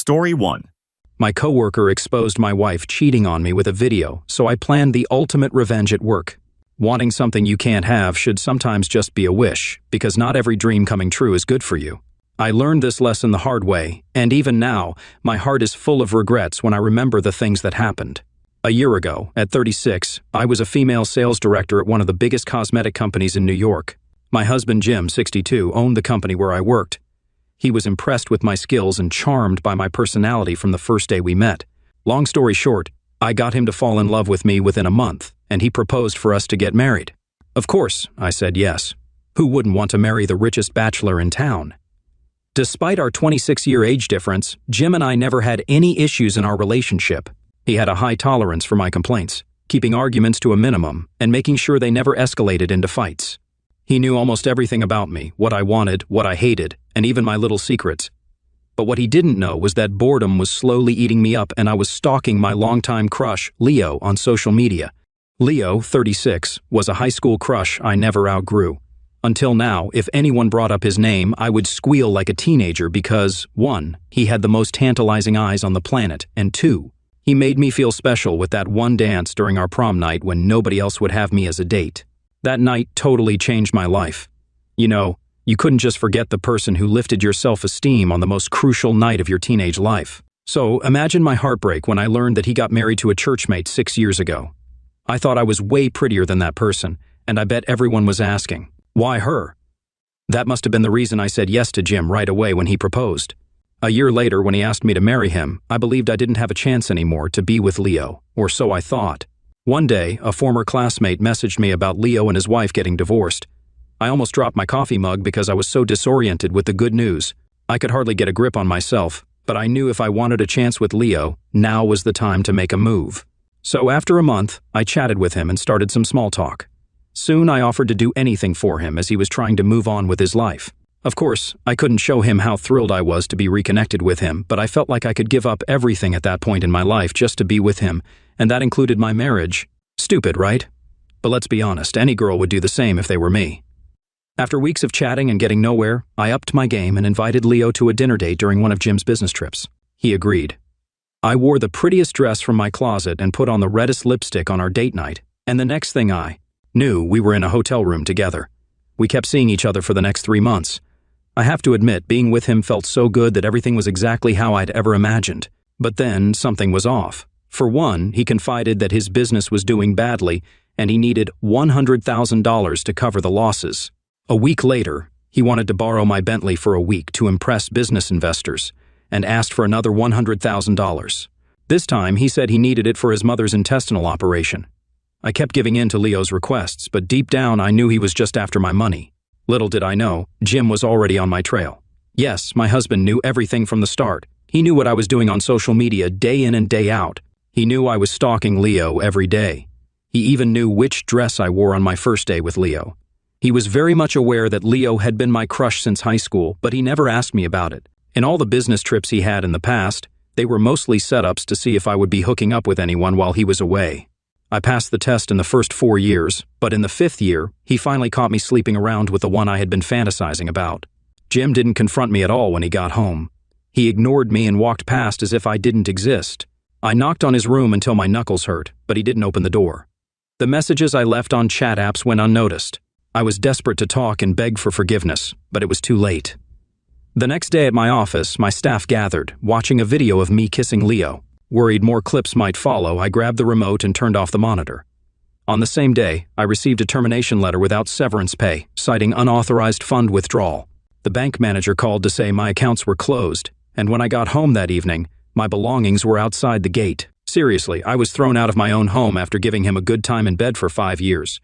Story 1. My coworker exposed my wife cheating on me with a video, so I planned the ultimate revenge at work. Wanting something you can't have should sometimes just be a wish, because not every dream coming true is good for you. I learned this lesson the hard way, and even now, my heart is full of regrets when I remember the things that happened. A year ago, at 36, I was a female sales director at one of the biggest cosmetic companies in New York. My husband Jim, 62, owned the company where I worked. He was impressed with my skills and charmed by my personality from the first day we met. Long story short, I got him to fall in love with me within a month, and he proposed for us to get married. Of course, I said yes. Who wouldn't want to marry the richest bachelor in town? Despite our 26-year age difference, Jim and I never had any issues in our relationship. He had a high tolerance for my complaints, keeping arguments to a minimum and making sure they never escalated into fights. He knew almost everything about me, what I wanted, what I hated, and even my little secrets. But what he didn't know was that boredom was slowly eating me up and I was stalking my longtime crush, Leo, on social media. Leo, 36, was a high school crush I never outgrew. Until now, if anyone brought up his name, I would squeal like a teenager because, 1, he had the most tantalizing eyes on the planet, and 2, he made me feel special with that one dance during our prom night when nobody else would have me as a date. That night totally changed my life. You know, you couldn't just forget the person who lifted your self-esteem on the most crucial night of your teenage life. So imagine my heartbreak when I learned that he got married to a churchmate 6 years ago. I thought I was way prettier than that person, and I bet everyone was asking, why her? That must have been the reason I said yes to Jim right away when he proposed. A year later, when he asked me to marry him, I believed I didn't have a chance anymore to be with Leo, or so I thought. One day, a former classmate messaged me about Leo and his wife getting divorced. I almost dropped my coffee mug because I was so disoriented with the good news. I could hardly get a grip on myself, but I knew if I wanted a chance with Leo, now was the time to make a move. So after a month, I chatted with him and started some small talk. Soon I offered to do anything for him as he was trying to move on with his life. Of course, I couldn't show him how thrilled I was to be reconnected with him, but I felt like I could give up everything at that point in my life just to be with him, and that included my marriage. Stupid, right? But let's be honest, any girl would do the same if they were me. After weeks of chatting and getting nowhere, I upped my game and invited Leo to a dinner date during one of Jim's business trips. He agreed. I wore the prettiest dress from my closet and put on the reddest lipstick on our date night, and the next thing I knew, we were in a hotel room together. We kept seeing each other for the next 3 months. I have to admit, being with him felt so good that everything was exactly how I'd ever imagined. But then, something was off. For one, he confided that his business was doing badly and he needed $100,000 to cover the losses. A week later, he wanted to borrow my Bentley for a week to impress business investors and asked for another $100,000. This time, he said he needed it for his mother's intestinal operation. I kept giving in to Leo's requests, but deep down I knew he was just after my money. Little did I know, Jim was already on my trail. Yes, my husband knew everything from the start. He knew what I was doing on social media day in and day out. He knew I was stalking Leo every day. He even knew which dress I wore on my first day with Leo. He was very much aware that Leo had been my crush since high school, but he never asked me about it. In all the business trips he had in the past, they were mostly setups to see if I would be hooking up with anyone while he was away. I passed the test in the first 4 years, but in the 5th year, he finally caught me sleeping around with the one I had been fantasizing about. Jim didn't confront me at all when he got home. He ignored me and walked past as if I didn't exist. I knocked on his room until my knuckles hurt, but he didn't open the door. The messages I left on chat apps went unnoticed. I was desperate to talk and beg for forgiveness, but it was too late. The next day at my office, my staff gathered, watching a video of me kissing Leo. Worried more clips might follow, I grabbed the remote and turned off the monitor. On the same day, I received a termination letter without severance pay, citing unauthorized fund withdrawal. The bank manager called to say my accounts were closed, and when I got home that evening, my belongings were outside the gate. Seriously, I was thrown out of my own home after giving him a good time in bed for 5 years.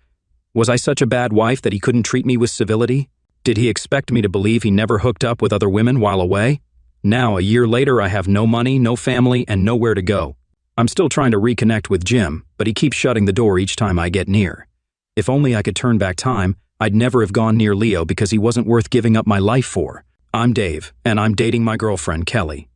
Was I such a bad wife that he couldn't treat me with civility? Did he expect me to believe he never hooked up with other women while away? Now, a year later, I have no money, no family, and nowhere to go. I'm still trying to reconnect with Jim, but he keeps shutting the door each time I get near. If only I could turn back time, I'd never have gone near Leo because he wasn't worth giving up my life for. I'm Dave, and I'm dating my girlfriend, Kelly.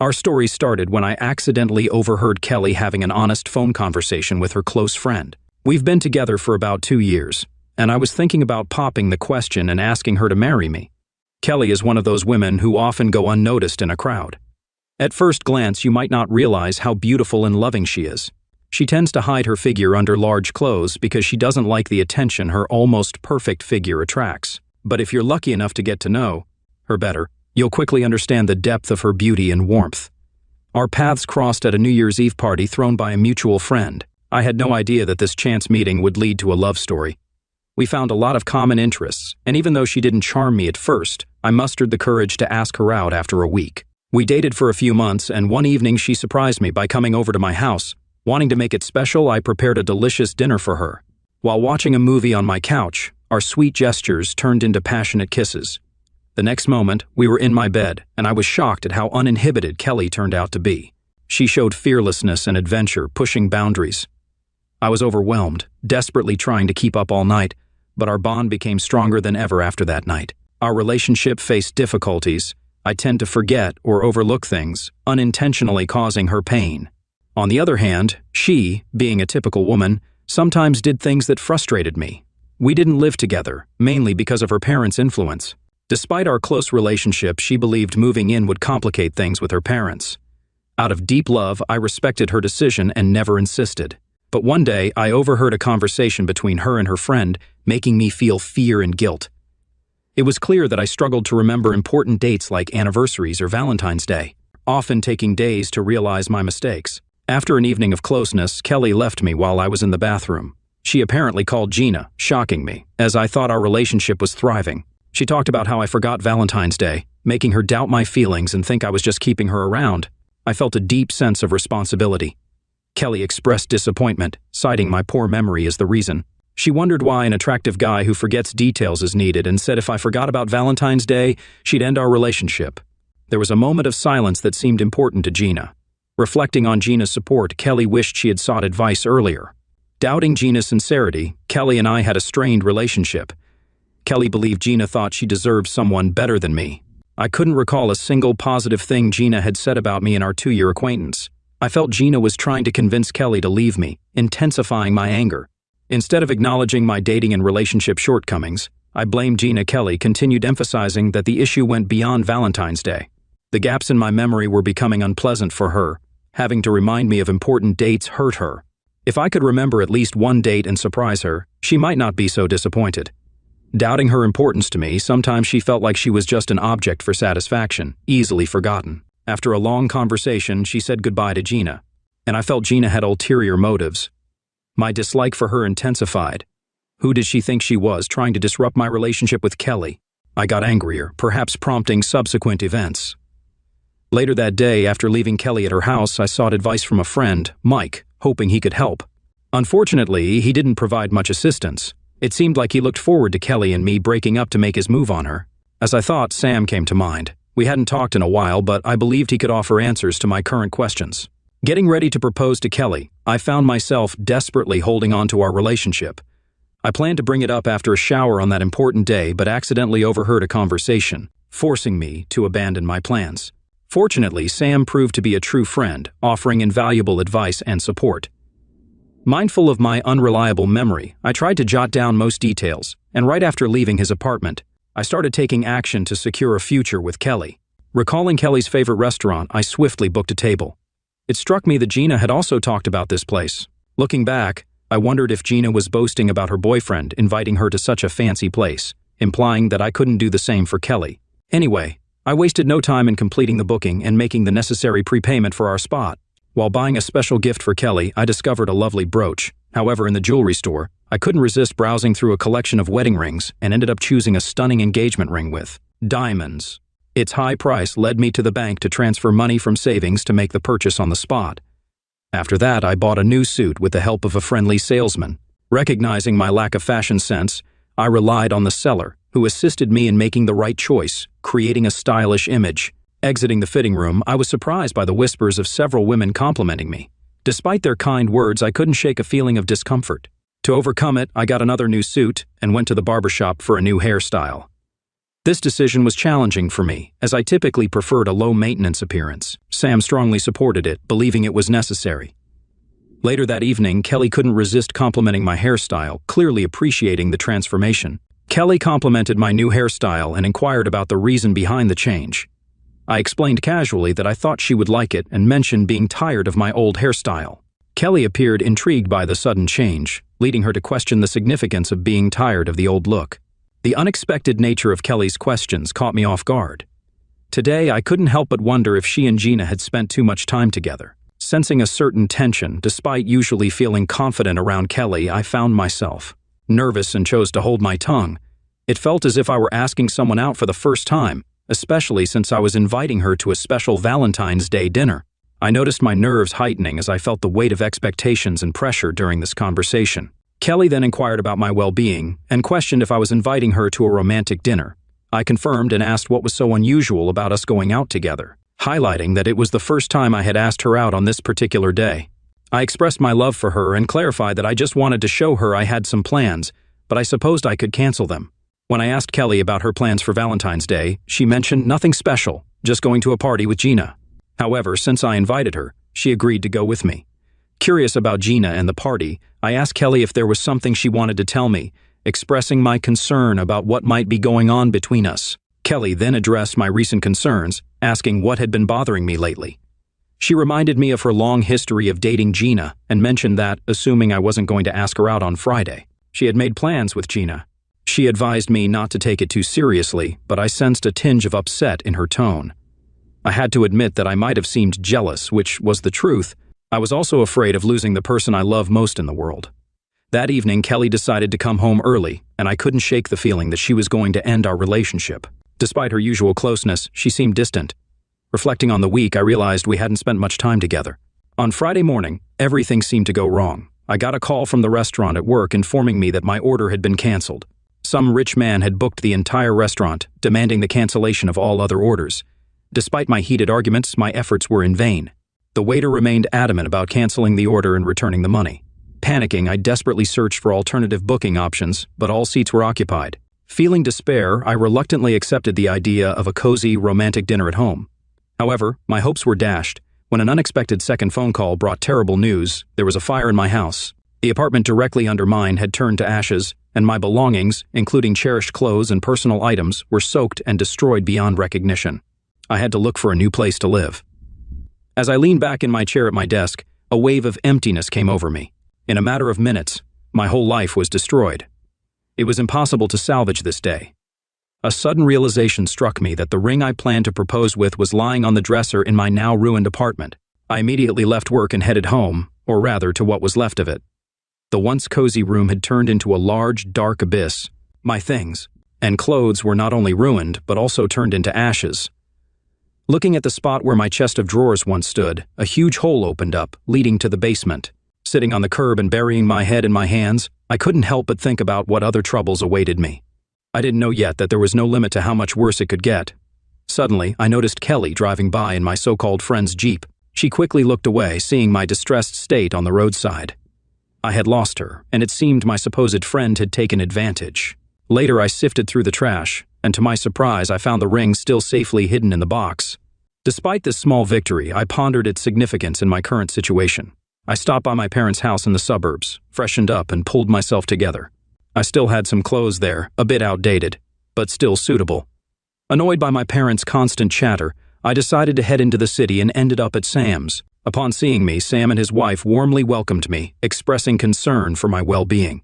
Our story started when I accidentally overheard Kelly having an honest phone conversation with her close friend. We've been together for about 2 years, and I was thinking about popping the question and asking her to marry me. Kelly is one of those women who often go unnoticed in a crowd. At first glance, you might not realize how beautiful and loving she is. She tends to hide her figure under large clothes because she doesn't like the attention her almost perfect figure attracts. But if you're lucky enough to get to know her better, you'll quickly understand the depth of her beauty and warmth. Our paths crossed at a New Year's Eve party thrown by a mutual friend. I had no idea that this chance meeting would lead to a love story. We found a lot of common interests, and even though she didn't charm me at first, I mustered the courage to ask her out after a week. We dated for a few months, and one evening she surprised me by coming over to my house. Wanting to make it special, I prepared a delicious dinner for her. While watching a movie on my couch, our sweet gestures turned into passionate kisses. The next moment, we were in my bed, and I was shocked at how uninhibited Kelly turned out to be. She showed fearlessness and adventure, pushing boundaries. I was overwhelmed, desperately trying to keep up all night, but our bond became stronger than ever after that night. Our relationship faced difficulties. I tend to forget or overlook things, unintentionally causing her pain. On the other hand, she, being a typical woman, sometimes did things that frustrated me. We didn't live together, mainly because of her parents' influence. Despite our close relationship, she believed moving in would complicate things with her parents. Out of deep love, I respected her decision and never insisted. But one day, I overheard a conversation between her and her friend, making me feel fear and guilt. It was clear that I struggled to remember important dates like anniversaries or Valentine's Day, often taking days to realize my mistakes. After an evening of closeness, Kelly left me while I was in the bathroom. She apparently called Gina, shocking me, as I thought our relationship was thriving. She talked about how I forgot Valentine's Day, making her doubt my feelings and think I was just keeping her around. I felt a deep sense of responsibility. Kelly expressed disappointment, citing my poor memory as the reason. She wondered why an attractive guy who forgets details is needed and said if I forgot about Valentine's Day, she'd end our relationship. There was a moment of silence that seemed important to Gina. Reflecting on Gina's support, Kelly wished she had sought advice earlier. Doubting Gina's sincerity, Kelly and I had a strained relationship. Kelly believed Gina thought she deserved someone better than me. I couldn't recall a single positive thing Gina had said about me in our 2-year acquaintance. I felt Gina was trying to convince Kelly to leave me, intensifying my anger. Instead of acknowledging my dating and relationship shortcomings, I blamed Gina. Kelly continued emphasizing that the issue went beyond Valentine's Day. The gaps in my memory were becoming unpleasant for her. Having to remind me of important dates hurt her. If I could remember at least one date and surprise her, she might not be so disappointed. Doubting her importance to me, sometimes she felt like she was just an object for satisfaction, easily forgotten. After a long conversation, she said goodbye to Gina, and I felt Gina had ulterior motives. My dislike for her intensified. Who did she think she was, trying to disrupt my relationship with Kelly? I got angrier, perhaps prompting subsequent events. Later that day, after leaving Kelly at her house, I sought advice from a friend, Mike, hoping he could help. Unfortunately, he didn't provide much assistance. It seemed like he looked forward to Kelly and me breaking up to make his move on her. As I thought, Sam came to mind. We hadn't talked in a while, but I believed he could offer answers to my current questions. Getting ready to propose to Kelly, I found myself desperately holding on to our relationship. I planned to bring it up after a shower on that important day, but accidentally overheard a conversation, forcing me to abandon my plans. Fortunately, Sam proved to be a true friend, offering invaluable advice and support. Mindful of my unreliable memory, I tried to jot down most details, and right after leaving his apartment, I started taking action to secure a future with Kelly. Recalling Kelly's favorite restaurant, I swiftly booked a table. It struck me that Gina had also talked about this place. Looking back, I wondered if Gina was boasting about her boyfriend inviting her to such a fancy place, implying that I couldn't do the same for Kelly. Anyway, I wasted no time in completing the booking and making the necessary prepayment for our spot. While buying a special gift for Kelly, I discovered a lovely brooch. However, in the jewelry store, I couldn't resist browsing through a collection of wedding rings and ended up choosing a stunning engagement ring with diamonds. Its high price led me to the bank to transfer money from savings to make the purchase on the spot. After that, I bought a new suit with the help of a friendly salesman. Recognizing my lack of fashion sense, I relied on the seller, who assisted me in making the right choice, creating a stylish image. Exiting the fitting room, I was surprised by the whispers of several women complimenting me. Despite their kind words, I couldn't shake a feeling of discomfort. To overcome it, I got another new suit and went to the barbershop for a new hairstyle. This decision was challenging for me, as I typically preferred a low-maintenance appearance. Sam strongly supported it, believing it was necessary. Later that evening, Kelly couldn't resist complimenting my hairstyle, clearly appreciating the transformation. Kelly complimented my new hairstyle and inquired about the reason behind the change. I explained casually that I thought she would like it and mentioned being tired of my old hairstyle. Kelly appeared intrigued by the sudden change, leading her to question the significance of being tired of the old look. The unexpected nature of Kelly's questions caught me off guard. Today, I couldn't help but wonder if she and Gina had spent too much time together. Sensing a certain tension, despite usually feeling confident around Kelly, I found myself nervous and chose to hold my tongue. It felt as if I were asking someone out for the first time, especially since I was inviting her to a special Valentine's Day dinner. I noticed my nerves heightening as I felt the weight of expectations and pressure during this conversation. Kelly then inquired about my well-being and questioned if I was inviting her to a romantic dinner. I confirmed and asked what was so unusual about us going out together, highlighting that it was the first time I had asked her out on this particular day. I expressed my love for her and clarified that I just wanted to show her I had some plans, but I supposed I could cancel them. When I asked Kelly about her plans for Valentine's Day, she mentioned nothing special, just going to a party with Gina. However, since I invited her, she agreed to go with me. Curious about Gina and the party, I asked Kelly if there was something she wanted to tell me, expressing my concern about what might be going on between us. Kelly then addressed my recent concerns, asking what had been bothering me lately. She reminded me of her long history of dating Gina and mentioned that, assuming I wasn't going to ask her out on Friday, she had made plans with Gina. She advised me not to take it too seriously, but I sensed a tinge of upset in her tone. I had to admit that I might have seemed jealous, which was the truth. I was also afraid of losing the person I love most in the world. That evening, Kelly decided to come home early, and I couldn't shake the feeling that she was going to end our relationship. Despite her usual closeness, she seemed distant. Reflecting on the week, I realized we hadn't spent much time together. On Friday morning, everything seemed to go wrong. I got a call from the restaurant at work informing me that my order had been canceled. Some rich man had booked the entire restaurant, demanding the cancellation of all other orders. Despite my heated arguments, my efforts were in vain. The waiter remained adamant about canceling the order and returning the money. Panicking, I desperately searched for alternative booking options, but all seats were occupied. Feeling despair, I reluctantly accepted the idea of a cozy, romantic dinner at home. However, my hopes were dashed when an unexpected second phone call brought terrible news. There was a fire in my house. The apartment directly under mine had turned to ashes, and my belongings, including cherished clothes and personal items, were soaked and destroyed beyond recognition. I had to look for a new place to live. As I leaned back in my chair at my desk, a wave of emptiness came over me. In a matter of minutes, my whole life was destroyed. It was impossible to salvage this day. A sudden realization struck me that the ring I planned to propose with was lying on the dresser in my now ruined apartment. I immediately left work and headed home, or rather to what was left of it. The once cozy room had turned into a large, dark abyss. My things and clothes were not only ruined, but also turned into ashes. Looking at the spot where my chest of drawers once stood, a huge hole opened up, leading to the basement. Sitting on the curb and burying my head in my hands, I couldn't help but think about what other troubles awaited me. I didn't know yet that there was no limit to how much worse it could get. Suddenly, I noticed Kelly driving by in my so-called friend's Jeep. She quickly looked away, seeing my distressed state on the roadside. I had lost her, and it seemed my supposed friend had taken advantage. Later, I sifted through the trash, and to my surprise, I found the ring still safely hidden in the box. Despite this small victory, I pondered its significance in my current situation. I stopped by my parents' house in the suburbs, freshened up, and pulled myself together. I still had some clothes there, a bit outdated, but still suitable. Annoyed by my parents' constant chatter, I decided to head into the city and ended up at Sam's. Upon seeing me, Sam and his wife warmly welcomed me, expressing concern for my well-being.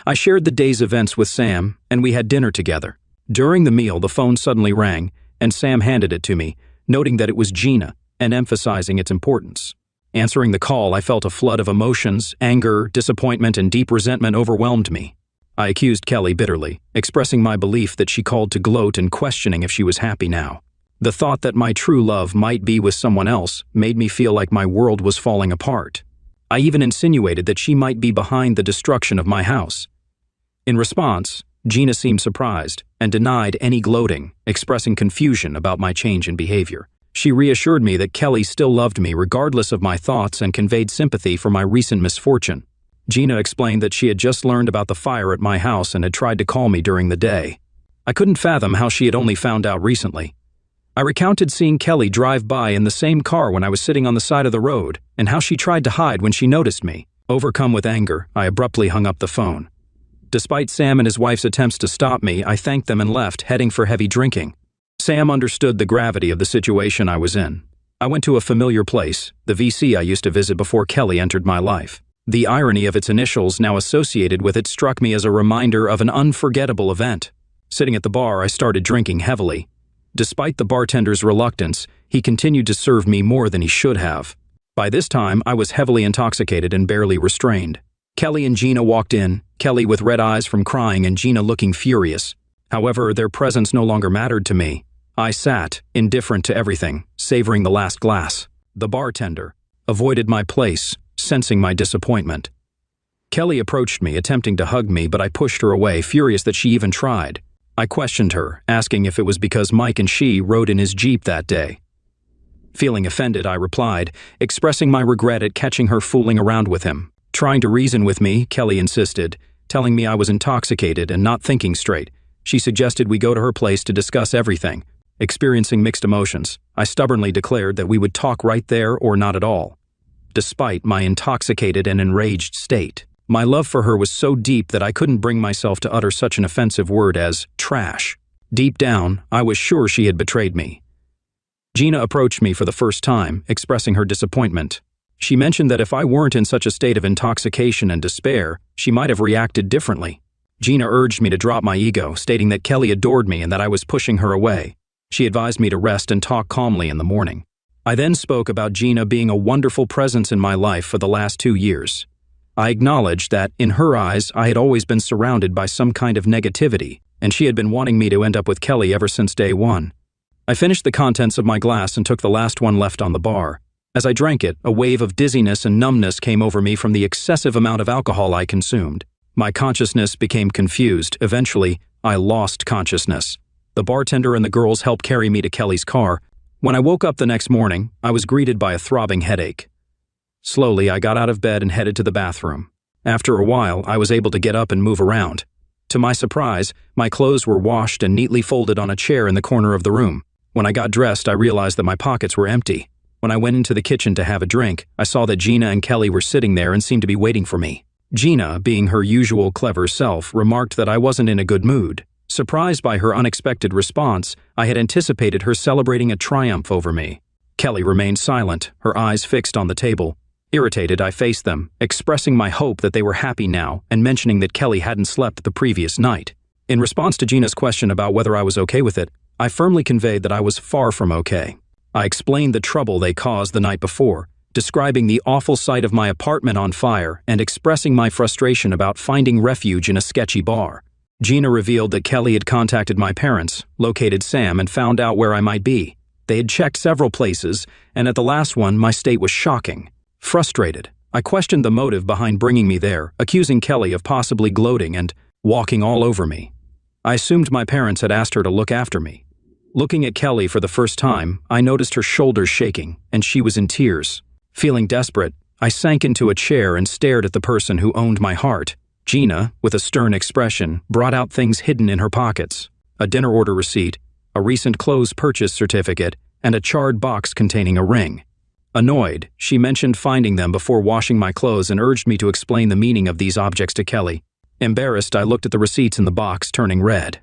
I shared the day's events with Sam, and we had dinner together. During the meal, the phone suddenly rang, and Sam handed it to me, noting that it was Gina, and emphasizing its importance. Answering the call, I felt a flood of emotions, anger, disappointment, and deep resentment overwhelmed me. I accused Kelly bitterly, expressing my belief that she called to gloat and questioning if she was happy now. The thought that my true love might be with someone else made me feel like my world was falling apart. I even insinuated that she might be behind the destruction of my house. In response, Gina seemed surprised and denied any gloating, expressing confusion about my change in behavior. She reassured me that Kelly still loved me regardless of my thoughts and conveyed sympathy for my recent misfortune. Gina explained that she had just learned about the fire at my house and had tried to call me during the day. I couldn't fathom how she had only found out recently. I recounted seeing Kelly drive by in the same car when I was sitting on the side of the road, and how she tried to hide when she noticed me. Overcome with anger, I abruptly hung up the phone. Despite Sam and his wife's attempts to stop me, I thanked them and left, heading for heavy drinking. Sam understood the gravity of the situation I was in. I went to a familiar place, the VC I used to visit before Kelly entered my life. The irony of its initials now associated with it struck me as a reminder of an unforgettable event. Sitting at the bar, I started drinking heavily. Despite the bartender's reluctance, he continued to serve me more than he should have. By this time, I was heavily intoxicated and barely restrained. Kelly and Gina walked in, Kelly with red eyes from crying and Gina looking furious. However, their presence no longer mattered to me. I sat, indifferent to everything, savoring the last glass. The bartender avoided my place, sensing my disappointment. Kelly approached me, attempting to hug me, but I pushed her away, furious that she even tried. I questioned her, asking if it was because Mike and she rode in his Jeep that day. Feeling offended, I replied, expressing my regret at catching her fooling around with him. Trying to reason with me, Kelly insisted, telling me I was intoxicated and not thinking straight. She suggested we go to her place to discuss everything. Experiencing mixed emotions, I stubbornly declared that we would talk right there or not at all. Despite my intoxicated and enraged state, my love for her was so deep that I couldn't bring myself to utter such an offensive word as trash. Deep down, I was sure she had betrayed me. Gina approached me for the first time, expressing her disappointment. She mentioned that if I weren't in such a state of intoxication and despair, she might have reacted differently. Gina urged me to drop my ego, stating that Kelly adored me and that I was pushing her away. She advised me to rest and talk calmly in the morning. I then spoke about Gina being a wonderful presence in my life for the last 2 years. I acknowledged that, in her eyes, I had always been surrounded by some kind of negativity, and she had been wanting me to end up with Kelly ever since day one. I finished the contents of my glass and took the last one left on the bar. As I drank it, a wave of dizziness and numbness came over me from the excessive amount of alcohol I consumed. My consciousness became confused. Eventually, I lost consciousness. The bartender and the girls helped carry me to Kelly's car. When I woke up the next morning, I was greeted by a throbbing headache. Slowly, I got out of bed and headed to the bathroom. After a while, I was able to get up and move around. To my surprise, my clothes were washed and neatly folded on a chair in the corner of the room. When I got dressed, I realized that my pockets were empty. When I went into the kitchen to have a drink, I saw that Gina and Kelly were sitting there and seemed to be waiting for me. Gina, being her usual clever self, remarked that I wasn't in a good mood. Surprised by her unexpected response, I had anticipated her celebrating a triumph over me. Kelly remained silent, her eyes fixed on the table. Irritated, I faced them, expressing my hope that they were happy now and mentioning that Kelly hadn't slept the previous night. In response to Gina's question about whether I was okay with it, I firmly conveyed that I was far from okay. I explained the trouble they caused the night before, describing the awful sight of my apartment on fire and expressing my frustration about finding refuge in a sketchy bar. Gina revealed that Kelly had contacted my parents, located Sam, and found out where I might be. They had checked several places, and at the last one, my state was shocking. Frustrated, I questioned the motive behind bringing me there, accusing Kelly of possibly gloating and walking all over me. I assumed my parents had asked her to look after me. Looking at Kelly for the first time, I noticed her shoulders shaking, and she was in tears. Feeling desperate, I sank into a chair and stared at the person who owned my heart. Gina, with a stern expression, brought out things hidden in her pockets: a dinner order receipt, a recent clothes purchase certificate, and a charred box containing a ring. Annoyed, she mentioned finding them before washing my clothes and urged me to explain the meaning of these objects to Kelly. Embarrassed, I looked at the receipts in the box, turning red.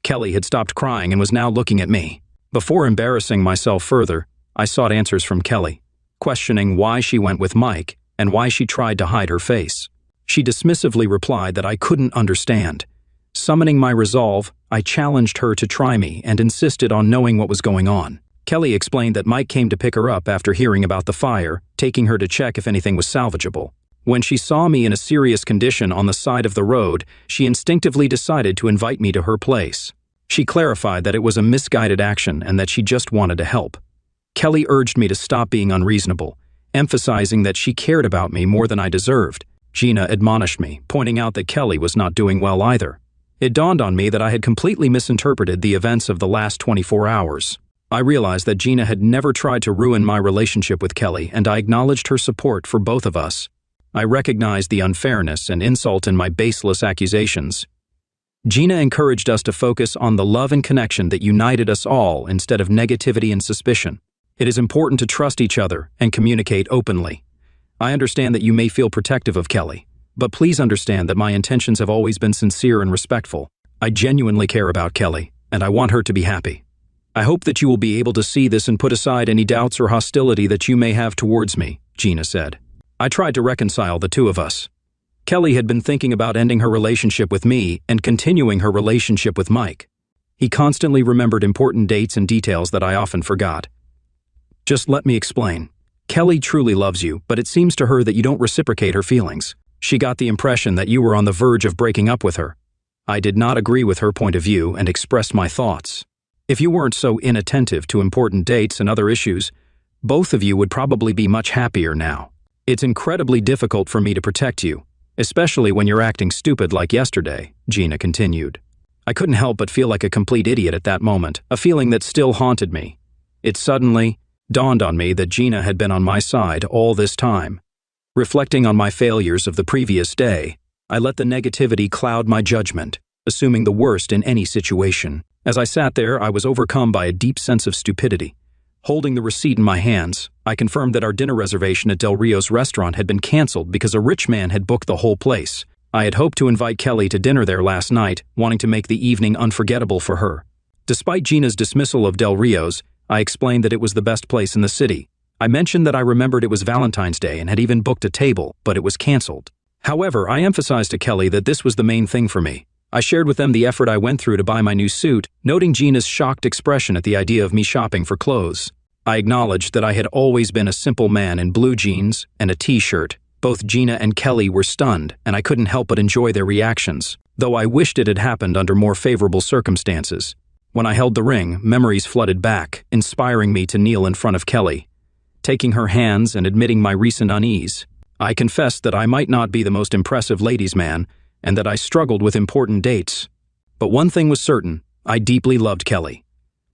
Kelly had stopped crying and was now looking at me. Before embarrassing myself further, I sought answers from Kelly, questioning why she went with Mike and why she tried to hide her face. She dismissively replied that I couldn't understand. Summoning my resolve, I challenged her to try me and insisted on knowing what was going on. Kelly explained that Mike came to pick her up after hearing about the fire, taking her to check if anything was salvageable. When she saw me in a serious condition on the side of the road, she instinctively decided to invite me to her place. She clarified that it was a misguided action and that she just wanted to help. Kelly urged me to stop being unreasonable, emphasizing that she cared about me more than I deserved. Gina admonished me, pointing out that Kelly was not doing well either. It dawned on me that I had completely misinterpreted the events of the last 24 hours. I realized that Gina had never tried to ruin my relationship with Kelly, and I acknowledged her support for both of us. I recognized the unfairness and insult in my baseless accusations. Gina encouraged us to focus on the love and connection that united us all instead of negativity and suspicion. It is important to trust each other and communicate openly. I understand that you may feel protective of Kelly, but please understand that my intentions have always been sincere and respectful. I genuinely care about Kelly, and I want her to be happy. I hope that you will be able to see this and put aside any doubts or hostility that you may have towards me, Gina said. I tried to reconcile the two of us. Kelly had been thinking about ending her relationship with me and continuing her relationship with Mike. He constantly remembered important dates and details that I often forgot. Just let me explain. Kelly truly loves you, but it seems to her that you don't reciprocate her feelings. She got the impression that you were on the verge of breaking up with her. I did not agree with her point of view and expressed my thoughts. If you weren't so inattentive to important dates and other issues, both of you would probably be much happier now. It's incredibly difficult for me to protect you, especially when you're acting stupid like yesterday, Gina continued. I couldn't help but feel like a complete idiot at that moment, a feeling that still haunted me. It suddenly dawned on me that Gina had been on my side all this time. Reflecting on my failures of the previous day, I let the negativity cloud my judgment, assuming the worst in any situation. As I sat there, I was overcome by a deep sense of stupidity. Holding the receipt in my hands, I confirmed that our dinner reservation at Del Rio's restaurant had been canceled because a rich man had booked the whole place. I had hoped to invite Kelly to dinner there last night, wanting to make the evening unforgettable for her. Despite Gina's dismissal of Del Rio's, I explained that it was the best place in the city. I mentioned that I remembered it was Valentine's Day and had even booked a table, but it was canceled. However, I emphasized to Kelly that this was the main thing for me. I shared with them the effort I went through to buy my new suit, noting Gina's shocked expression at the idea of me shopping for clothes. I acknowledged that I had always been a simple man in blue jeans and a t-shirt. Both Gina and Kelly were stunned, and I couldn't help but enjoy their reactions, though I wished it had happened under more favorable circumstances. When I held the ring, memories flooded back, inspiring me to kneel in front of Kelly. Taking her hands and admitting my recent unease, I confessed that I might not be the most impressive ladies' man, and that I struggled with important dates. But one thing was certain, I deeply loved Kelly.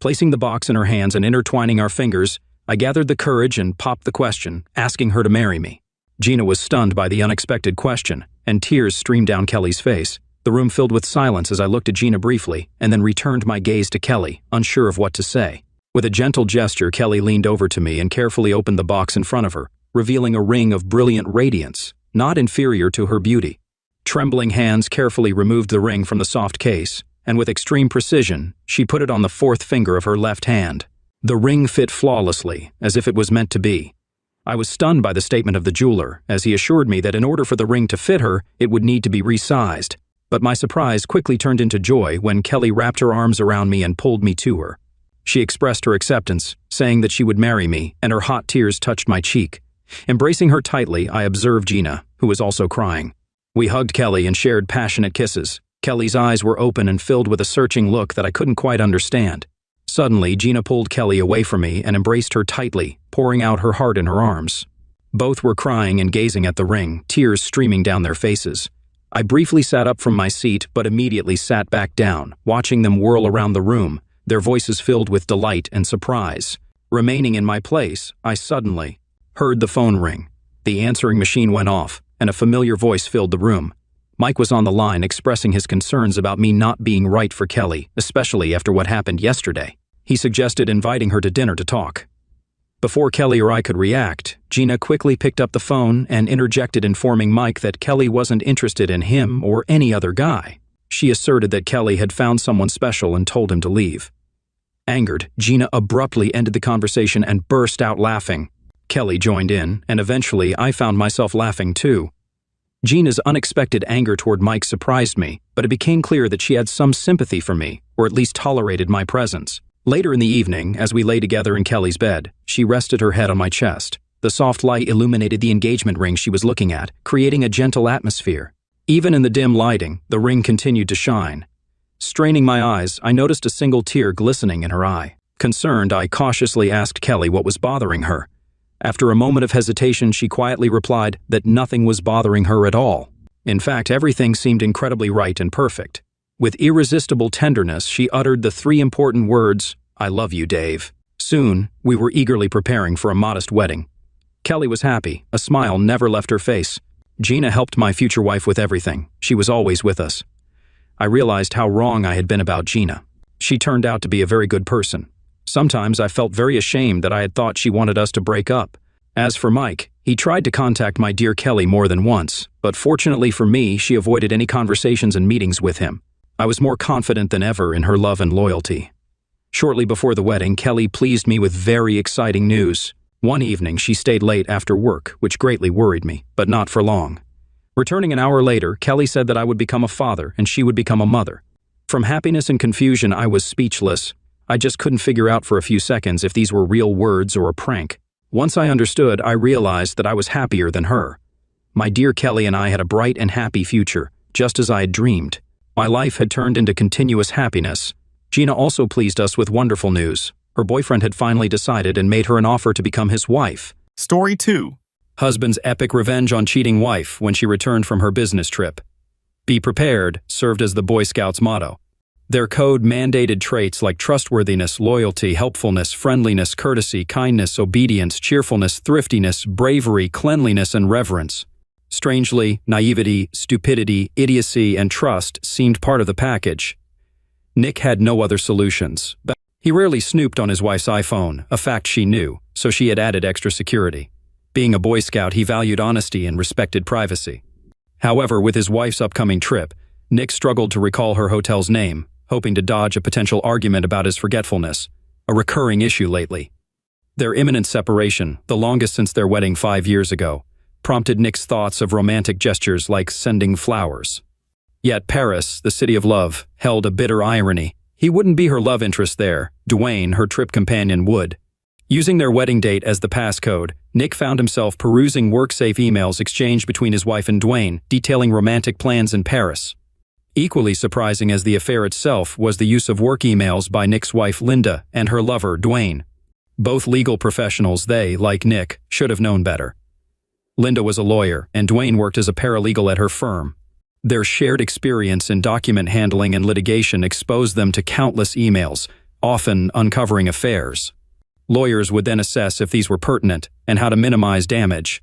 Placing the box in her hands and intertwining our fingers, I gathered the courage and popped the question, asking her to marry me. Gina was stunned by the unexpected question, and tears streamed down Kelly's face. The room filled with silence as I looked at Gina briefly, and then returned my gaze to Kelly, unsure of what to say. With a gentle gesture, Kelly leaned over to me and carefully opened the box in front of her, revealing a ring of brilliant radiance, not inferior to her beauty. Trembling hands carefully removed the ring from the soft case, and with extreme precision, she put it on the fourth finger of her left hand. The ring fit flawlessly, as if it was meant to be. I was stunned by the statement of the jeweler, as he assured me that in order for the ring to fit her, it would need to be resized. But my surprise quickly turned into joy when Kelly wrapped her arms around me and pulled me to her. She expressed her acceptance, saying that she would marry me, and her hot tears touched my cheek. Embracing her tightly, I observed Gina, who was also crying. We hugged Kelly and shared passionate kisses. Kelly's eyes were open and filled with a searching look that I couldn't quite understand. Suddenly, Gina pulled Kelly away from me and embraced her tightly, pouring out her heart in her arms. Both were crying and gazing at the ring, tears streaming down their faces. I briefly sat up from my seat, but immediately sat back down, watching them whirl around the room, their voices filled with delight and surprise. Remaining in my place, I suddenly heard the phone ring. The answering machine went off, and a familiar voice filled the room. Mike was on the line expressing his concerns about me not being right for Kelly, especially after what happened yesterday. He suggested inviting her to dinner to talk. Before Kelly or I could react, Gina quickly picked up the phone and interjected, informing Mike that Kelly wasn't interested in him or any other guy. She asserted that Kelly had found someone special and told him to leave. Angered, Gina abruptly ended the conversation and burst out laughing. Kelly joined in, and eventually I found myself laughing too. Gina's unexpected anger toward Mike surprised me, but it became clear that she had some sympathy for me, or at least tolerated my presence. Later in the evening, as we lay together in Kelly's bed, she rested her head on my chest. The soft light illuminated the engagement ring she was looking at, creating a gentle atmosphere. Even in the dim lighting, the ring continued to shine. Straining my eyes, I noticed a single tear glistening in her eye. Concerned, I cautiously asked Kelly what was bothering her. After a moment of hesitation, she quietly replied that nothing was bothering her at all. In fact, everything seemed incredibly right and perfect. With irresistible tenderness, she uttered the three important words, "I love you, Dave." Soon, we were eagerly preparing for a modest wedding. Kelly was happy. A smile never left her face. Gina helped my future wife with everything. She was always with us. I realized how wrong I had been about Gina. She turned out to be a very good person. Sometimes I felt very ashamed that I had thought she wanted us to break up. As for Mike, he tried to contact my dear Kelly more than once, but fortunately for me, she avoided any conversations and meetings with him. I was more confident than ever in her love and loyalty. Shortly before the wedding, Kelly pleased me with very exciting news. One evening, she stayed late after work, which greatly worried me, but not for long. Returning an hour later, Kelly said that I would become a father and she would become a mother. From happiness and confusion, I was speechless. I just couldn't figure out for a few seconds if these were real words or a prank. Once I understood, I realized that I was happier than her. My dear Kelly and I had a bright and happy future, just as I had dreamed. My life had turned into continuous happiness. Gina also pleased us with wonderful news. Her boyfriend had finally decided and made her an offer to become his wife. Story 2. Husband's epic revenge on cheating wife when she returned from her business trip. Be prepared served as the Boy Scouts' motto. Their code mandated traits like trustworthiness, loyalty, helpfulness, friendliness, courtesy, kindness, obedience, cheerfulness, thriftiness, bravery, cleanliness, and reverence. Strangely, naivety, stupidity, idiocy, and trust seemed part of the package. Nick had no other solutions. He rarely snooped on his wife's iPhone, a fact she knew, so she had added extra security. Being a Boy Scout, he valued honesty and respected privacy. However, with his wife's upcoming trip, Nick struggled to recall her hotel's name, hoping to dodge a potential argument about his forgetfulness, a recurring issue lately. Their imminent separation, the longest since their wedding 5 years ago, prompted Nick's thoughts of romantic gestures like sending flowers. Yet Paris, the city of love, held a bitter irony. He wouldn't be her love interest there. Dwayne, her trip companion, would. Using their wedding date as the passcode, Nick found himself perusing work-safe emails exchanged between his wife and Dwayne, detailing romantic plans in Paris. Equally surprising as the affair itself was the use of work emails by Nick's wife Linda and her lover Dwayne. Both legal professionals, they, like Nick, should have known better. Linda was a lawyer, and Dwayne worked as a paralegal at her firm. Their shared experience in document handling and litigation exposed them to countless emails, often uncovering affairs. Lawyers would then assess if these were pertinent and how to minimize damage.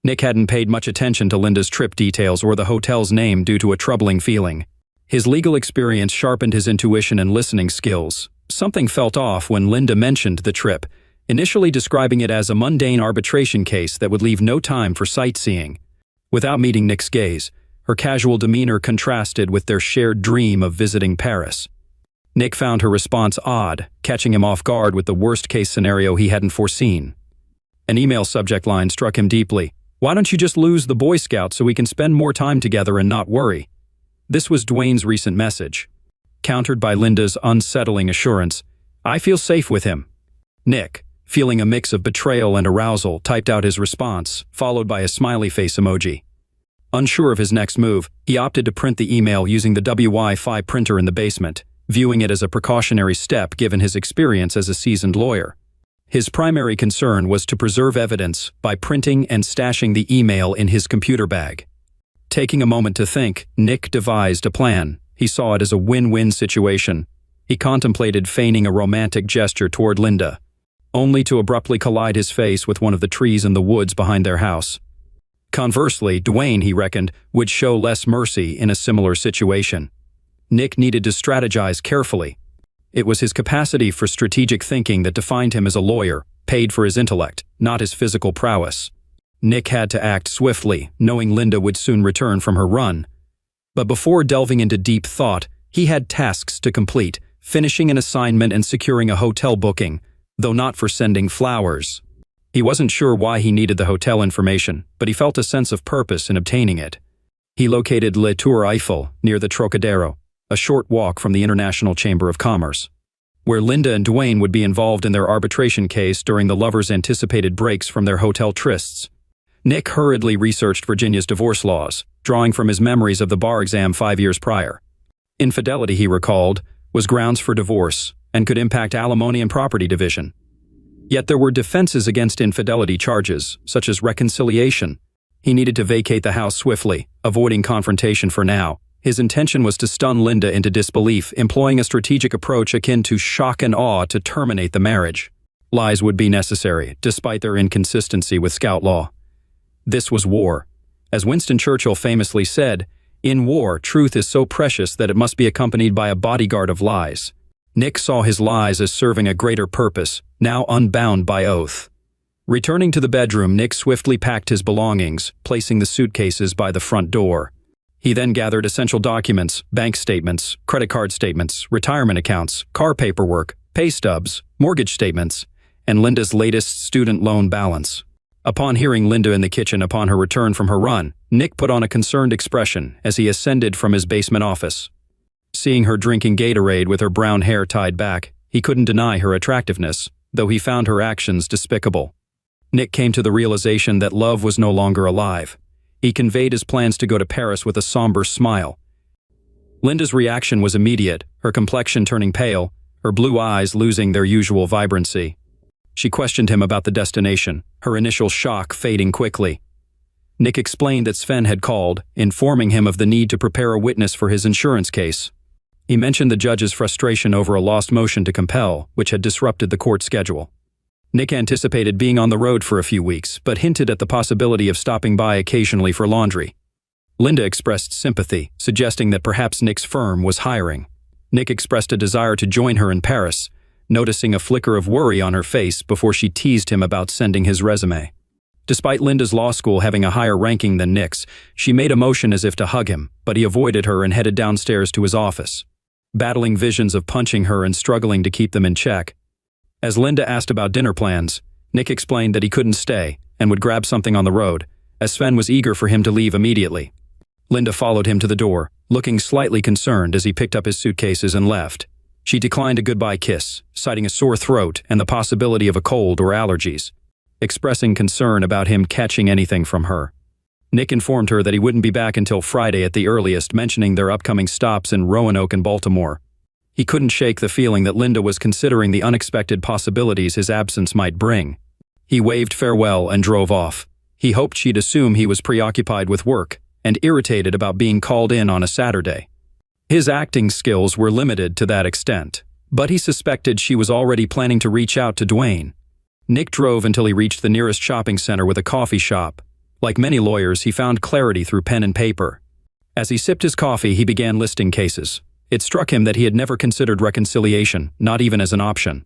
Nick hadn't paid much attention to Linda's trip details or the hotel's name due to a troubling feeling. His legal experience sharpened his intuition and listening skills. Something felt off when Linda mentioned the trip, initially describing it as a mundane arbitration case that would leave no time for sightseeing. Without meeting Nick's gaze, her casual demeanor contrasted with their shared dream of visiting Paris. Nick found her response odd, catching him off guard with the worst-case scenario he hadn't foreseen. An email subject line struck him deeply. "Why don't you just lose the Boy Scout so we can spend more time together and not worry?" This was Dwayne's recent message. Countered by Linda's unsettling assurance, "I feel safe with him." Nick, feeling a mix of betrayal and arousal, typed out his response, followed by a smiley face emoji. Unsure of his next move, he opted to print the email using the Wi-Fi printer in the basement, viewing it as a precautionary step given his experience as a seasoned lawyer. His primary concern was to preserve evidence by printing and stashing the email in his computer bag. Taking a moment to think, Nick devised a plan. He saw it as a win-win situation. He contemplated feigning a romantic gesture toward Linda, only to abruptly collide his face with one of the trees in the woods behind their house. Conversely, Dwayne, he reckoned, would show less mercy in a similar situation. Nick needed to strategize carefully. It was his capacity for strategic thinking that defined him as a lawyer, paid for his intellect, not his physical prowess. Nick had to act swiftly, knowing Linda would soon return from her run. But before delving into deep thought, he had tasks to complete, finishing an assignment and securing a hotel booking, though not for sending flowers. He wasn't sure why he needed the hotel information, but he felt a sense of purpose in obtaining it. He located Le Tour Eiffel near the Trocadero, a short walk from the International Chamber of Commerce, where Linda and Dwayne would be involved in their arbitration case during the lovers' anticipated breaks from their hotel trysts. Nick hurriedly researched Virginia's divorce laws, drawing from his memories of the bar exam 5 years prior. Infidelity, he recalled, was grounds for divorce and could impact alimony and property division. Yet there were defenses against infidelity charges, such as reconciliation. He needed to vacate the house swiftly, avoiding confrontation for now. His intention was to stun Linda into disbelief, employing a strategic approach akin to shock and awe to terminate the marriage. Lies would be necessary, despite their inconsistency with Scout law. This was war. As Winston Churchill famously said, "In war, truth is so precious that it must be accompanied by a bodyguard of lies." Nick saw his lies as serving a greater purpose, now unbound by oath. Returning to the bedroom, Nick swiftly packed his belongings, placing the suitcases by the front door. He then gathered essential documents, bank statements, credit card statements, retirement accounts, car paperwork, pay stubs, mortgage statements, and Linda's latest student loan balance. Upon hearing Linda in the kitchen upon her return from her run, Nick put on a concerned expression as he ascended from his basement office. Seeing her drinking Gatorade with her brown hair tied back, he couldn't deny her attractiveness, though he found her actions despicable. Nick came to the realization that love was no longer alive. He conveyed his plans to go to Paris with a somber smile. Linda's reaction was immediate, her complexion turning pale, her blue eyes losing their usual vibrancy. She questioned him about the destination, her initial shock fading quickly. Nick explained that Sven had called, informing him of the need to prepare a witness for his insurance case. He mentioned the judge's frustration over a lost motion to compel, which had disrupted the court schedule. Nick anticipated being on the road for a few weeks, but hinted at the possibility of stopping by occasionally for laundry. Linda expressed sympathy, suggesting that perhaps Nick's firm was hiring. Nick expressed a desire to join her in Paris, noticing a flicker of worry on her face before she teased him about sending his resume. Despite Linda's law school having a higher ranking than Nick's, she made a motion as if to hug him, but he avoided her and headed downstairs to his office. Battling visions of punching her and struggling to keep them in check. As Linda asked about dinner plans, Nick explained that he couldn't stay and would grab something on the road, as Sven was eager for him to leave immediately. Linda followed him to the door, looking slightly concerned as he picked up his suitcases and left. She declined a goodbye kiss, citing a sore throat and the possibility of a cold or allergies, expressing concern about him catching anything from her. Nick informed her that he wouldn't be back until Friday at the earliest, mentioning their upcoming stops in Roanoke and Baltimore. He couldn't shake the feeling that Linda was considering the unexpected possibilities his absence might bring. He waved farewell and drove off. He hoped she'd assume he was preoccupied with work and irritated about being called in on a Saturday. His acting skills were limited to that extent, but he suspected she was already planning to reach out to Dwayne. Nick drove until he reached the nearest shopping center with a coffee shop. Like many lawyers, he found clarity through pen and paper. As he sipped his coffee, he began listing cases. It struck him that he had never considered reconciliation, not even as an option.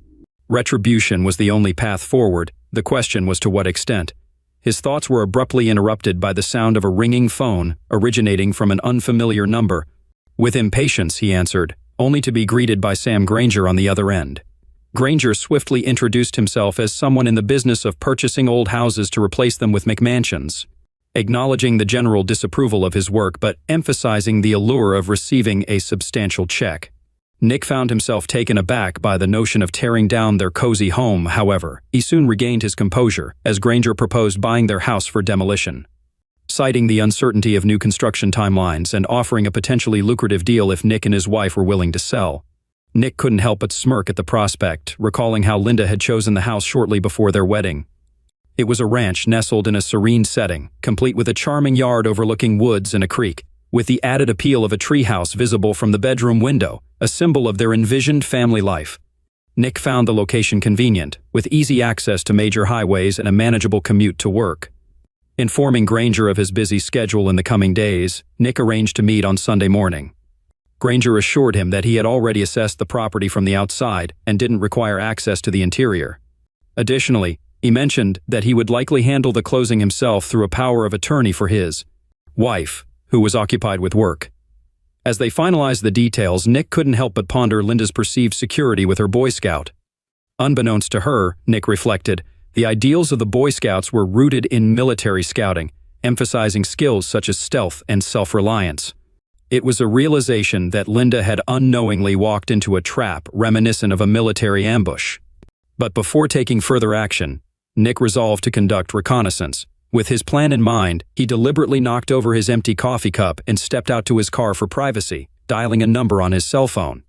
Retribution was the only path forward. The question was to what extent. His thoughts were abruptly interrupted by the sound of a ringing phone originating from an unfamiliar number. With impatience, he answered, only to be greeted by Sam Granger on the other end. Granger swiftly introduced himself as someone in the business of purchasing old houses to replace them with McMansions, acknowledging the general disapproval of his work but emphasizing the allure of receiving a substantial check. Nick found himself taken aback by the notion of tearing down their cozy home. However, he soon regained his composure as Granger proposed buying their house for demolition. Citing the uncertainty of new construction timelines and offering a potentially lucrative deal if Nick and his wife were willing to sell. Nick couldn't help but smirk at the prospect, recalling how Linda had chosen the house shortly before their wedding. It was a ranch nestled in a serene setting, complete with a charming yard overlooking woods and a creek, with the added appeal of a treehouse visible from the bedroom window, a symbol of their envisioned family life. Nick found the location convenient, with easy access to major highways and a manageable commute to work. Informing Granger of his busy schedule in the coming days, Nick arranged to meet on Sunday morning. Granger assured him that he had already assessed the property from the outside and didn't require access to the interior. Additionally, he mentioned that he would likely handle the closing himself through a power of attorney for his wife, who was occupied with work. As they finalized the details, Nick couldn't help but ponder Linda's perceived security with her Boy Scout. Unbeknownst to her, Nick reflected, the ideals of the Boy Scouts were rooted in military scouting, emphasizing skills such as stealth and self-reliance. It was a realization that Linda had unknowingly walked into a trap reminiscent of a military ambush. But before taking further action, Nick resolved to conduct reconnaissance. With his plan in mind, he deliberately knocked over his empty coffee cup and stepped out to his car for privacy, dialing a number on his cell phone.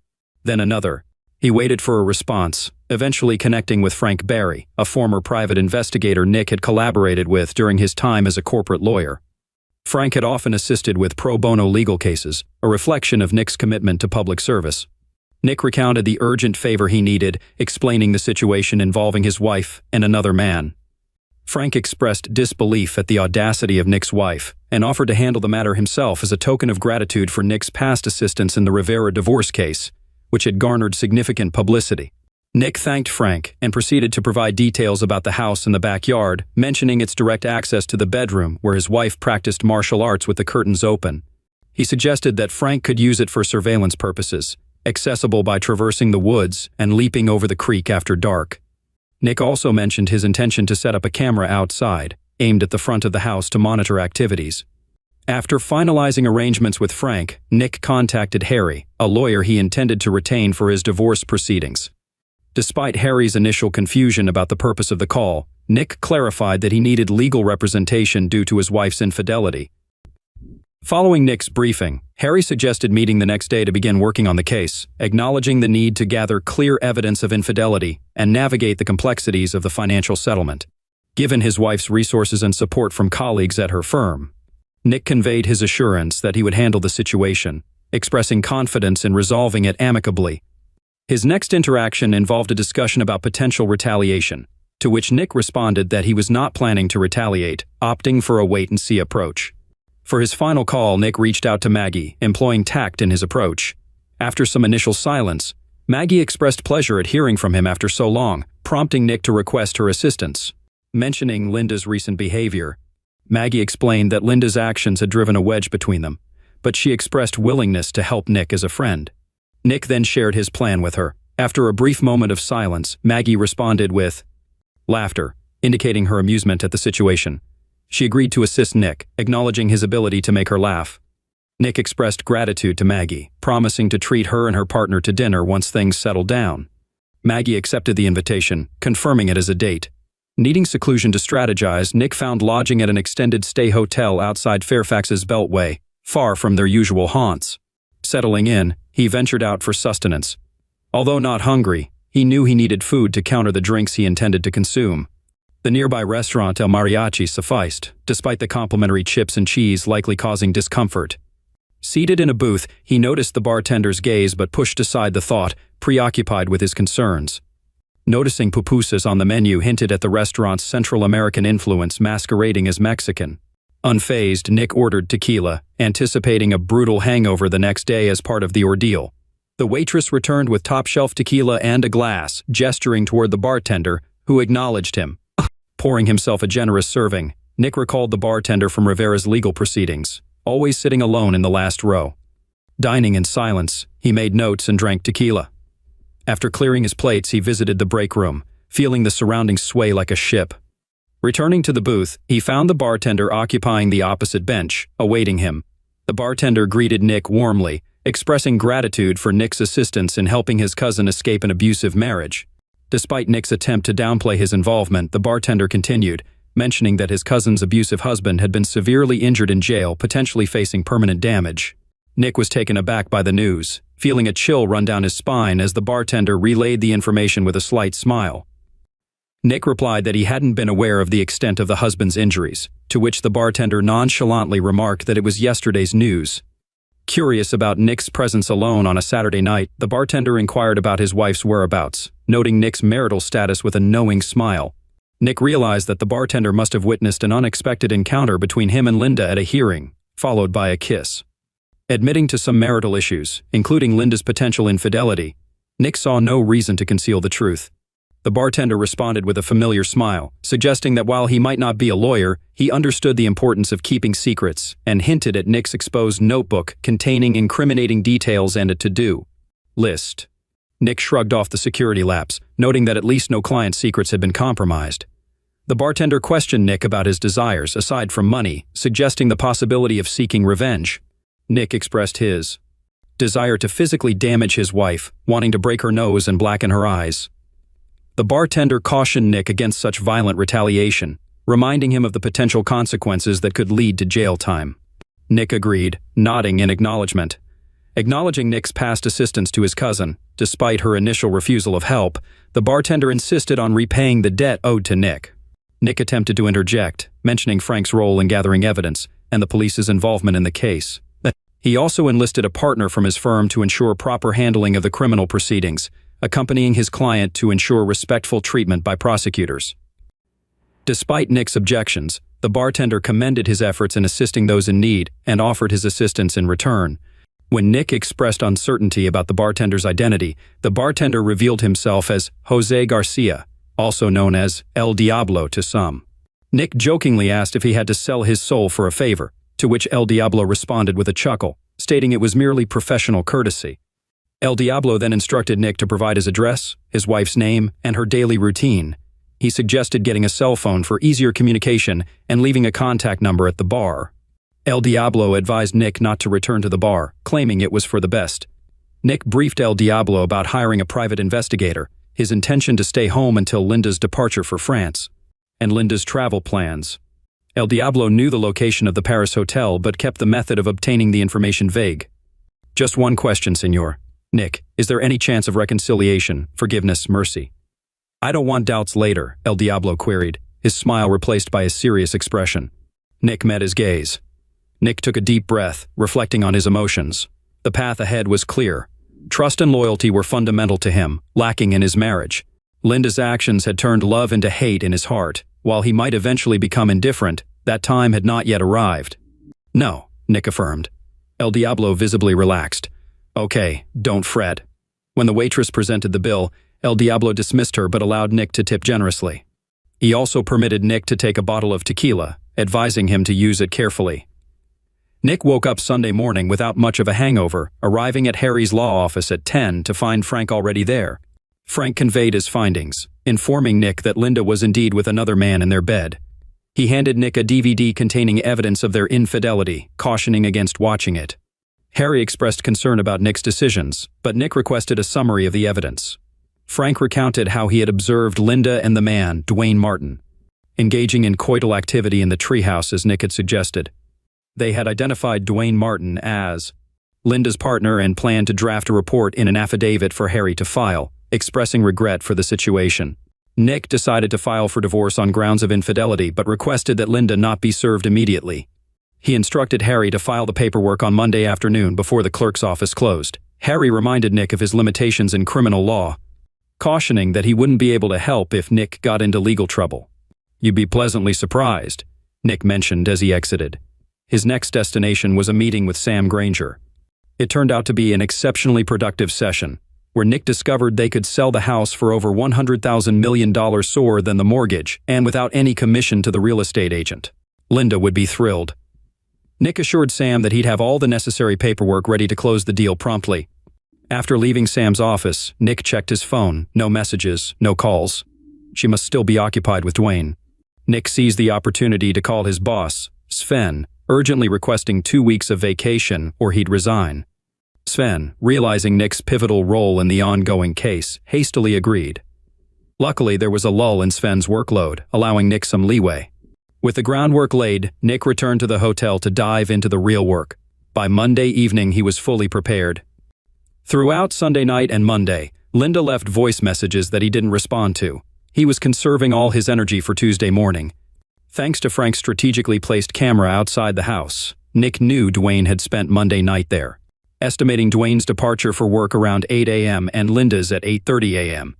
Then another. He waited for a response, eventually connecting with Frank Barry, a former private investigator Nick had collaborated with during his time as a corporate lawyer. Frank had often assisted with pro bono legal cases, a reflection of Nick's commitment to public service. Nick recounted the urgent favor he needed, explaining the situation involving his wife and another man. Frank expressed disbelief at the audacity of Nick's wife and offered to handle the matter himself as a token of gratitude for Nick's past assistance in the Rivera divorce case, which had garnered significant publicity. Nick thanked Frank and proceeded to provide details about the house in the backyard, mentioning its direct access to the bedroom where his wife practiced martial arts with the curtains open. He suggested that Frank could use it for surveillance purposes, accessible by traversing the woods and leaping over the creek after dark. Nick also mentioned his intention to set up a camera outside, aimed at the front of the house to monitor activities. After finalizing arrangements with Frank, Nick contacted Harry, a lawyer he intended to retain for his divorce proceedings. Despite Harry's initial confusion about the purpose of the call, Nick clarified that he needed legal representation due to his wife's infidelity. Following Nick's briefing, Harry suggested meeting the next day to begin working on the case, acknowledging the need to gather clear evidence of infidelity and navigate the complexities of the financial settlement. Given his wife's resources and support from colleagues at her firm, Nick conveyed his assurance that he would handle the situation, expressing confidence in resolving it amicably. His next interaction involved a discussion about potential retaliation, to which Nick responded that he was not planning to retaliate, opting for a wait-and-see approach. For his final call, Nick reached out to Maggie, employing tact in his approach. After some initial silence, Maggie expressed pleasure at hearing from him after so long, prompting Nick to request her assistance. Mentioning Linda's recent behavior, Maggie explained that Linda's actions had driven a wedge between them, but she expressed willingness to help Nick as a friend. Nick then shared his plan with her. After a brief moment of silence, Maggie responded with laughter, indicating her amusement at the situation. She agreed to assist Nick, acknowledging his ability to make her laugh. Nick expressed gratitude to Maggie, promising to treat her and her partner to dinner once things settled down. Maggie accepted the invitation, confirming it as a date. Needing seclusion to strategize, Nick found lodging at an extended stay hotel outside Fairfax's Beltway, far from their usual haunts. Settling in, he ventured out for sustenance. Although not hungry, he knew he needed food to counter the drinks he intended to consume. The nearby restaurant El Mariachi sufficed, despite the complimentary chips and cheese likely causing discomfort. Seated in a booth, he noticed the bartender's gaze but pushed aside the thought, preoccupied with his concerns. Noticing pupusas on the menu hinted at the restaurant's Central American influence masquerading as Mexican. Unfazed, Nick ordered tequila, anticipating a brutal hangover the next day as part of the ordeal. The waitress returned with top-shelf tequila and a glass, gesturing toward the bartender, who acknowledged him. Pouring himself a generous serving, Nick recalled the bartender from Rivera's legal proceedings, always sitting alone in the last row. Dining in silence, he made notes and drank tequila. After clearing his plates, he visited the break room, feeling the surroundings sway like a ship. Returning to the booth, he found the bartender occupying the opposite bench, awaiting him. The bartender greeted Nick warmly, expressing gratitude for Nick's assistance in helping his cousin escape an abusive marriage. Despite Nick's attempt to downplay his involvement, the bartender continued, mentioning that his cousin's abusive husband had been severely injured in jail, potentially facing permanent damage. Nick was taken aback by the news, feeling a chill run down his spine as the bartender relayed the information with a slight smile. Nick replied that he hadn't been aware of the extent of the husband's injuries, to which the bartender nonchalantly remarked that it was yesterday's news. Curious about Nick's presence alone on a Saturday night, the bartender inquired about his wife's whereabouts, noting Nick's marital status with a knowing smile. Nick realized that the bartender must have witnessed an unexpected encounter between him and Linda at a hearing, followed by a kiss. Admitting to some marital issues, including Linda's potential infidelity, Nick saw no reason to conceal the truth. The bartender responded with a familiar smile, suggesting that while he might not be a lawyer, he understood the importance of keeping secrets, and hinted at Nick's exposed notebook containing incriminating details and a to-do list. Nick shrugged off the security lapse, noting that at least no client secrets had been compromised. The bartender questioned Nick about his desires, aside from money, suggesting the possibility of seeking revenge. Nick expressed his desire to physically damage his wife, wanting to break her nose and blacken her eyes. The bartender cautioned Nick against such violent retaliation, reminding him of the potential consequences that could lead to jail time. Nick agreed, nodding in acknowledgement. Acknowledging Nick's past assistance to his cousin, despite her initial refusal of help, the bartender insisted on repaying the debt owed to Nick. Nick attempted to interject, mentioning Frank's role in gathering evidence and the police's involvement in the case. He also enlisted a partner from his firm to ensure proper handling of the criminal proceedings, accompanying his client to ensure respectful treatment by prosecutors. Despite Nick's objections, the bartender commended his efforts in assisting those in need and offered his assistance in return. When Nick expressed uncertainty about the bartender's identity, the bartender revealed himself as Jose Garcia, also known as El Diablo to some. Nick jokingly asked if he had to sell his soul for a favor, to which El Diablo responded with a chuckle, stating it was merely professional courtesy. El Diablo then instructed Nick to provide his address, his wife's name, and her daily routine. He suggested getting a cell phone for easier communication and leaving a contact number at the bar. El Diablo advised Nick not to return to the bar, claiming it was for the best. Nick briefed El Diablo about hiring a private investigator, his intention to stay home until Linda's departure for France, and Linda's travel plans. El Diablo knew the location of the Paris hotel but kept the method of obtaining the information vague. "Just one question, senor. Nick, is there any chance of reconciliation, forgiveness, mercy?" "I don't want doubts later," El Diablo queried, his smile replaced by a serious expression. Nick met his gaze. Nick took a deep breath, reflecting on his emotions. The path ahead was clear. Trust and loyalty were fundamental to him, lacking in his marriage. Linda's actions had turned love into hate in his heart. While he might eventually become indifferent, that time had not yet arrived. "No," Nick affirmed. El Diablo visibly relaxed. "Okay, don't fret." When the waitress presented the bill, El Diablo dismissed her but allowed Nick to tip generously. He also permitted Nick to take a bottle of tequila, advising him to use it carefully. Nick woke up Sunday morning without much of a hangover, arriving at Harry's law office at 10 to find Frank already there. Frank conveyed his findings, informing Nick that Linda was indeed with another man in their bed. He handed Nick a DVD containing evidence of their infidelity, cautioning against watching it. Harry expressed concern about Nick's decisions, but Nick requested a summary of the evidence. Frank recounted how he had observed Linda and the man, Dwayne Martin, engaging in coital activity in the treehouse as Nick had suggested. They had identified Dwayne Martin as Linda's partner and planned to draft a report in an affidavit for Harry to file, expressing regret for the situation. Nick decided to file for divorce on grounds of infidelity but requested that Linda not be served immediately. He instructed Harry to file the paperwork on Monday afternoon before the clerk's office closed. Harry reminded Nick of his limitations in criminal law, cautioning that he wouldn't be able to help if Nick got into legal trouble. "You'd be pleasantly surprised," Nick mentioned as he exited. His next destination was a meeting with Sam Granger. It turned out to be an exceptionally productive session, where Nick discovered they could sell the house for over $100,000 million more than the mortgage, and without any commission to the real estate agent. Linda would be thrilled. Nick assured Sam that he'd have all the necessary paperwork ready to close the deal promptly. After leaving Sam's office, Nick checked his phone. No messages, no calls. She must still be occupied with Dwayne. Nick seized the opportunity to call his boss, Sven, urgently requesting 2 weeks of vacation or he'd resign. Sven, realizing Nick's pivotal role in the ongoing case, hastily agreed. Luckily, there was a lull in Sven's workload, allowing Nick some leeway. With the groundwork laid, Nick returned to the hotel to dive into the real work. By Monday evening, he was fully prepared. Throughout Sunday night and Monday, Linda left voice messages that he didn't respond to. He was conserving all his energy for Tuesday morning. Thanks to Frank's strategically placed camera outside the house, Nick knew Dwayne had spent Monday night there, estimating Dwayne's departure for work around 8 a.m. and Linda's at 8:30 a.m.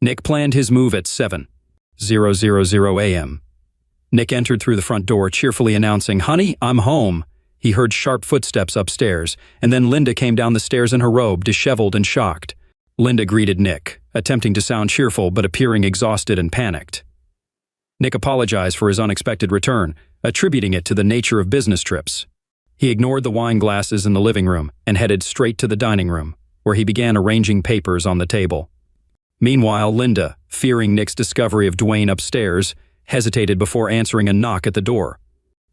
Nick planned his move at 7:00 a.m. Nick entered through the front door, cheerfully announcing, "Honey, I'm home." He heard sharp footsteps upstairs, and then Linda came down the stairs in her robe, disheveled and shocked. Linda greeted Nick, attempting to sound cheerful but appearing exhausted and panicked. Nick apologized for his unexpected return, attributing it to the nature of business trips. He ignored the wine glasses in the living room and headed straight to the dining room, where he began arranging papers on the table. Meanwhile, Linda, fearing Nick's discovery of Dwayne upstairs, hesitated before answering a knock at the door.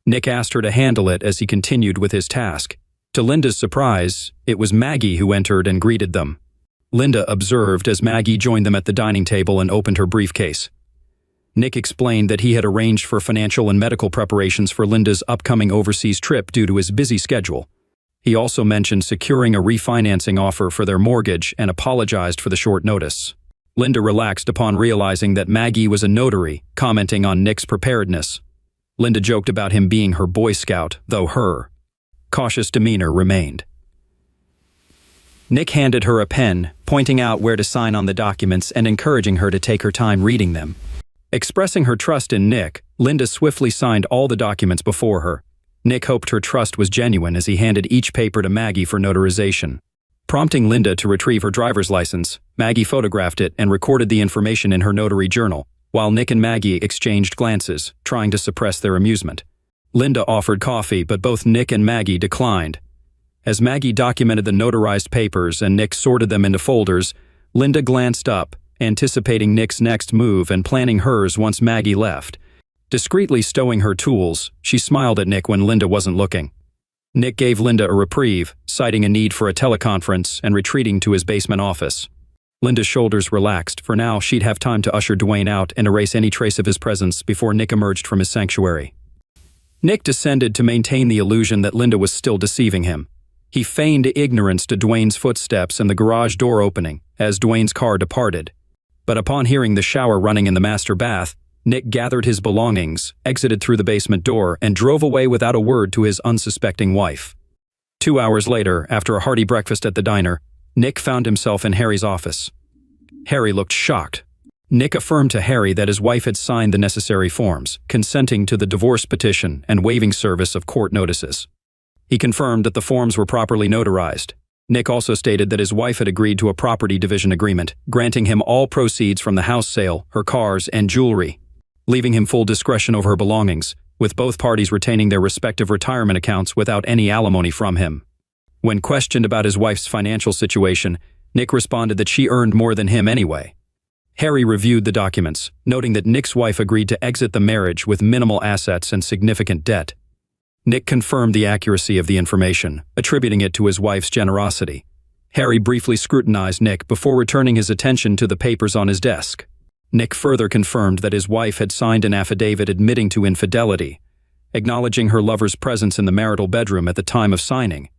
Nick asked her to handle it as he continued with his task. To Linda's surprise, it was Maggie who entered and greeted them. Linda observed as Maggie joined them at the dining table and opened her briefcase. Nick explained that he had arranged for financial and medical preparations for Linda's upcoming overseas trip due to his busy schedule. He also mentioned securing a refinancing offer for their mortgage and apologized for the short notice. Linda relaxed upon realizing that Maggie was a notary, commenting on Nick's preparedness. Linda joked about him being her Boy Scout, though her cautious demeanor remained. Nick handed her a pen, pointing out where to sign on the documents and encouraging her to take her time reading them. Expressing her trust in Nick, Linda swiftly signed all the documents before her. Nick hoped her trust was genuine as he handed each paper to Maggie for notarization. Prompting Linda to retrieve her driver's license, Maggie photographed it and recorded the information in her notary journal, while Nick and Maggie exchanged glances, trying to suppress their amusement. Linda offered coffee, but both Nick and Maggie declined. As Maggie documented the notarized papers and Nick sorted them into folders, Linda glanced up, anticipating Nick's next move and planning hers once Maggie left. Discreetly stowing her tools, she smiled at Nick when Linda wasn't looking. Nick gave Linda a reprieve, citing a need for a teleconference and retreating to his basement office. Linda's shoulders relaxed, for now she'd have time to usher Dwayne out and erase any trace of his presence before Nick emerged from his sanctuary. Nick descended to maintain the illusion that Linda was still deceiving him. He feigned ignorance to Dwayne's footsteps and the garage door opening as Dwayne's car departed. But upon hearing the shower running in the master bath, Nick gathered his belongings, exited through the basement door, and drove away without a word to his unsuspecting wife. 2 hours later, after a hearty breakfast at the diner, Nick found himself in Harry's office. Harry looked shocked. Nick affirmed to Harry that his wife had signed the necessary forms, consenting to the divorce petition and waiving service of court notices. He confirmed that the forms were properly notarized. Nick also stated that his wife had agreed to a property division agreement, granting him all proceeds from the house sale, her cars, and jewelry, leaving him full discretion over her belongings, with both parties retaining their respective retirement accounts without any alimony from him. When questioned about his wife's financial situation, Nick responded that she earned more than him anyway. Harry reviewed the documents, noting that Nick's wife agreed to exit the marriage with minimal assets and significant debt. Nick confirmed the accuracy of the information, attributing it to his wife's generosity. Harry briefly scrutinized Nick before returning his attention to the papers on his desk. Nick further confirmed that his wife had signed an affidavit admitting to infidelity, acknowledging her lover's presence in the marital bedroom at the time of signing,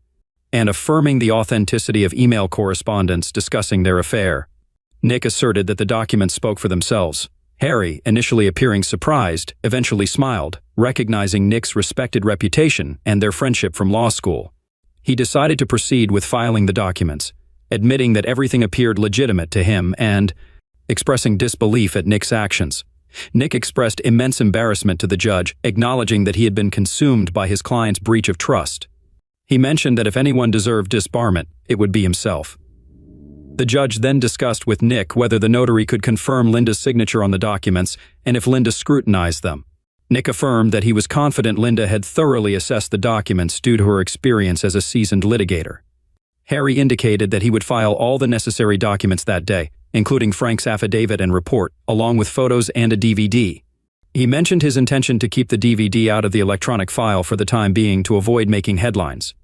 and affirming the authenticity of email correspondence discussing their affair. Nick asserted that the documents spoke for themselves. Harry, initially appearing surprised, eventually smiled, recognizing Nick's respected reputation and their friendship from law school. He decided to proceed with filing the documents, admitting that everything appeared legitimate to him and expressing disbelief at Nick's actions. Nick expressed immense embarrassment to the judge, acknowledging that he had been consumed by his client's breach of trust. He mentioned that if anyone deserved disbarment, it would be himself. The judge then discussed with Nick whether the notary could confirm Linda's signature on the documents and if Linda scrutinized them. Nick affirmed that he was confident Linda had thoroughly assessed the documents due to her experience as a seasoned litigator. Harry indicated that he would file all the necessary documents that day, including Frank's affidavit and report, along with photos and a DVD. He mentioned his intention to keep the DVD out of the electronic file for the time being to avoid making headlines.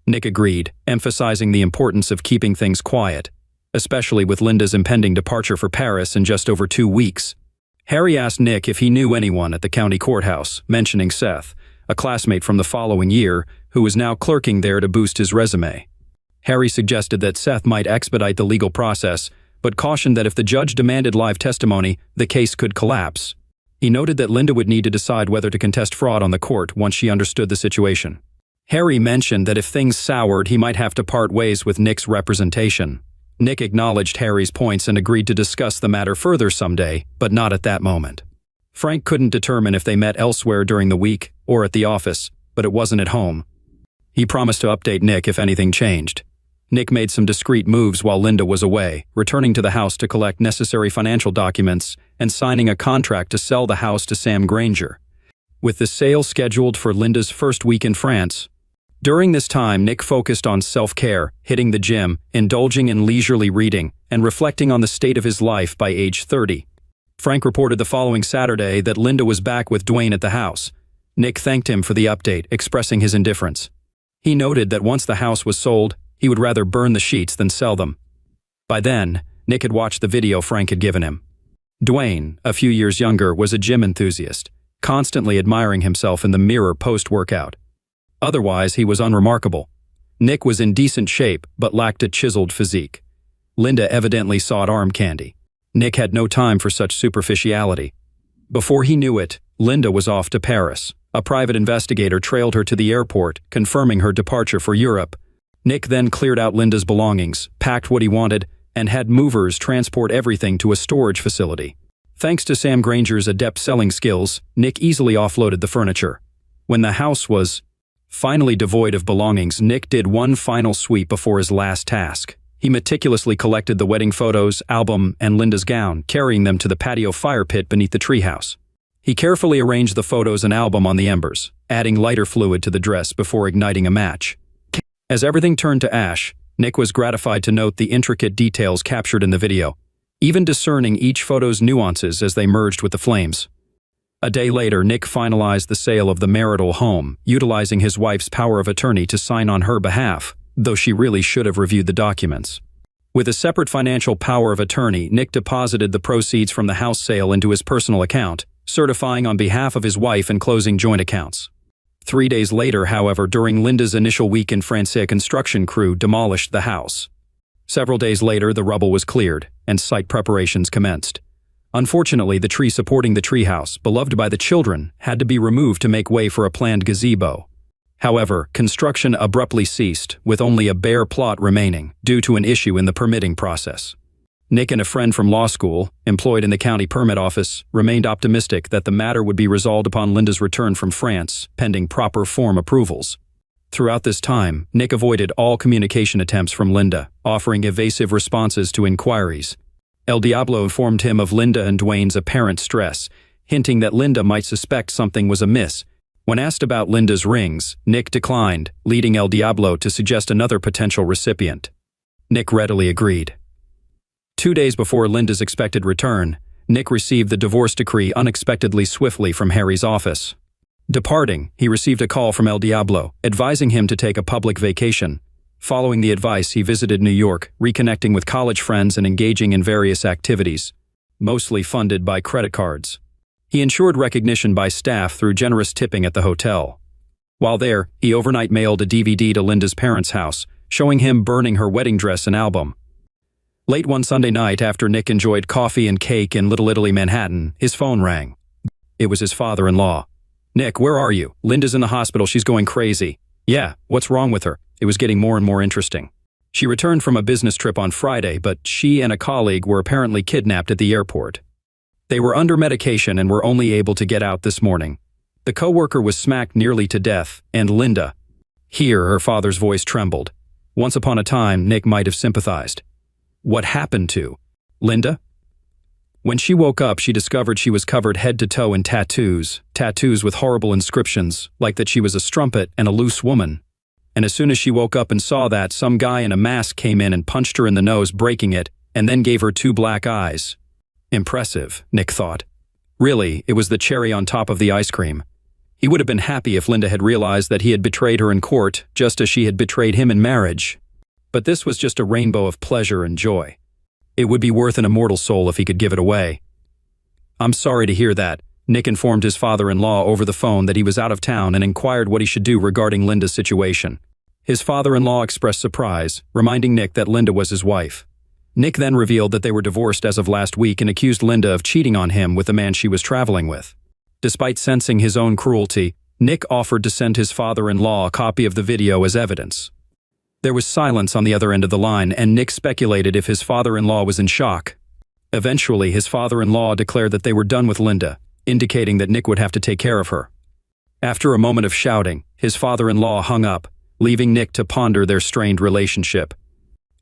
Nick agreed, emphasizing the importance of keeping things quiet, especially with Linda's impending departure for Paris in just over 2 weeks. Harry asked Nick if he knew anyone at the county courthouse, mentioning Seth, a classmate from the following year, who was now clerking there to boost his resume. Harry suggested that Seth might expedite the legal process, but cautioned that if the judge demanded live testimony, the case could collapse. He noted that Linda would need to decide whether to contest fraud on the court once she understood the situation. Harry mentioned that if things soured, he might have to part ways with Nick's representation. Nick acknowledged Harry's points and agreed to discuss the matter further someday, but not at that moment. Frank couldn't determine if they met elsewhere during the week or at the office, but it wasn't at home. He promised to update Nick if anything changed. Nick made some discreet moves while Linda was away, returning to the house to collect necessary financial documents and signing a contract to sell the house to Sam Granger, with the sale scheduled for Linda's first week in France. During this time, Nick focused on self-care, hitting the gym, indulging in leisurely reading, and reflecting on the state of his life by age 30. Frank reported the following Saturday that Linda was back with Dwayne at the house. Nick thanked him for the update, expressing his indifference. He noted that once the house was sold, he would rather burn the sheets than sell them. By then, Nick had watched the video Frank had given him. Dwayne, a few years younger, was a gym enthusiast, constantly admiring himself in the mirror post-workout. Otherwise, he was unremarkable. Nick was in decent shape, but lacked a chiseled physique. Linda evidently sought arm candy. Nick had no time for such superficiality. Before he knew it, Linda was off to Paris. A private investigator trailed her to the airport, confirming her departure for Europe. Nick then cleared out Linda's belongings, packed what he wanted, and had movers transport everything to a storage facility. Thanks to Sam Granger's adept selling skills, Nick easily offloaded the furniture. When the house was finally devoid of belongings, Nick did one final sweep before his last task. He meticulously collected the wedding photos, album, and Linda's gown, carrying them to the patio fire pit beneath the treehouse. He carefully arranged the photos and album on the embers, adding lighter fluid to the dress before igniting a match. As everything turned to ash, Nick was gratified to note the intricate details captured in the video, even discerning each photo's nuances as they merged with the flames. A day later, Nick finalized the sale of the marital home, utilizing his wife's power of attorney to sign on her behalf, though she really should have reviewed the documents. With a separate financial power of attorney, Nick deposited the proceeds from the house sale into his personal account, certifying on behalf of his wife and closing joint accounts. 3 days later, however, during Linda's initial week in France, a construction crew demolished the house. Several days later, the rubble was cleared, and site preparations commenced. Unfortunately, the tree supporting the treehouse, beloved by the children, had to be removed to make way for a planned gazebo. However, construction abruptly ceased, with only a bare plot remaining, due to an issue in the permitting process. Nick and a friend from law school, employed in the county permit office, remained optimistic that the matter would be resolved upon Linda's return from France, pending proper form approvals. Throughout this time, Nick avoided all communication attempts from Linda, offering evasive responses to inquiries. El Diablo informed him of Linda and Dwayne's apparent stress, hinting that Linda might suspect something was amiss. When asked about Linda's rings, Nick declined, leading El Diablo to suggest another potential recipient. Nick readily agreed. 2 days before Linda's expected return, Nick received the divorce decree unexpectedly swiftly from Harry's office. Departing, he received a call from El Diablo, advising him to take a public vacation. Following the advice, he visited New York, reconnecting with college friends and engaging in various activities, mostly funded by credit cards. He ensured recognition by staff through generous tipping at the hotel. While there, he overnight mailed a DVD to Linda's parents' house, showing him burning her wedding dress and album. Late one Sunday night, after Nick enjoyed coffee and cake in Little Italy, Manhattan, his phone rang. It was his father-in-law. "Nick, where are you? Linda's in the hospital, she's going crazy." "Yeah, what's wrong with her?" It was getting more and more interesting. "She returned from a business trip on Friday, but she and a colleague were apparently kidnapped at the airport. They were under medication and were only able to get out this morning. The coworker was smacked nearly to death, and Linda." Here, her father's voice trembled. Once upon a time, Nick might have sympathized. What happened to Linda? When she woke up, she discovered she was covered head to toe in tattoos with horrible inscriptions, like that she was a strumpet and a loose woman. And as soon as she woke up and saw that, some guy in a mask came in and punched her in the nose, breaking it, and then gave her 2 black eyes. Impressive, Nick thought. Really, it was the cherry on top of the ice cream. He would have been happy if Linda had realized that he had betrayed her in court, just as she had betrayed him in marriage. But this was just a rainbow of pleasure and joy. It would be worth an immortal soul if he could give it away. "I'm sorry to hear that." Nick informed his father-in-law over the phone that he was out of town and inquired what he should do regarding Linda's situation. His father-in-law expressed surprise, reminding Nick that Linda was his wife. Nick then revealed that they were divorced as of last week and accused Linda of cheating on him with the man she was traveling with. Despite sensing his own cruelty, Nick offered to send his father-in-law a copy of the video as evidence. There was silence on the other end of the line, and Nick speculated if his father-in-law was in shock. Eventually, his father-in-law declared that they were done with Linda, indicating that Nick would have to take care of her. After a moment of shouting, his father-in-law hung up, leaving Nick to ponder their strained relationship.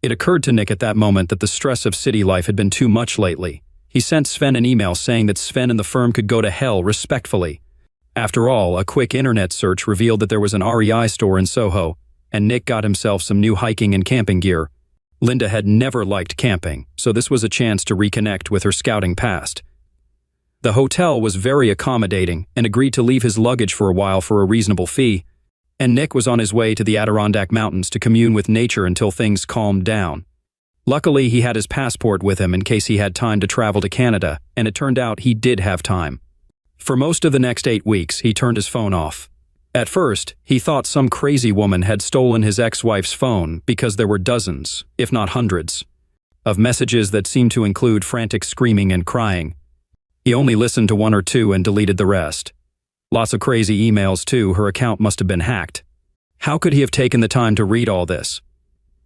It occurred to Nick at that moment that the stress of city life had been too much lately. He sent Sven an email saying that Sven and the firm could go to hell respectfully. After all, a quick internet search revealed that there was an REI store in Soho, and Nick got himself some new hiking and camping gear. Linda had never liked camping, so this was a chance to reconnect with her scouting past. The hotel was very accommodating and agreed to leave his luggage for a while for a reasonable fee, and Nick was on his way to the Adirondack Mountains to commune with nature until things calmed down. Luckily, he had his passport with him in case he had time to travel to Canada, and it turned out he did have time. For most of the next 8 weeks, he turned his phone off. At first, he thought some crazy woman had stolen his ex-wife's phone because there were dozens, if not hundreds, of messages that seemed to include frantic screaming and crying. He only listened to 1 or 2 and deleted the rest. Lots of crazy emails too. Her account must have been hacked. How could he have taken the time to read all this?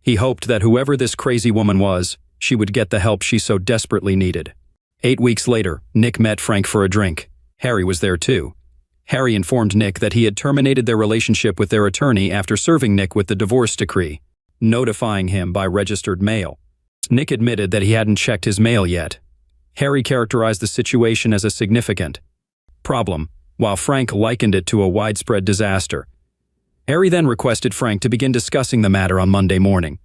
He hoped that whoever this crazy woman was, she would get the help she so desperately needed. 8 weeks later, Nick met Frank for a drink. Harry was there too. Harry informed Nick that he had terminated their relationship with their attorney after serving Nick with the divorce decree, notifying him by registered mail. Nick admitted that he hadn't checked his mail yet. Harry characterized the situation as a significant problem, while Frank likened it to a widespread disaster. Harry then requested Frank to begin discussing the matter on Monday morning.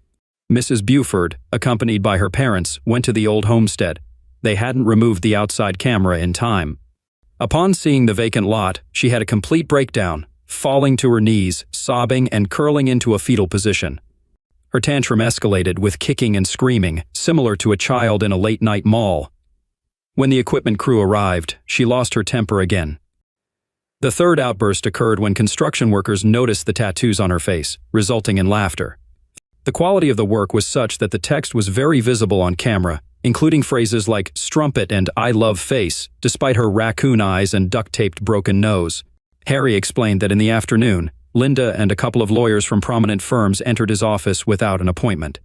Mrs. Buford, accompanied by her parents, went to the old homestead. They hadn't removed the outside camera in time. Upon seeing the vacant lot, she had a complete breakdown, falling to her knees, sobbing and curling into a fetal position. Her tantrum escalated with kicking and screaming, similar to a child in a late-night mall. When the equipment crew arrived, she lost her temper again. The third outburst occurred when construction workers noticed the tattoos on her face, resulting in laughter. The quality of the work was such that the text was very visible on camera, including phrases like strumpet and I love face, despite her raccoon eyes and duct-taped broken nose. Harry explained that in the afternoon, Linda and a couple of lawyers from prominent firms entered his office without an appointment.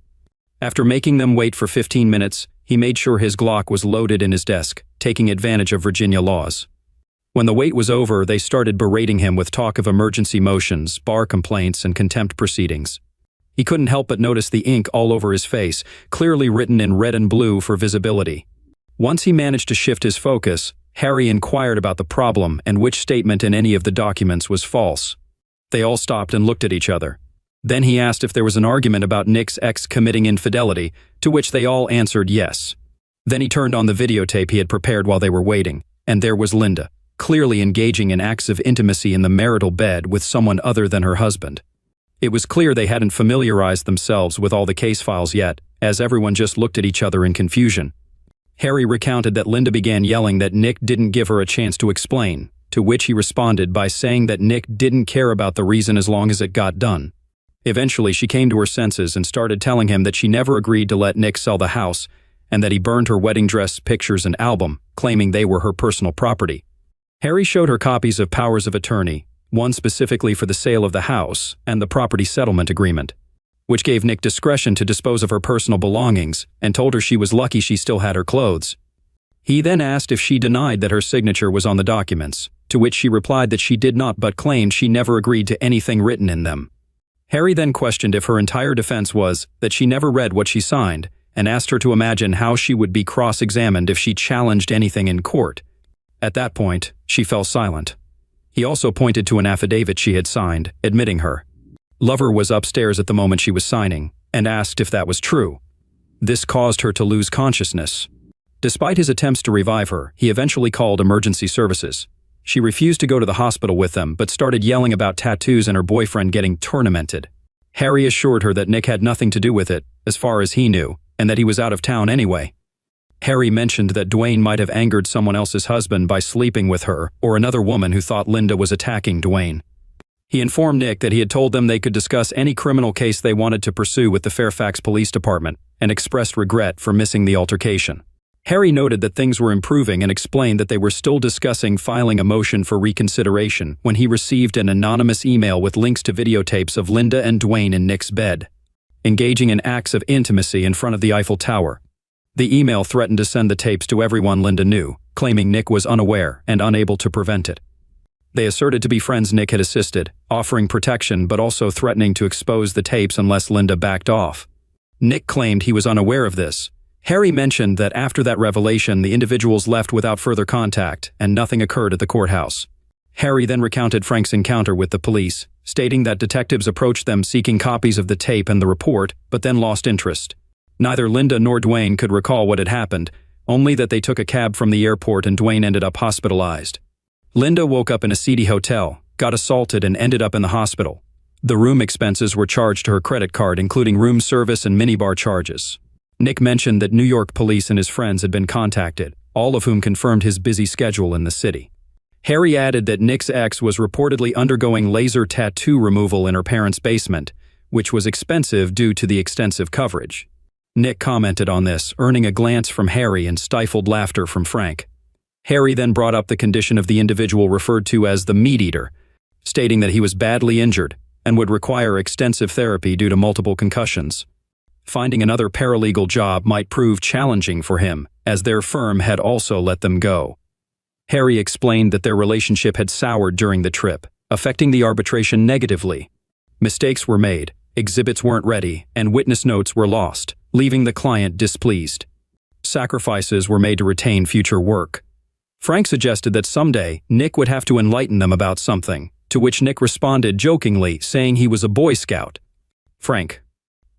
After making them wait for 15 minutes, he made sure his Glock was loaded in his desk, taking advantage of Virginia laws. When the wait was over, they started berating him with talk of emergency motions, bar complaints, and contempt proceedings. He couldn't help but notice the ink all over his face, clearly written in red and blue for visibility. Once he managed to shift his focus, Harry inquired about the problem and which statement in any of the documents was false. They all stopped and looked at each other. Then he asked if there was an argument about Nick's ex committing infidelity, to which they all answered yes. Then he turned on the videotape he had prepared while they were waiting, and there was Linda, clearly engaging in acts of intimacy in the marital bed with someone other than her husband. It was clear they hadn't familiarized themselves with all the case files yet, as everyone just looked at each other in confusion. Harry recounted that Linda began yelling that Nick didn't give her a chance to explain, to which he responded by saying that Nick didn't care about the reason as long as it got done. Eventually, she came to her senses and started telling him that she never agreed to let Nick sell the house and that he burned her wedding dress, pictures, and album, claiming they were her personal property. Harry showed her copies of powers of attorney, one specifically for the sale of the house and the property settlement agreement, which gave Nick discretion to dispose of her personal belongings and told her she was lucky she still had her clothes. He then asked if she denied that her signature was on the documents, to which she replied that she did not but claimed she never agreed to anything written in them. Harry then questioned if her entire defense was that she never read what she signed and asked her to imagine how she would be cross-examined if she challenged anything in court. At that point, she fell silent. He also pointed to an affidavit she had signed, admitting her lover was upstairs at the moment she was signing, and asked if that was true. This caused her to lose consciousness. Despite his attempts to revive her, he eventually called emergency services. She refused to go to the hospital with them, but started yelling about tattoos and her boyfriend getting tournamented. Harry assured her that Nick had nothing to do with it, as far as he knew, and that he was out of town anyway. Harry mentioned that Dwayne might have angered someone else's husband by sleeping with her or another woman who thought Linda was attacking Dwayne. He informed Nick that he had told them they could discuss any criminal case they wanted to pursue with the Fairfax Police Department and expressed regret for missing the altercation. Harry noted that things were improving and explained that they were still discussing filing a motion for reconsideration when he received an anonymous email with links to videotapes of Linda and Dwayne in Nick's bed, engaging in acts of intimacy in front of the Eiffel Tower. The email threatened to send the tapes to everyone Linda knew, claiming Nick was unaware and unable to prevent it. They asserted to be friends Nick had assisted, offering protection but also threatening to expose the tapes unless Linda backed off. Nick claimed he was unaware of this. Harry mentioned that after that revelation, the individuals left without further contact and nothing occurred at the courthouse. Harry then recounted Frank's encounter with the police, stating that detectives approached them seeking copies of the tape and the report, but then lost interest. Neither Linda nor Dwayne could recall what had happened, only that they took a cab from the airport and Dwayne ended up hospitalized. Linda woke up in a seedy hotel, got assaulted, and ended up in the hospital. The room expenses were charged to her credit card, including room service and minibar charges. Nick mentioned that New York police and his friends had been contacted, all of whom confirmed his busy schedule in the city. Harry added that Nick's ex was reportedly undergoing laser tattoo removal in her parents' basement, which was expensive due to the extensive coverage. Nick commented on this, earning a glance from Harry and stifled laughter from Frank. Harry then brought up the condition of the individual referred to as the meat eater, stating that he was badly injured and would require extensive therapy due to multiple concussions. Finding another paralegal job might prove challenging for him, as their firm had also let them go. Harry explained that their relationship had soured during the trip, affecting the arbitration negatively. Mistakes were made, exhibits weren't ready, and witness notes were lost, leaving the client displeased. Sacrifices were made to retain future work. Frank suggested that someday Nick would have to enlighten them about something, to which Nick responded jokingly, saying he was a Boy Scout. Frank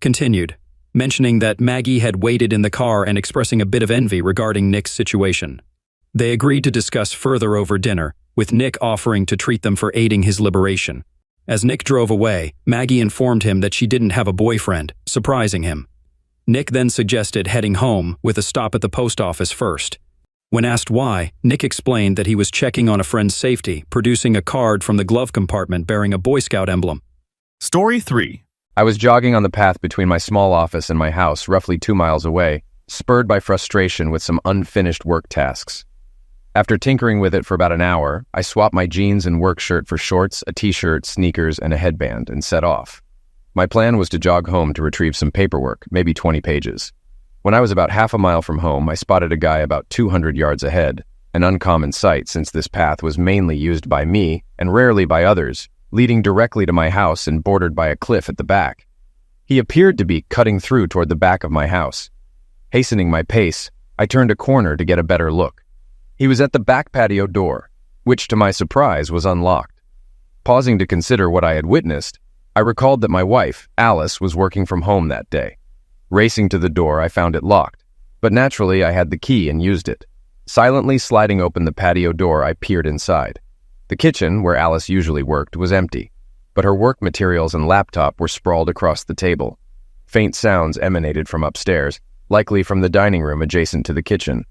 continued, mentioning that Maggie had waited in the car and expressing a bit of envy regarding Nick's situation. They agreed to discuss further over dinner, with Nick offering to treat them for aiding his liberation. As Nick drove away, Maggie informed him that she didn't have a boyfriend, surprising him. Nick then suggested heading home, with a stop at the post office first. When asked why, Nick explained that he was checking on a friend's safety, producing a card from the glove compartment bearing a Boy Scout emblem. Story 3. I was jogging on the path between my small office and my house, roughly 2 miles away, spurred by frustration with some unfinished work tasks. After tinkering with it for about an hour, I swapped my jeans and work shirt for shorts, a t-shirt, sneakers, and a headband, and set off. My plan was to jog home to retrieve some paperwork, maybe 20 pages. When I was about half a mile from home, I spotted a guy about 200 yards ahead, an uncommon sight since this path was mainly used by me and rarely by others, leading directly to my house and bordered by a cliff at the back. He appeared to be cutting through toward the back of my house. Hastening my pace, I turned a corner to get a better look. He was at the back patio door, which to my surprise was unlocked. Pausing to consider what I had witnessed, I recalled that my wife, Alice, was working from home that day. Racing to the door, I found it locked, but naturally I had the key and used it. Silently sliding open the patio door, I peered inside. The kitchen, where Alice usually worked, was empty, but her work materials and laptop were sprawled across the table. Faint sounds emanated from upstairs, likely from the dining room adjacent to the kitchen.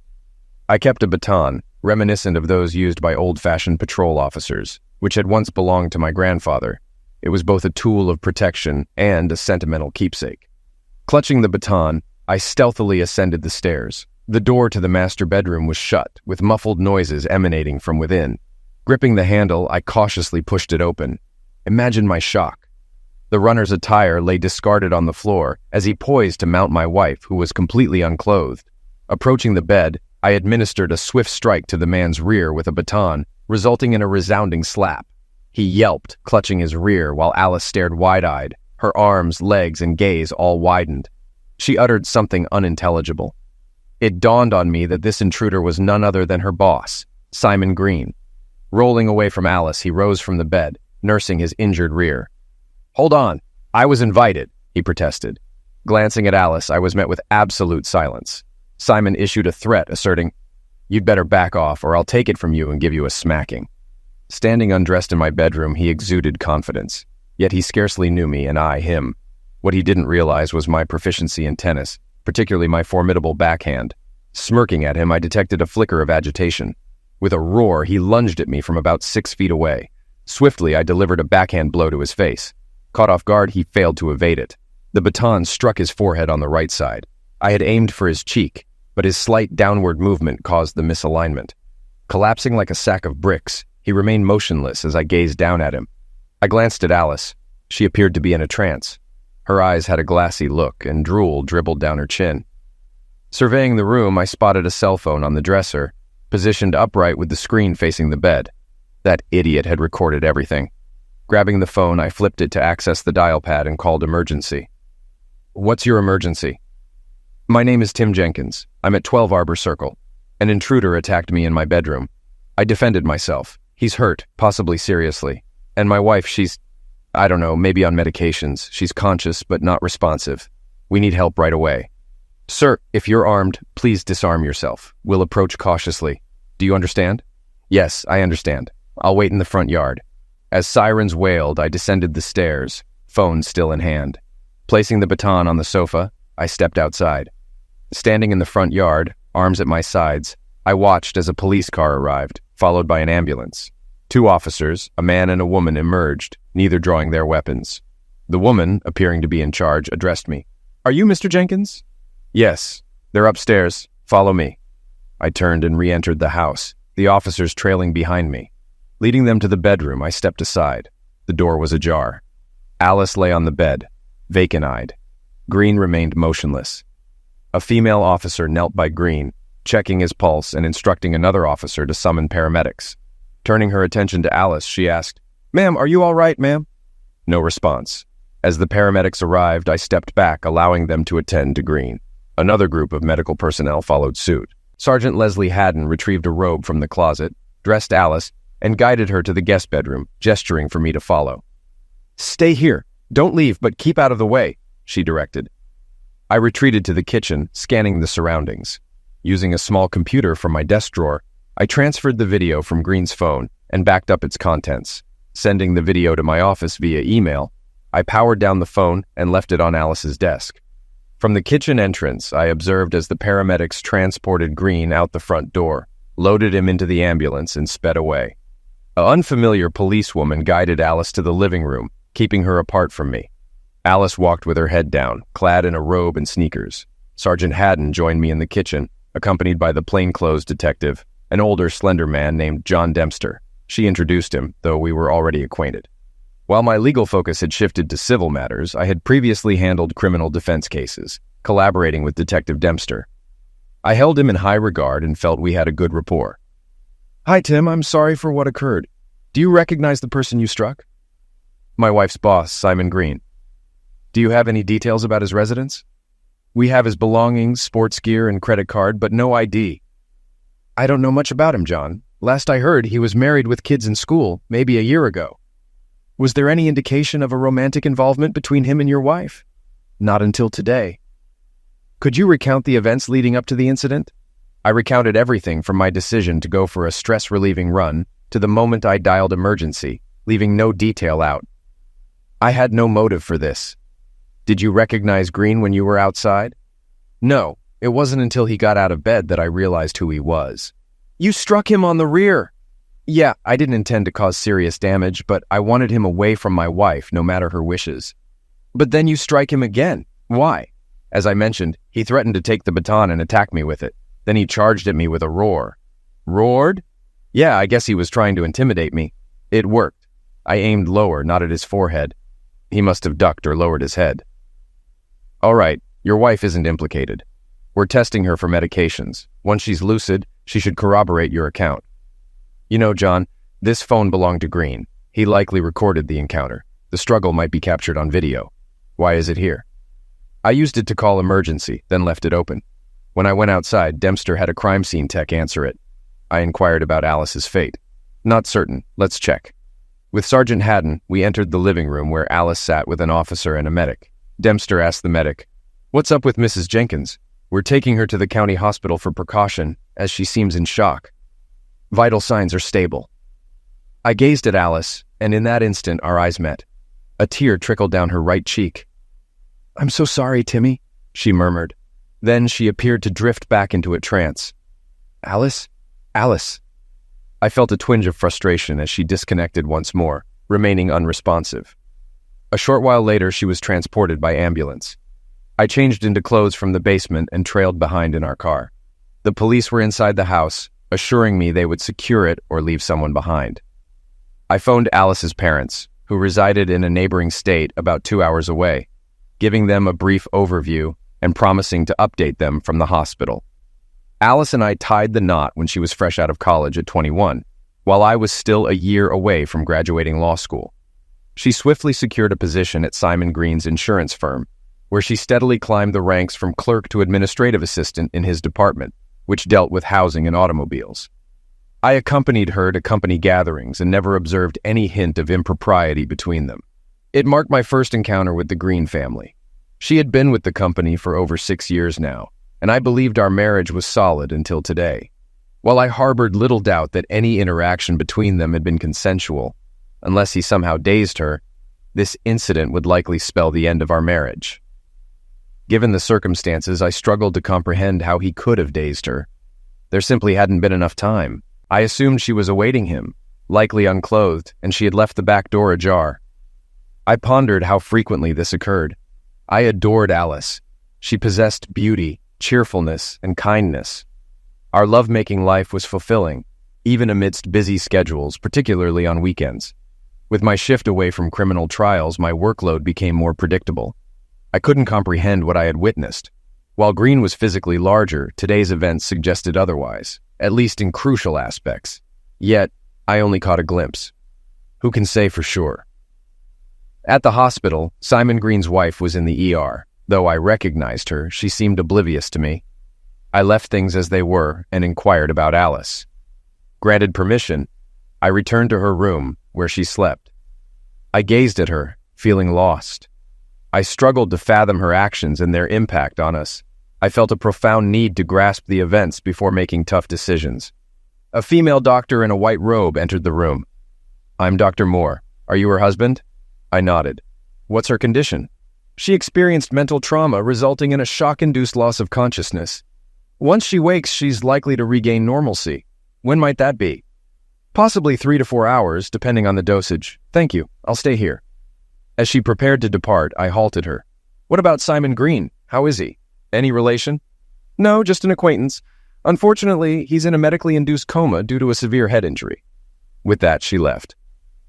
I kept a baton, reminiscent of those used by old-fashioned patrol officers, which had once belonged to my grandfather. It was both a tool of protection and a sentimental keepsake. Clutching the baton, I stealthily ascended the stairs. The door to the master bedroom was shut, with muffled noises emanating from within. Gripping the handle, I cautiously pushed it open. Imagine my shock. The runner's attire lay discarded on the floor as he poised to mount my wife, who was completely unclothed. Approaching the bed, I administered a swift strike to the man's rear with a baton, resulting in a resounding slap. He yelped, clutching his rear, while Alice stared wide-eyed, her arms, legs, and gaze all widened. She uttered something unintelligible. It dawned on me that this intruder was none other than her boss, Simon Green. Rolling away from Alice, he rose from the bed, nursing his injured rear. "Hold on, I was invited," he protested. Glancing at Alice, I was met with absolute silence. Simon issued a threat, asserting, "You'd better back off, or I'll take it from you and give you a smacking." Standing undressed in my bedroom, he exuded confidence. Yet he scarcely knew me, and I him. What he didn't realize was my proficiency in tennis, particularly my formidable backhand. Smirking at him, I detected a flicker of agitation. With a roar, he lunged at me from about 6 feet away. Swiftly, I delivered a backhand blow to his face. Caught off guard, he failed to evade it. The baton struck his forehead on the right side. I had aimed for his cheek, but his slight downward movement caused the misalignment. Collapsing like a sack of bricks, he remained motionless as I gazed down at him. I glanced at Alice. She appeared to be in a trance. Her eyes had a glassy look, and drool dribbled down her chin. Surveying the room, I spotted a cell phone on the dresser, positioned upright with the screen facing the bed. That idiot had recorded everything. Grabbing the phone, I flipped it to access the dial pad and called emergency. "What's your emergency?" "My name is Tim Jenkins. I'm at 12 Arbor Circle. An intruder attacked me in my bedroom. I defended myself. He's hurt, possibly seriously. And my wife, I don't know, maybe on medications. She's conscious, but not responsive. We need help right away." "Sir, if you're armed, please disarm yourself. We'll approach cautiously. Do you understand?" "Yes, I understand. I'll wait in the front yard." As sirens wailed, I descended the stairs, phone still in hand. Placing the baton on the sofa, I stepped outside. Standing in the front yard, arms at my sides, I watched as a police car arrived, followed by an ambulance. 2 officers, a man and a woman, emerged, neither drawing their weapons. The woman, appearing to be in charge, addressed me. "Are you Mr. Jenkins?" "Yes. They're upstairs. Follow me." I turned and re-entered the house, the officers trailing behind me. Leading them to the bedroom, I stepped aside. The door was ajar. Alice lay on the bed, vacant-eyed. Green remained motionless. A female officer knelt by Green, checking his pulse and instructing another officer to summon paramedics. Turning her attention to Alice, she asked, "Ma'am, are you all right, ma'am?" No response. As the paramedics arrived, I stepped back, allowing them to attend to Green. Another group of medical personnel followed suit. Sergeant Leslie Haddon retrieved a robe from the closet, dressed Alice, and guided her to the guest bedroom, gesturing for me to follow. "Stay here. Don't leave, but keep out of the way," she directed. I retreated to the kitchen, scanning the surroundings. Using a small computer from my desk drawer, I transferred the video from Green's phone and backed up its contents. Sending the video to my office via email, I powered down the phone and left it on Alice's desk. From the kitchen entrance, I observed as the paramedics transported Green out the front door, loaded him into the ambulance, and sped away. An unfamiliar policewoman guided Alice to the living room, keeping her apart from me. Alice walked with her head down, clad in a robe and sneakers. Sergeant Haddon joined me in the kitchen, accompanied by the plainclothes detective, an older, slender man named John Dempster. She introduced him, though we were already acquainted. While my legal focus had shifted to civil matters, I had previously handled criminal defense cases, collaborating with Detective Dempster. I held him in high regard and felt we had a good rapport. "Hi, Tim. I'm sorry for what occurred. Do you recognize the person you struck?" "My wife's boss, Simon Green." "Do you have any details about his residence?" "We have his belongings, sports gear, and credit card, but no ID." "I don't know much about him, John. Last I heard, he was married with kids in school, maybe a year ago." "Was there any indication of a romantic involvement between him and your wife?" "Not until today." "Could you recount the events leading up to the incident?" I recounted everything from my decision to go for a stress-relieving run to the moment I dialed emergency, leaving no detail out. "I had no motive for this." "Did you recognize Green when you were outside?" "No, it wasn't until he got out of bed that I realized who he was." "You struck him on the rear!" "Yeah, I didn't intend to cause serious damage, but I wanted him away from my wife, no matter her wishes." "But then you strike him again. Why?" "As I mentioned, he threatened to take the baton and attack me with it. Then he charged at me with a roar." "Roared?" "Yeah, I guess he was trying to intimidate me. It worked. I aimed lower, not at his forehead. He must have ducked or lowered his head." "All right, your wife isn't implicated. We're testing her for medications. Once she's lucid, she should corroborate your account." "You know, John, this phone belonged to Green. He likely recorded the encounter. The struggle might be captured on video. Why is it here?" "I used it to call emergency, then left it open. When I went outside, Dempster had a crime scene tech answer it. I inquired about Alice's fate. Not certain. Let's check." With Sergeant Haddon, we entered the living room where Alice sat with an officer and a medic. Dempster asked the medic, "What's up with Mrs. Jenkins?" "We're taking her to the county hospital for precaution, as she seems in shock. Vital signs are stable." I gazed at Alice, and in that instant our eyes met. A tear trickled down her right cheek. "I'm so sorry, Timmy," she murmured. Then she appeared to drift back into a trance. "Alice? Alice." I felt a twinge of frustration as she disconnected once more, remaining unresponsive. A short while later, she was transported by ambulance. I changed into clothes from the basement and trailed behind in our car. The police were inside the house, assuring me they would secure it or leave someone behind. I phoned Alice's parents, who resided in a neighboring state about 2 hours away, giving them a brief overview and promising to update them from the hospital. Alice and I tied the knot when she was fresh out of college at 21, while I was still a year away from graduating law school. She swiftly secured a position at Simon Green's insurance firm, where she steadily climbed the ranks from clerk to administrative assistant in his department, which dealt with housing and automobiles. I accompanied her to company gatherings and never observed any hint of impropriety between them. It marked my first encounter with the Green family. She had been with the company for over 6 years now, and I believed our marriage was solid until today. While I harbored little doubt that any interaction between them had been consensual, unless he somehow dazed her, this incident would likely spell the end of our marriage. Given the circumstances, I struggled to comprehend how he could have dazed her. There simply hadn't been enough time. I assumed she was awaiting him, likely unclothed, and she had left the back door ajar. I pondered how frequently this occurred. I adored Alice. She possessed beauty, cheerfulness, and kindness. Our lovemaking life was fulfilling, even amidst busy schedules, particularly on weekends. With my shift away from criminal trials, my workload became more predictable. I couldn't comprehend what I had witnessed. While Green was physically larger, today's events suggested otherwise, at least in crucial aspects. Yet, I only caught a glimpse. Who can say for sure? At the hospital, Simon Green's wife was in the ER. Though I recognized her, she seemed oblivious to me. I left things as they were and inquired about Alice. Granted permission, I returned to her room, where she slept. I gazed at her, feeling lost. I struggled to fathom her actions and their impact on us. I felt a profound need to grasp the events before making tough decisions. A female doctor in a white robe entered the room. "I'm Dr. Moore. Are you her husband?" I nodded. "What's her condition?" "She experienced mental trauma resulting in a shock-induced loss of consciousness. Once she wakes, she's likely to regain normalcy. When might that be?" "Possibly 3 to 4 hours, depending on the dosage. Thank you. I'll stay here." As she prepared to depart, I halted her. "What about Simon Green? How is he? Any relation?" "No, just an acquaintance. Unfortunately, he's in a medically induced coma due to a severe head injury." With that, she left.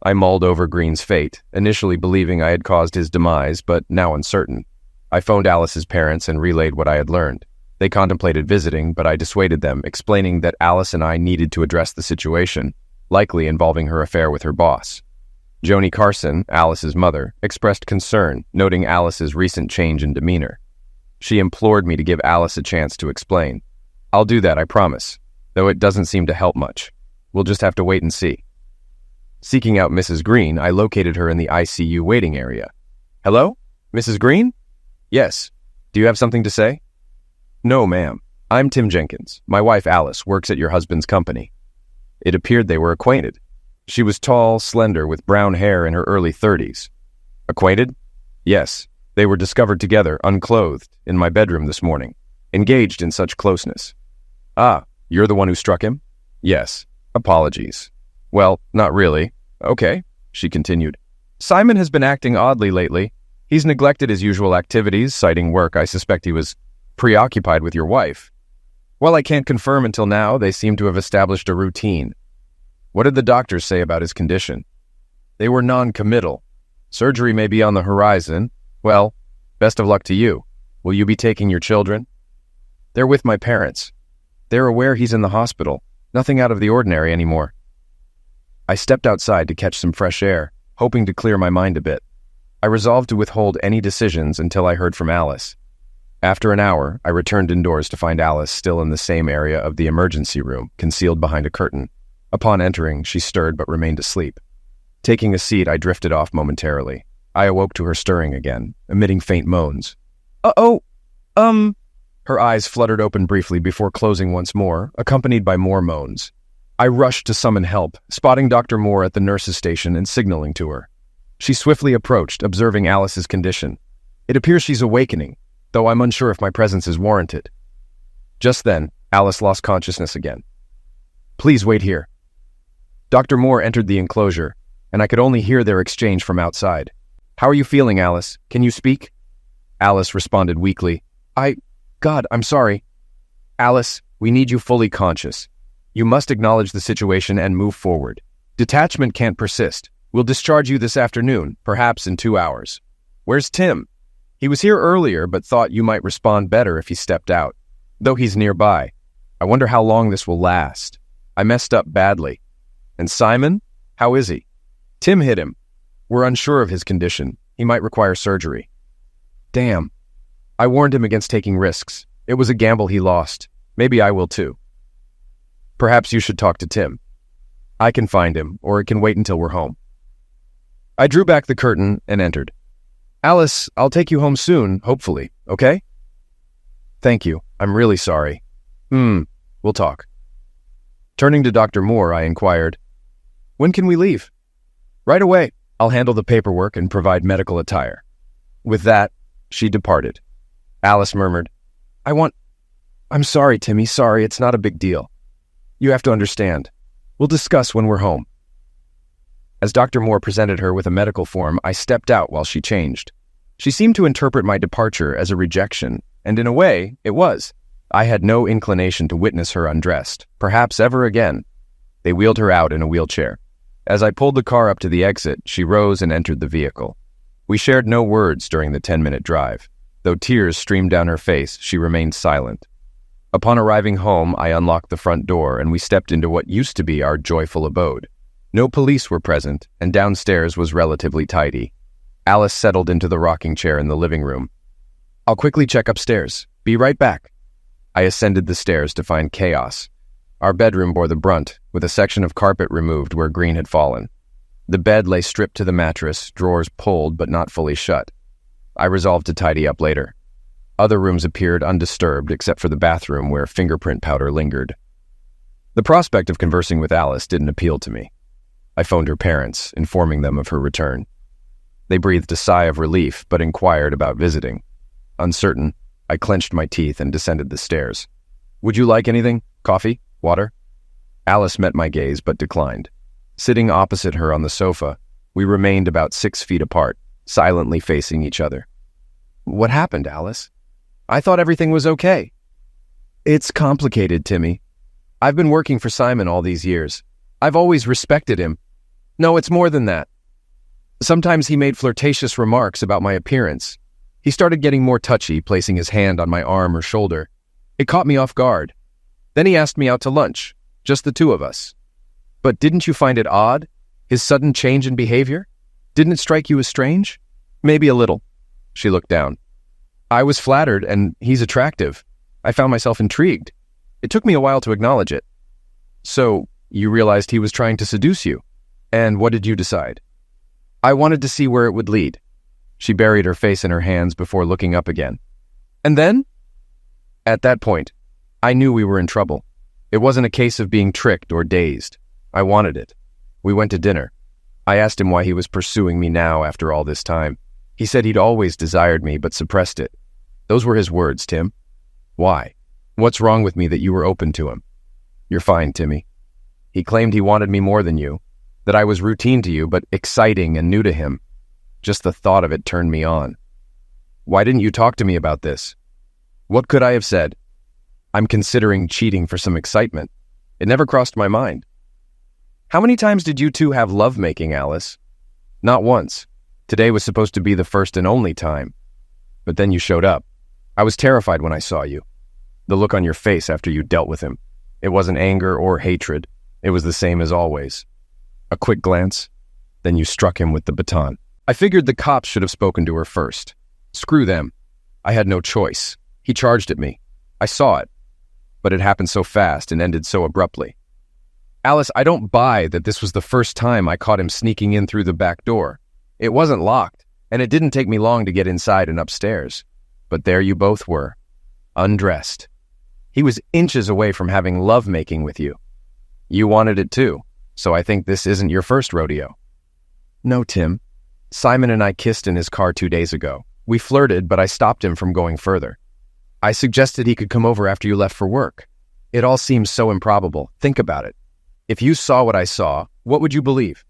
I mulled over Green's fate, initially believing I had caused his demise, but now uncertain. I phoned Alice's parents and relayed what I had learned. They contemplated visiting, but I dissuaded them, explaining that Alice and I needed to address the situation, likely involving her affair with her boss. Joni Carson, Alice's mother, expressed concern, noting Alice's recent change in demeanor. She implored me to give Alice a chance to explain. "I'll do that, I promise, though it doesn't seem to help much. We'll just have to wait and see." Seeking out Mrs. Green, I located her in the ICU waiting area. "Hello? Mrs. Green?" "Yes. Do you have something to say?" "No, ma'am. I'm Tim Jenkins. My wife, Alice, works at your husband's company." It appeared they were acquainted. She was tall, slender, with brown hair in her early 30s. "Acquainted?" "Yes. They were discovered together, unclothed, in my bedroom this morning, engaged in such closeness." "Ah, you're the one who struck him?" "Yes. Apologies." "Well, not really." "Okay," she continued. "Simon has been acting oddly lately. He's neglected his usual activities, citing work. I suspect he was preoccupied with your wife. While I can't confirm until now, they seem to have established a routine." "What did the doctors say about his condition?" "They were non-committal. Surgery may be on the horizon. Well, best of luck to you. Will you be taking your children?" "They're with my parents. They're aware he's in the hospital. Nothing out of the ordinary anymore." I stepped outside to catch some fresh air, hoping to clear my mind a bit. I resolved to withhold any decisions until I heard from Alice. After an hour, I returned indoors to find Alice still in the same area of the emergency room, concealed behind a curtain. Upon entering, she stirred but remained asleep. Taking a seat, I drifted off momentarily. I awoke to her stirring again, emitting faint moans. Her eyes fluttered open briefly before closing once more, accompanied by more moans. I rushed to summon help, spotting Dr. Moore at the nurse's station and signaling to her. She swiftly approached, observing Alice's condition. "It appears she's awakening, though I'm unsure if my presence is warranted." Just then, Alice lost consciousness again. "Please wait here." Dr. Moore entered the enclosure, and I could only hear their exchange from outside. "How are you feeling, Alice? Can you speak?" Alice responded weakly. God, I'm sorry." "Alice, we need you fully conscious. You must acknowledge the situation and move forward. Detachment can't persist. We'll discharge you this afternoon, perhaps in 2 hours. Where's Tim? He was here earlier, but thought you might respond better if he stepped out. Though he's nearby. I wonder how long this will last. I messed up badly. And Simon? How is he?" "Tim hit him. We're unsure of his condition. He might require surgery." "Damn. I warned him against taking risks. It was a gamble he lost. Maybe I will too." "Perhaps you should talk to Tim. I can find him, or it can wait until we're home." I drew back the curtain and entered. "Alice, I'll take you home soon, hopefully, okay?" "Thank you. I'm really sorry." We'll talk." Turning to Dr. Moore, I inquired, "When can we leave?" "Right away. I'll handle the paperwork and provide medical attire." With that, she departed. Alice murmured, I'm sorry, Timmy, sorry, it's not a big deal. You have to understand. We'll discuss when we're home." As Dr. Moore presented her with a medical form, I stepped out while she changed. She seemed to interpret my departure as a rejection, and in a way, it was. I had no inclination to witness her undressed, perhaps ever again. They wheeled her out in a wheelchair. As I pulled the car up to the exit, she rose and entered the vehicle. We shared no words during the 10-minute drive. Though tears streamed down her face, she remained silent. Upon arriving home, I unlocked the front door and we stepped into what used to be our joyful abode. No police were present, and downstairs was relatively tidy. Alice settled into the rocking chair in the living room. "I'll quickly check upstairs. Be right back." I ascended the stairs to find chaos. Our bedroom bore the brunt, with a section of carpet removed where Green had fallen. The bed lay stripped to the mattress, drawers pulled but not fully shut. I resolved to tidy up later. Other rooms appeared undisturbed except for the bathroom where fingerprint powder lingered. The prospect of conversing with Alice didn't appeal to me. I phoned her parents, informing them of her return. They breathed a sigh of relief but inquired about visiting. Uncertain, I clenched my teeth and descended the stairs. "Would you like anything? Coffee? Water?" Alice met my gaze but declined. Sitting opposite her on the sofa, we remained about 6 feet apart, silently facing each other. "What happened, Alice? I thought everything was okay." "It's complicated, Timmy. I've been working for Simon all these years. I've always respected him. No, it's more than that. Sometimes he made flirtatious remarks about my appearance. He started getting more touchy, placing his hand on my arm or shoulder. It caught me off guard. Then he asked me out to lunch, just the two of us. But didn't you find it odd, his sudden change in behavior? Didn't it strike you as strange?" "Maybe a little." She looked down. "I was flattered, and he's attractive. I found myself intrigued. It took me a while to acknowledge it." "So, you realized he was trying to seduce you? And what did you decide?" "I wanted to see where it would lead." She buried her face in her hands before looking up again. "And then?" "At that point, I knew we were in trouble. It wasn't a case of being tricked or dazed. I wanted it. We went to dinner. I asked him why he was pursuing me now after all this time. He said he'd always desired me but suppressed it. Those were his words, Tim. Why? What's wrong with me that you were open to him?" "You're fine, Timmy. He claimed he wanted me more than you, that I was routine to you but exciting and new to him. Just the thought of it turned me on. Why didn't you talk to me about this?" "What could I have said? I'm considering cheating for some excitement. It never crossed my mind." "How many times did you two have lovemaking, Alice?" "Not once. Today was supposed to be the first and only time. But then you showed up. I was terrified when I saw you. The look on your face after you dealt with him. It wasn't anger or hatred. It was the same as always. A quick glance, then you struck him with the baton. I figured the cops should have spoken to her first. Screw them. I had no choice. He charged at me. I saw it. But it happened so fast and ended so abruptly. Alice, I don't buy that this was the first time I caught him sneaking in through the back door. It wasn't locked, and it didn't take me long to get inside and upstairs. But there you both were, undressed. He was inches away from having lovemaking with you. You wanted it too, so I think this isn't your first rodeo." "No, Tim. Simon and I kissed in his car 2 days ago. We flirted, but I stopped him from going further. I suggested he could come over after you left for work. It all seems so improbable. Think about it. If you saw what I saw, what would you believe?"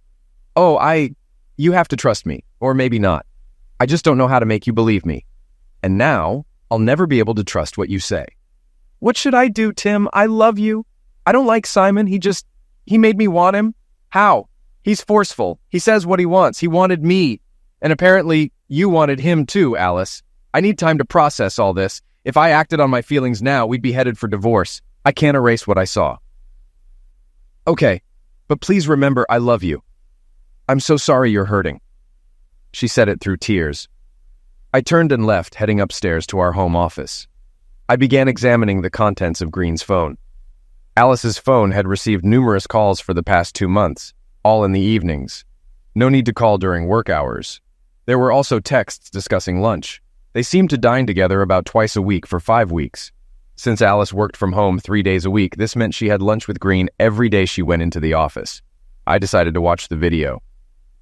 You have to trust me, or maybe not. I just don't know how to make you believe me. And now, I'll never be able to trust what you say." "What should I do, Tim? I love you. I don't like Simon. He made me want him. How? He's forceful. He says what he wants. He wanted me. And apparently, you wanted him too, Alice. I need time to process all this. If I acted on my feelings now, we'd be headed for divorce. I can't erase what I saw." "Okay, but please remember I love you. I'm so sorry you're hurting." She said it through tears. I turned and left, heading upstairs to our home office. I began examining the contents of Green's phone. Alice's phone had received numerous calls for the past 2 months, all in the evenings. No need to call during work hours. There were also texts discussing lunch. They seemed to dine together about twice a week for 5 weeks. Since Alice worked from home 3 days a week, this meant she had lunch with Green every day she went into the office. I decided to watch the video.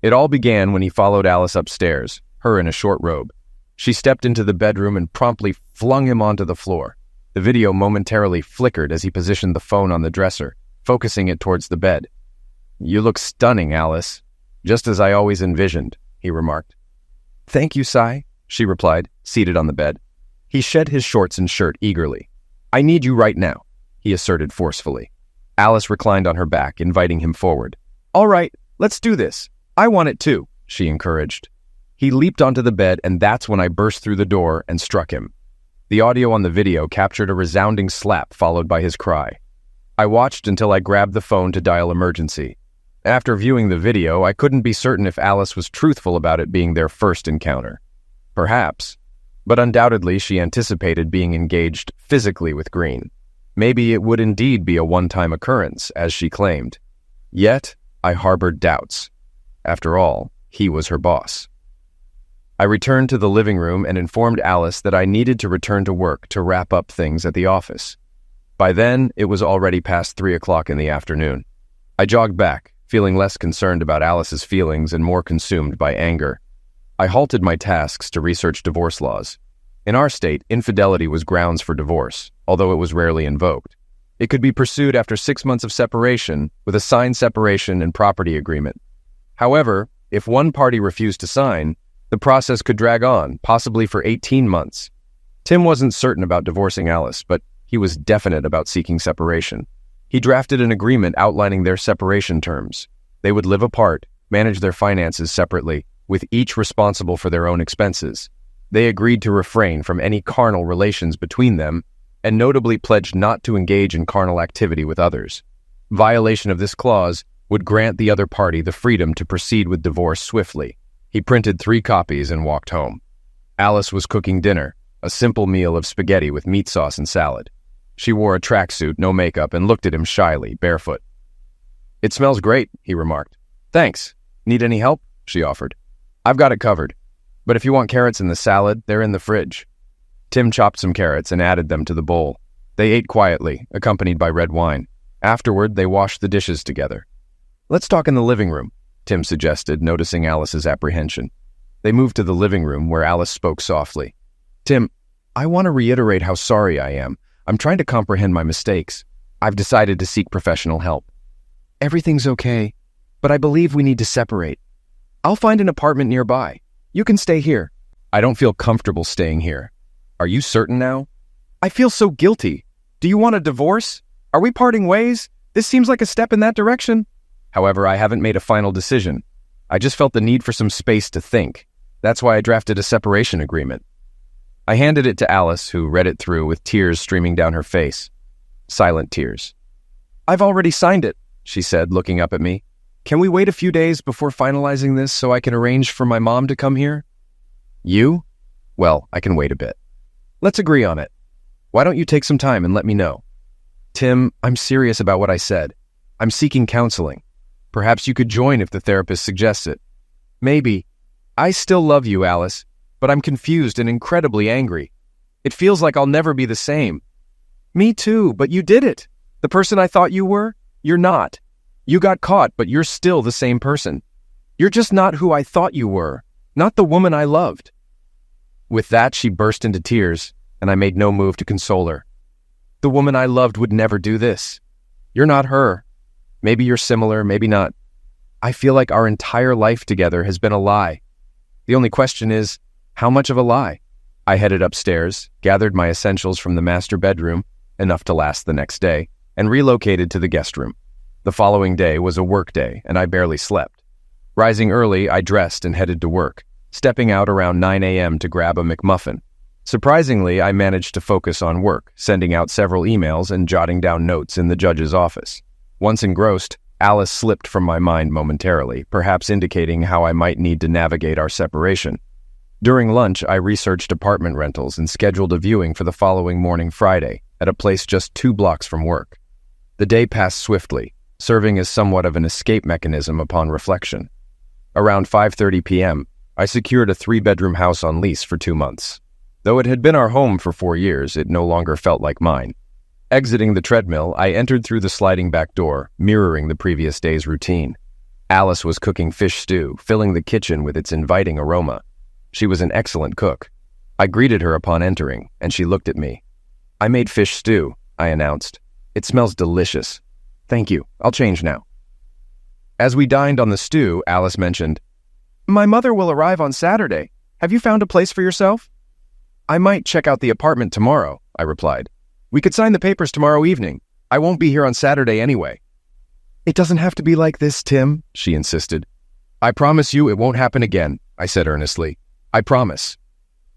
It all began when he followed Alice upstairs, her in a short robe. She stepped into the bedroom and promptly flung him onto the floor. The video momentarily flickered as he positioned the phone on the dresser, focusing it towards the bed. "You look stunning, Alice. Just as I always envisioned," he remarked. "Thank you, Sai," she replied, seated on the bed. He shed his shorts and shirt eagerly. "I need you right now," he asserted forcefully. Alice reclined on her back, inviting him forward. "All right, let's do this. I want it too," she encouraged. He leaped onto the bed, and that's when I burst through the door and struck him. The audio on the video captured a resounding slap followed by his cry. I watched until I grabbed the phone to dial emergency. After viewing the video, I couldn't be certain if Alice was truthful about it being their first encounter. Perhaps, but undoubtedly she anticipated being engaged physically with Green. Maybe it would indeed be a one-time occurrence, as she claimed. Yet, I harbored doubts. After all, he was her boss. I returned to the living room and informed Alice that I needed to return to work to wrap up things at the office. By then, it was already past 3 o'clock in the afternoon. I jogged back, feeling less concerned about Alice's feelings and more consumed by anger. I halted my tasks to research divorce laws. In our state, infidelity was grounds for divorce, although it was rarely invoked. It could be pursued after 6 months of separation with a signed separation and property agreement. However, if one party refused to sign, the process could drag on, possibly for 18 months. Tim wasn't certain about divorcing Alice, but he was definite about seeking separation. He drafted an agreement outlining their separation terms. They would live apart, manage their finances separately, with each responsible for their own expenses. They agreed to refrain from any carnal relations between them, and notably pledged not to engage in carnal activity with others. Violation of this clause would grant the other party the freedom to proceed with divorce swiftly. He printed 3 copies and walked home. Alice was cooking dinner, a simple meal of spaghetti with meat sauce and salad. She wore a tracksuit, no makeup, and looked at him shyly, barefoot. "It smells great," he remarked. "Thanks. Need any help?" she offered. "I've got it covered. But if you want carrots in the salad, they're in the fridge." Tim chopped some carrots and added them to the bowl. They ate quietly, accompanied by red wine. Afterward, they washed the dishes together. "Let's talk in the living room," Tim suggested, noticing Alice's apprehension. They moved to the living room, where Alice spoke softly. "Tim, I want to reiterate how sorry I am. I'm trying to comprehend my mistakes. I've decided to seek professional help." "Everything's okay, but I believe we need to separate. I'll find an apartment nearby. You can stay here." "I don't feel comfortable staying here. Are you certain now?" "I feel so guilty. Do you want a divorce? Are we parting ways? This seems like a step in that direction." "However, I haven't made a final decision. I just felt the need for some space to think. That's why I drafted a separation agreement." I handed it to Alice, who read it through with tears streaming down her face. Silent tears. "I've already signed it," she said, looking up at me. "Can we wait a few days before finalizing this so I can arrange for my mom to come here?" "You? Well, I can wait a bit." "Let's agree on it. Why don't you take some time and let me know?" "Tim, I'm serious about what I said. I'm seeking counseling. Perhaps you could join if the therapist suggests it." "Maybe. I still love you, Alice, but I'm confused and incredibly angry. It feels like I'll never be the same." "Me too, but you did it. The person I thought you were, you're not. You got caught, but you're still the same person. You're just not who I thought you were, not the woman I loved." With that, she burst into tears, and I made no move to console her. "The woman I loved would never do this. You're not her. Maybe you're similar, maybe not. I feel like our entire life together has been a lie. The only question is, how much of a lie?" I headed upstairs, gathered my essentials from the master bedroom, enough to last the next day, and relocated to the guest room. The following day was a work day, and I barely slept. Rising early, I dressed and headed to work, stepping out around 9 a.m. to grab a McMuffin. Surprisingly, I managed to focus on work, sending out several emails and jotting down notes in the judge's office. Once engrossed, Alice slipped from my mind momentarily, perhaps indicating how I might need to navigate our separation. During lunch, I researched apartment rentals and scheduled a viewing for the following morning Friday at a place just 2 blocks from work. The day passed swiftly, serving as somewhat of an escape mechanism upon reflection. Around 5:30 p.m., I secured a 3-bedroom house on lease for 2 months. Though it had been our home for 4 years, it no longer felt like mine. Exiting the treadmill, I entered through the sliding back door, mirroring the previous day's routine. Alice was cooking fish stew, filling the kitchen with its inviting aroma. She was an excellent cook. I greeted her upon entering, and she looked at me. "I made fish stew," I announced. "It smells delicious." "Thank you. I'll change now." As we dined on the stew, Alice mentioned, "My mother will arrive on Saturday. Have you found a place for yourself?" "I might check out the apartment tomorrow," I replied. "We could sign the papers tomorrow evening. I won't be here on Saturday anyway." "It doesn't have to be like this, Tim," she insisted. "I promise you it won't happen again," I said earnestly. "I promise."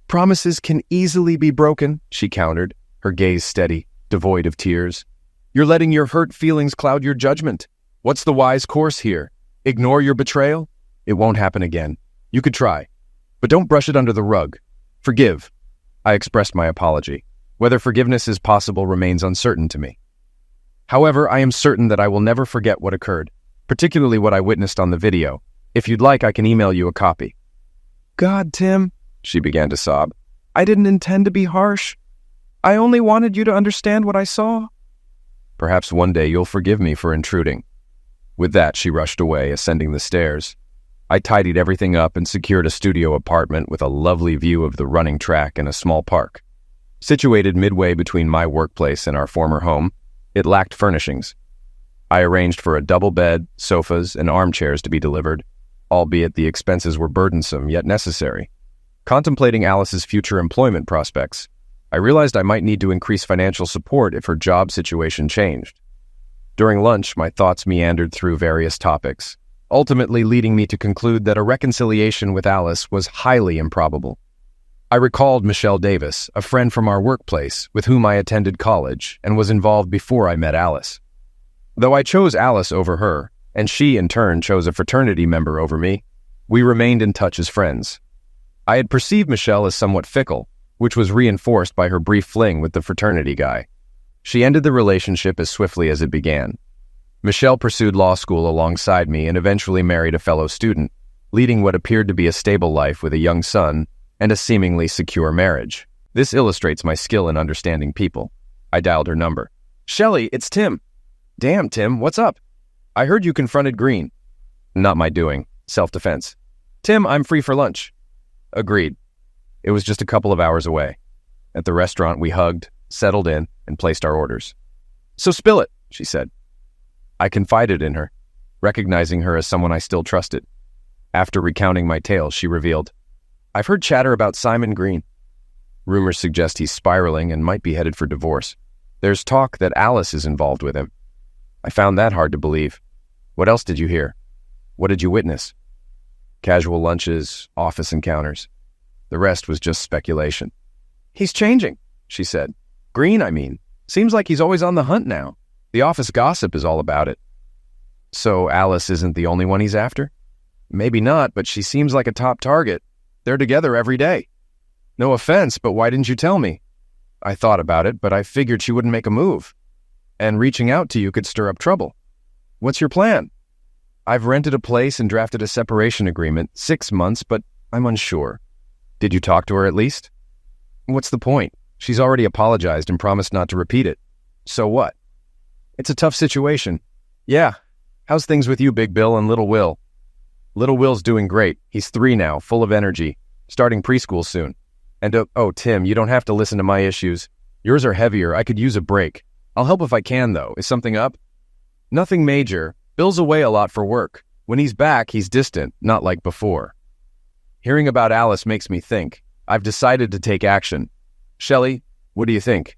"Promises can easily be broken," she countered, her gaze steady, devoid of tears. "You're letting your hurt feelings cloud your judgment. What's the wise course here? Ignore your betrayal? It won't happen again. You could try, but don't brush it under the rug. Forgive." I expressed my apology. Whether forgiveness is possible remains uncertain to me. However, I am certain that I will never forget what occurred, particularly what I witnessed on the video. If you'd like, I can email you a copy. God, Tim, she began to sob. I didn't intend to be harsh. I only wanted you to understand what I saw. Perhaps one day you'll forgive me for intruding. With that, she rushed away, ascending the stairs. I tidied everything up and secured a studio apartment with a lovely view of the running track and a small park. Situated midway between my workplace and our former home, it lacked furnishings. I arranged for a double bed, sofas, and armchairs to be delivered, albeit the expenses were burdensome yet necessary. Contemplating Alice's future employment prospects, I realized I might need to increase financial support if her job situation changed. During lunch, my thoughts meandered through various topics, ultimately leading me to conclude that a reconciliation with Alice was highly improbable. I recalled Michelle Davis, a friend from our workplace with whom I attended college and was involved before I met Alice. Though I chose Alice over her, and she in turn chose a fraternity member over me, we remained in touch as friends. I had perceived Michelle as somewhat fickle, which was reinforced by her brief fling with the fraternity guy. She ended the relationship as swiftly as it began. Michelle pursued law school alongside me and eventually married a fellow student, leading what appeared to be a stable life with a young son and a seemingly secure marriage. This illustrates my skill in understanding people. I dialed her number. "Shelley, it's Tim." "Damn, Tim, what's up?" "I heard you confronted Green." "Not my doing. Self-defense." "Tim, I'm free for lunch." Agreed. It was just a couple of hours away. At the restaurant, we hugged, settled in, and placed our orders. "So spill it," she said. I confided in her, recognizing her as someone I still trusted. After recounting my tale, she revealed, "I've heard chatter about Simon Green. Rumors suggest he's spiraling and might be headed for divorce. There's talk that Alice is involved with him." I found that hard to believe. "What else did you hear? What did you witness?" "Casual lunches, office encounters. The rest was just speculation." "He's changing," she said. "Green, I mean. Seems like he's always on the hunt now. The office gossip is all about it." "So Alice isn't the only one he's after?" "Maybe not, but she seems like a top target. They're together every day." "No offense, but why didn't you tell me?" "I thought about it, but I figured she wouldn't make a move. And reaching out to you could stir up trouble." "What's your plan?" "I've rented a place and drafted a separation agreement, 6 months, but I'm unsure." "Did you talk to her at least?" "What's the point? She's already apologized and promised not to repeat it." "So what?" "It's a tough situation." "Yeah. How's things with you, Big Bill and Little Will?" "Little Will's doing great. He's 3 now, full of energy, starting preschool soon. And oh, Tim, you don't have to listen to my issues. Yours are heavier. I could use a break. I'll help if I can, though. Is something up?" "Nothing major. Bill's away a lot for work. When he's back, he's distant, not like before." Hearing about Alice makes me think. I've decided to take action. "Shelley, what do you think?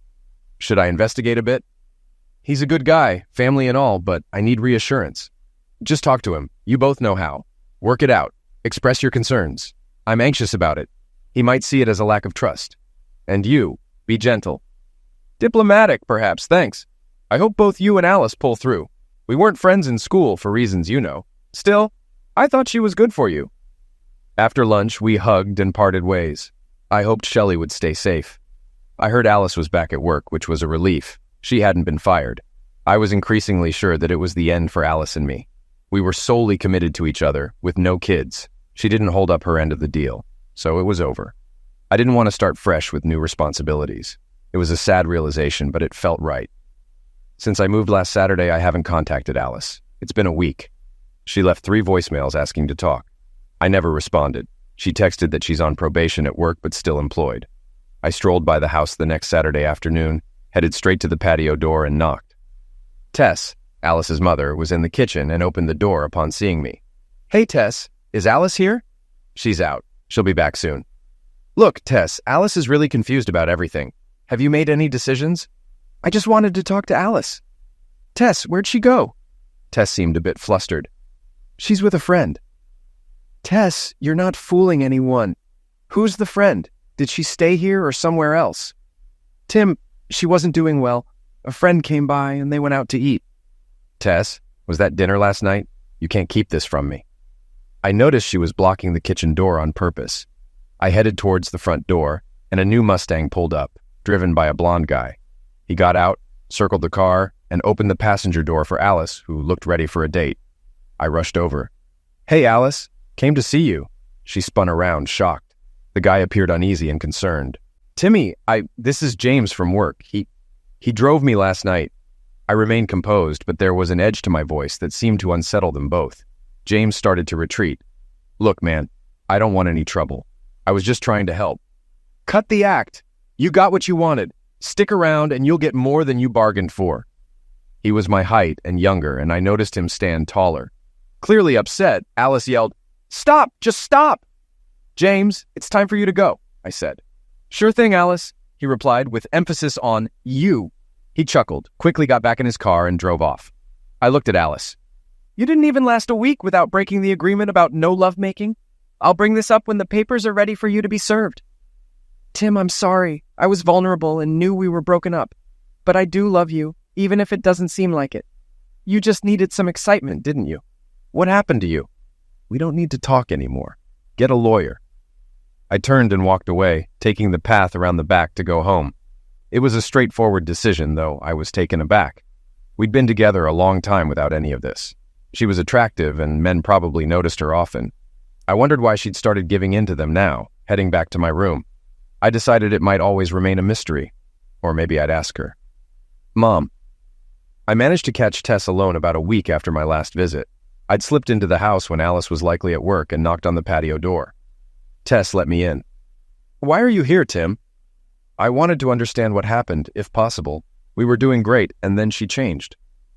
Should I investigate a bit?" "He's a good guy, family and all, but I need reassurance." "Just talk to him. You both know how. Work it out. Express your concerns. I'm anxious about it. He might see it as a lack of trust. And you, be gentle." "Diplomatic, perhaps, thanks. I hope both you and Alice pull through. We weren't friends in school for reasons you know. Still, I thought she was good for you." After lunch, we hugged and parted ways. I hoped Shelley would stay safe. I heard Alice was back at work, which was a relief. She hadn't been fired. I was increasingly sure that it was the end for Alice and me. We were solely committed to each other, with no kids. She didn't hold up her end of the deal, so it was over. I didn't want to start fresh with new responsibilities. It was a sad realization, but it felt right. Since I moved last Saturday, I haven't contacted Alice. It's been a week. She left 3 voicemails asking to talk. I never responded. She texted that she's on probation at work but still employed. I strolled by the house the next Saturday afternoon, headed straight to the patio door and knocked. Tess, Alice's mother, was in the kitchen and opened the door upon seeing me. "Hey, Tess, is Alice here?" "She's out. She'll be back soon." "Look, Tess, Alice is really confused about everything. Have you made any decisions?" "I just wanted to talk to Alice." "Tess, where'd she go?" Tess seemed a bit flustered. "She's with a friend." "Tess, you're not fooling anyone. Who's the friend? Did she stay here or somewhere else?" "Tim, she wasn't doing well. A friend came by and they went out to eat." "Tess, was that dinner last night? You can't keep this from me." I noticed she was blocking the kitchen door on purpose. I headed towards the front door, and a new Mustang pulled up, driven by a blonde guy. He got out, circled the car, and opened the passenger door for Alice, who looked ready for a date. I rushed over. "Hey, Alice, came to see you." She spun around, shocked. The guy appeared uneasy and concerned. "Timmy, this is James from work. He drove me last night." I remained composed, but there was an edge to my voice that seemed to unsettle them both. James started to retreat. "Look, man, I don't want any trouble. I was just trying to help." "Cut the act. You got what you wanted. Stick around and you'll get more than you bargained for." He was my height and younger, and I noticed him stand taller. Clearly upset, Alice yelled, "Stop! Just stop!" "James, it's time for you to go," I said. "Sure thing, Alice," he replied with emphasis on you. He chuckled, quickly got back in his car, and drove off. I looked at Alice. "You didn't even last a week without breaking the agreement about no lovemaking. I'll bring this up when the papers are ready for you to be served." "Tim, I'm sorry. I was vulnerable and knew we were broken up. But I do love you, even if it doesn't seem like it. You just needed some excitement, didn't you?" "What happened to you?" "We don't need to talk anymore. Get a lawyer." I turned and walked away, taking the path around the back to go home. It was a straightforward decision, though I was taken aback. We'd been together a long time without any of this. She was attractive, and men probably noticed her often. I wondered why she'd started giving in to them now, heading back to my room. I decided it might always remain a mystery, or maybe I'd ask her. "Mom." I managed to catch Tess alone about a week after my last visit. I'd slipped into the house when Alice was likely at work and knocked on the patio door. Tess let me in. "Why are you here, Tim?" "I wanted to understand what happened, if possible. We were doing great, and then she changed.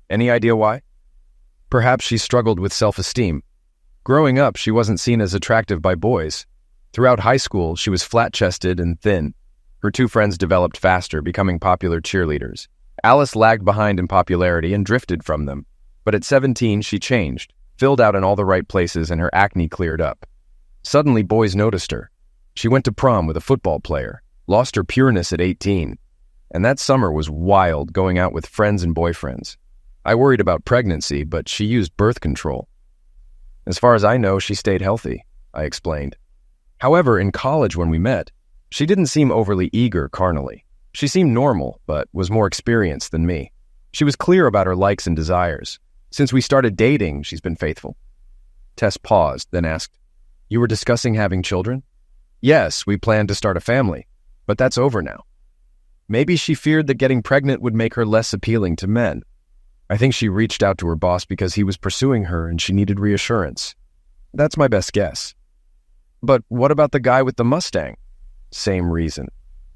Any idea why?" "Perhaps she struggled with self-esteem. Growing up, she wasn't seen as attractive by boys. Throughout high school, she was flat-chested and thin. Her two friends developed faster, becoming popular cheerleaders. Alice lagged behind in popularity and drifted from them. But at 17, she changed, filled out in all the right places, and her acne cleared up. Suddenly, boys noticed her. She went to prom with a football player, lost her pureness at 18. And that summer was wild, going out with friends and boyfriends. I worried about pregnancy, but she used birth control. As far as I know, she stayed healthy," I explained. "However, in college when we met, she didn't seem overly eager carnally. She seemed normal, but was more experienced than me. She was clear about her likes and desires. Since we started dating, she's been faithful." Tess paused, then asked, "You were discussing having children?" "Yes, we planned to start a family, but that's over now." "Maybe she feared that getting pregnant would make her less appealing to men. I think she reached out to her boss because he was pursuing her and she needed reassurance. That's my best guess." "But what about the guy with the Mustang?" "Same reason.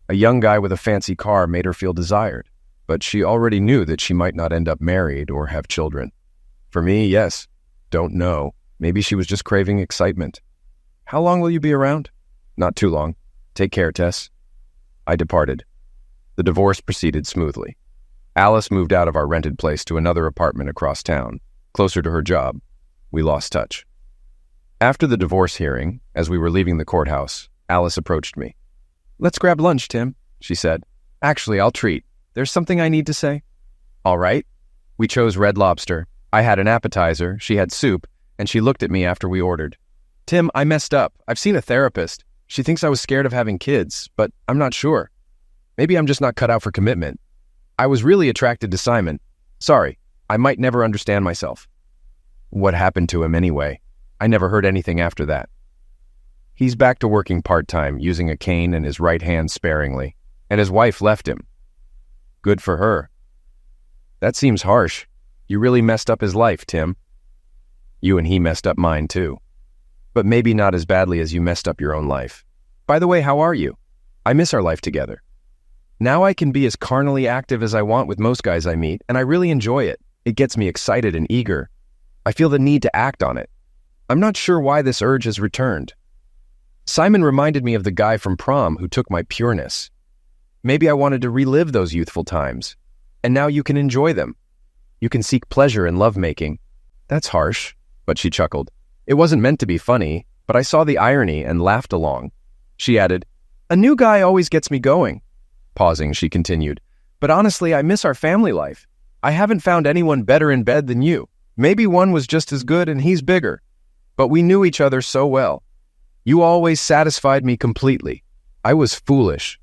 A young guy with a fancy car made her feel desired, but she already knew that she might not end up married or have children. For me, yes. Don't know. Maybe she was just craving excitement." "How long will you be around?" "Not too long. Take care, Tess." I departed. The divorce proceeded smoothly. Alice moved out of our rented place to another apartment across town, closer to her job. We lost touch. After the divorce hearing, as we were leaving the courthouse, Alice approached me. "Let's grab lunch, Tim," she said. "Actually, I'll treat. There's something I need to say." "All right." We chose Red Lobster. I had an appetizer, she had soup, and she looked at me after we ordered. "Tim, I messed up. I've seen a therapist. She thinks I was scared of having kids, but I'm not sure. Maybe I'm just not cut out for commitment. I was really attracted to Simon. Sorry, I might never understand myself." "What happened to him anyway? I never heard anything after that." "He's back to working part-time, using a cane and his right hand sparingly, and his wife left him." "Good for her." "That seems harsh. You really messed up his life, Tim." "You and he messed up mine, too. But maybe not as badly as you messed up your own life. By the way, how are you? I miss our life together. Now I can be as carnally active as I want with most guys I meet, and I really enjoy it. It gets me excited and eager. I feel the need to act on it. I'm not sure why this urge has returned. Simon reminded me of the guy from prom who took my pureness. Maybe I wanted to relive those youthful times. And now you can enjoy them. You can seek pleasure in lovemaking." "That's harsh," but she chuckled. "It wasn't meant to be funny, but I saw the irony and laughed along." She added, "A new guy always gets me going." Pausing, she continued, "But honestly, I miss our family life. I haven't found anyone better in bed than you. Maybe one was just as good and he's bigger. But we knew each other so well. You always satisfied me completely. I was foolish."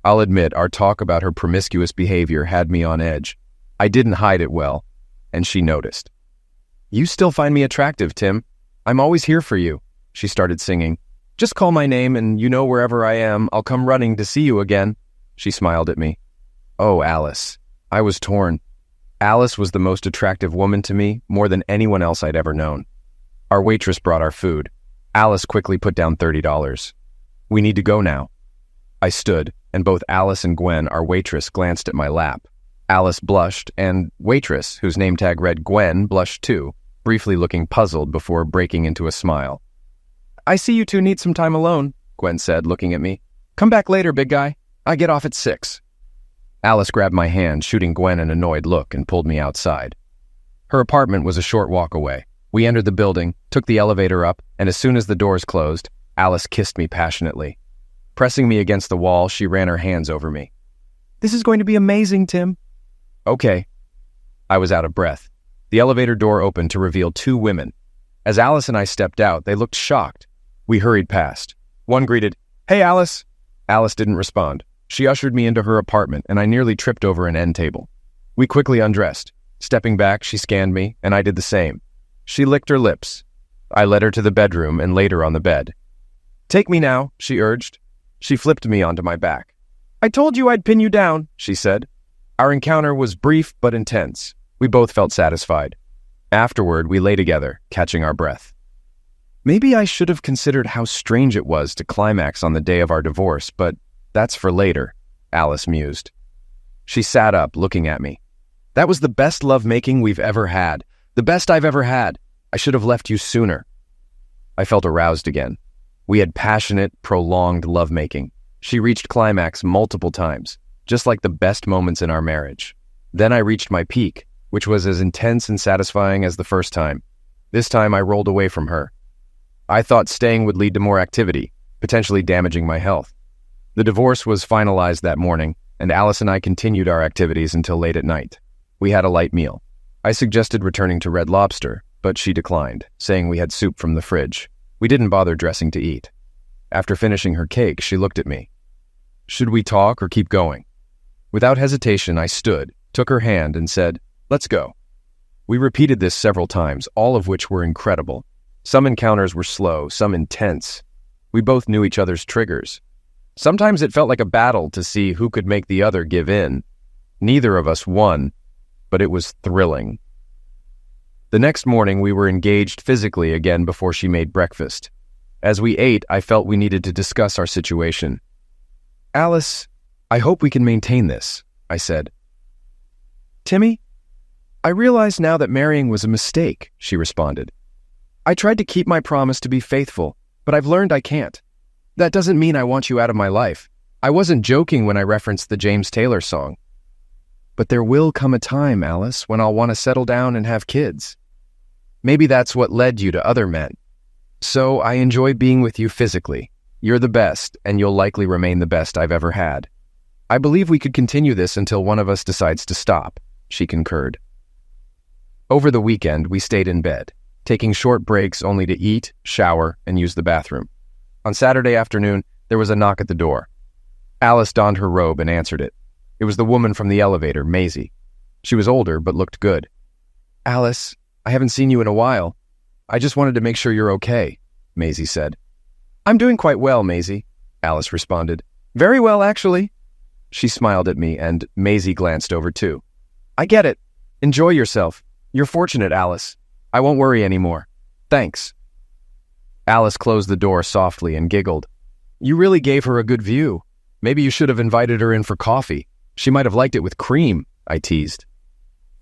I'll admit, our talk about her promiscuous behavior had me on edge. I didn't hide it well, and she noticed. "You still find me attractive, Tim. I'm always here for you," she started singing. "Just call my name and you know wherever I am, I'll come running to see you again." She smiled at me. Oh, Alice. I was torn. Alice was the most attractive woman to me, more than anyone else I'd ever known. Our waitress brought our food. Alice quickly put down $30. "We need to go now." I stood, and both Alice and Gwen, our waitress, glanced at my lap. Alice blushed, and waitress, whose name tag read Gwen, blushed too, briefly looking puzzled before breaking into a smile. "I see you two need some time alone," Gwen said, looking at me. "Come back later, big guy. I get off at 6. Alice grabbed my hand, shooting Gwen an annoyed look, and pulled me outside. Her apartment was a short walk away. We entered the building, took the elevator up, and as soon as the doors closed, Alice kissed me passionately. Pressing me against the wall, she ran her hands over me. "This is going to be amazing, Tim." "Okay." I was out of breath. The elevator door opened to reveal 2 women. As Alice and I stepped out, they looked shocked. We hurried past. One greeted, "Hey, Alice." Alice didn't respond. She ushered me into her apartment, and I nearly tripped over an end table. We quickly undressed. Stepping back, she scanned me, and I did the same. She licked her lips. I led her to the bedroom and laid her on the bed. "Take me now," she urged. She flipped me onto my back. "I told you I'd pin you down," she said. Our encounter was brief but intense. We both felt satisfied. Afterward, we lay together, catching our breath. Maybe I should have considered how strange it was to climax on the day of our divorce, but that's for later, Alice mused. She sat up, looking at me. "That was the best lovemaking we've ever had. The best I've ever had. I should have left you sooner." I felt aroused again. We had passionate, prolonged lovemaking. She reached climax multiple times, just like the best moments in our marriage. Then I reached my peak, which was as intense and satisfying as the first time. This time I rolled away from her. I thought staying would lead to more activity, potentially damaging my health. The divorce was finalized that morning, and Alice and I continued our activities until late at night. We had a light meal. I suggested returning to Red Lobster, but she declined, saying we had soup from the fridge. We didn't bother dressing to eat. After finishing her cake, she looked at me. "Should we talk or keep going?" Without hesitation, I stood, took her hand, and said, "Let's go." We repeated this several times, all of which were incredible. Some encounters were slow, some intense. We both knew each other's triggers. Sometimes it felt like a battle to see who could make the other give in. Neither of us won, but it was thrilling. The next morning, we were engaged physically again before she made breakfast. As we ate, I felt we needed to discuss our situation. "Alice, I hope we can maintain this," I said. "Timmy, I realize now that marrying was a mistake," she responded. "I tried to keep my promise to be faithful, but I've learned I can't. That doesn't mean I want you out of my life. I wasn't joking when I referenced the James Taylor song. But there will come a time, Alice, when I'll want to settle down and have kids. Maybe that's what led you to other men. So I enjoy being with you physically. You're the best, and you'll likely remain the best I've ever had. I believe we could continue this until one of us decides to stop," she concurred. Over the weekend, we stayed in bed, taking short breaks only to eat, shower, and use the bathroom. On Saturday afternoon, there was a knock at the door. Alice donned her robe and answered it. It was the woman from the elevator, Maisie. She was older, but looked good. "Alice, I haven't seen you in a while. I just wanted to make sure you're okay," Maisie said. "I'm doing quite well, Maisie," Alice responded. "Very well, actually." She smiled at me, and Maisie glanced over too. "I get it. Enjoy yourself. You're fortunate, Alice. I won't worry anymore. Thanks." Alice closed the door softly and giggled. "You really gave her a good view. Maybe you should have invited her in for coffee. She might have liked it with cream," I teased.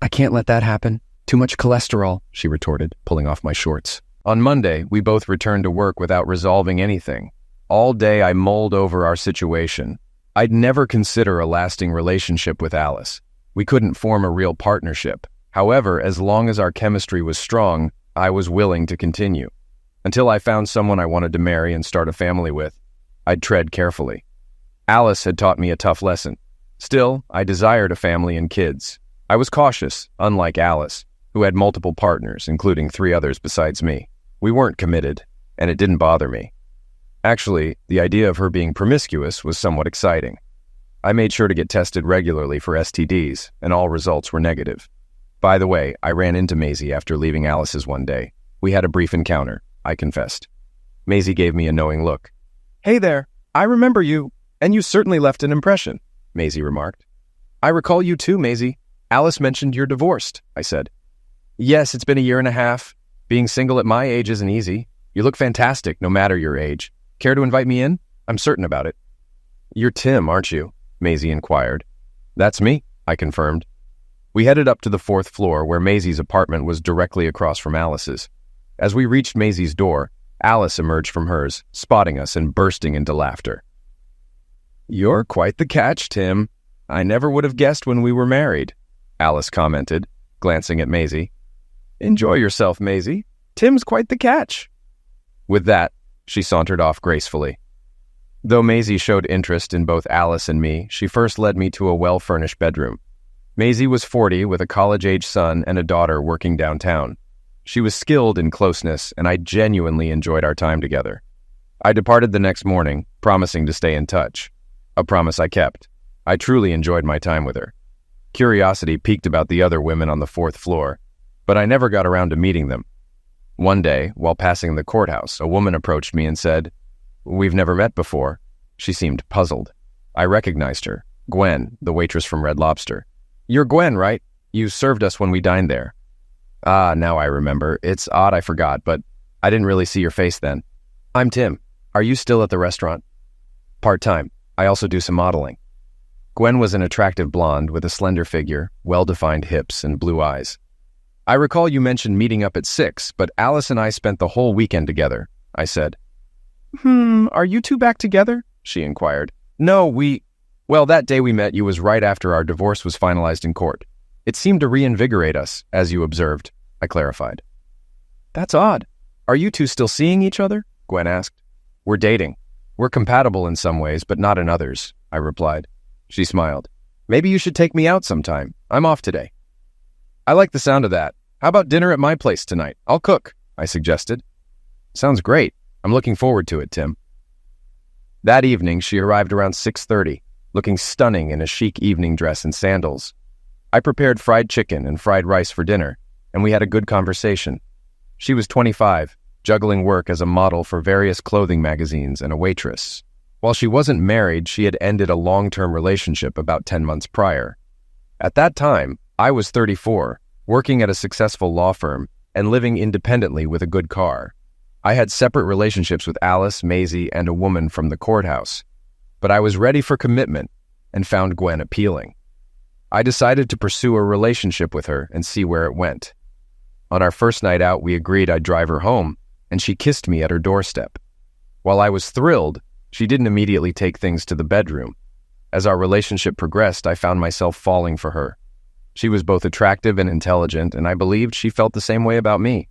"I can't let that happen. Too much cholesterol," she retorted, pulling off my shorts. On Monday, we both returned to work without resolving anything. All day I mulled over our situation. I'd never consider a lasting relationship with Alice. We couldn't form a real partnership. However, as long as our chemistry was strong, I was willing to continue. Until I found someone I wanted to marry and start a family with, I'd tread carefully. Alice had taught me a tough lesson. Still, I desired a family and kids. I was cautious, unlike Alice, who had multiple partners, including 3 others besides me. We weren't committed, and it didn't bother me. Actually, the idea of her being promiscuous was somewhat exciting. I made sure to get tested regularly for STDs, and all results were negative. By the way, I ran into Maisie after leaving Alice's one day. We had a brief encounter, I confessed. Maisie gave me a knowing look. Hey there, I remember you, and you certainly left an impression, Maisie remarked. I recall you too, Maisie. Alice mentioned you're divorced, I said. Yes, it's been a year and a half. Being single at my age isn't easy. You look fantastic, no matter your age. Care to invite me in? I'm certain about it. You're Tim, aren't you? Maisie inquired. That's me, I confirmed. We headed up to the 4th floor where Maisie's apartment was directly across from Alice's. As we reached Maisie's door, Alice emerged from hers, spotting us and bursting into laughter. You're quite the catch, Tim. I never would have guessed when we were married, Alice commented, glancing at Maisie. Enjoy yourself, Maisie. Tim's quite the catch. With that, she sauntered off gracefully. Though Maisie showed interest in both Alice and me, she first led me to a well-furnished bedroom. Maisie was 40 with a college-age son and a daughter working downtown. She was skilled in closeness, and I genuinely enjoyed our time together. I departed the next morning, promising to stay in touch. A promise I kept. I truly enjoyed my time with her. Curiosity piqued about the other women on the 4th floor, but I never got around to meeting them. One day, while passing the courthouse, a woman approached me and said, "We've never met before." She seemed puzzled. I recognized her, Gwen, the waitress from Red Lobster. You're Gwen, right? You served us when we dined there. Ah, now I remember. It's odd I forgot, but I didn't really see your face then. I'm Tim. Are you still at the restaurant? Part-time. I also do some modeling. Gwen was an attractive blonde with a slender figure, well-defined hips, and blue eyes. I recall you mentioned meeting up at 6, but Alice and I spent the whole weekend together, I said. Are you two back together? She inquired. No, well, that day we met you was right after our divorce was finalized in court. It seemed to reinvigorate us, as you observed, I clarified. That's odd. Are you two still seeing each other? Gwen asked. We're dating. We're compatible in some ways, but not in others, I replied. She smiled. Maybe you should take me out sometime. I'm off today. I like the sound of that. How about dinner at my place tonight? I'll cook, I suggested. Sounds great. I'm looking forward to it, Tim. That evening, she arrived around 6:30, looking stunning in a chic evening dress and sandals. I prepared fried chicken and fried rice for dinner, and we had a good conversation. She was 25, juggling work as a model for various clothing magazines and a waitress. While she wasn't married, she had ended a long-term relationship about 10 months prior. At that time, I was 34, working at a successful law firm and living independently with a good car. I had separate relationships with Alice, Maisie, and a woman from the courthouse, but I was ready for commitment and found Gwen appealing. I decided to pursue a relationship with her and see where it went. On our first night out, we agreed I'd drive her home, and she kissed me at her doorstep. While I was thrilled, she didn't immediately take things to the bedroom. As our relationship progressed, I found myself falling for her. She was both attractive and intelligent, and I believed she felt the same way about me.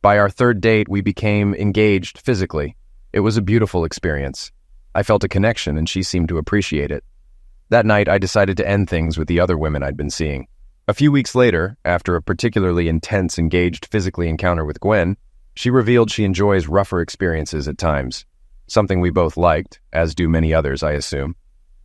By our third date, we became engaged physically. It was a beautiful experience. I felt a connection, and she seemed to appreciate it. That night, I decided to end things with the other women I'd been seeing. A few weeks later, after a particularly intense engaged physically encounter with Gwen, she revealed she enjoys rougher experiences at times, something we both liked, as do many others, I assume.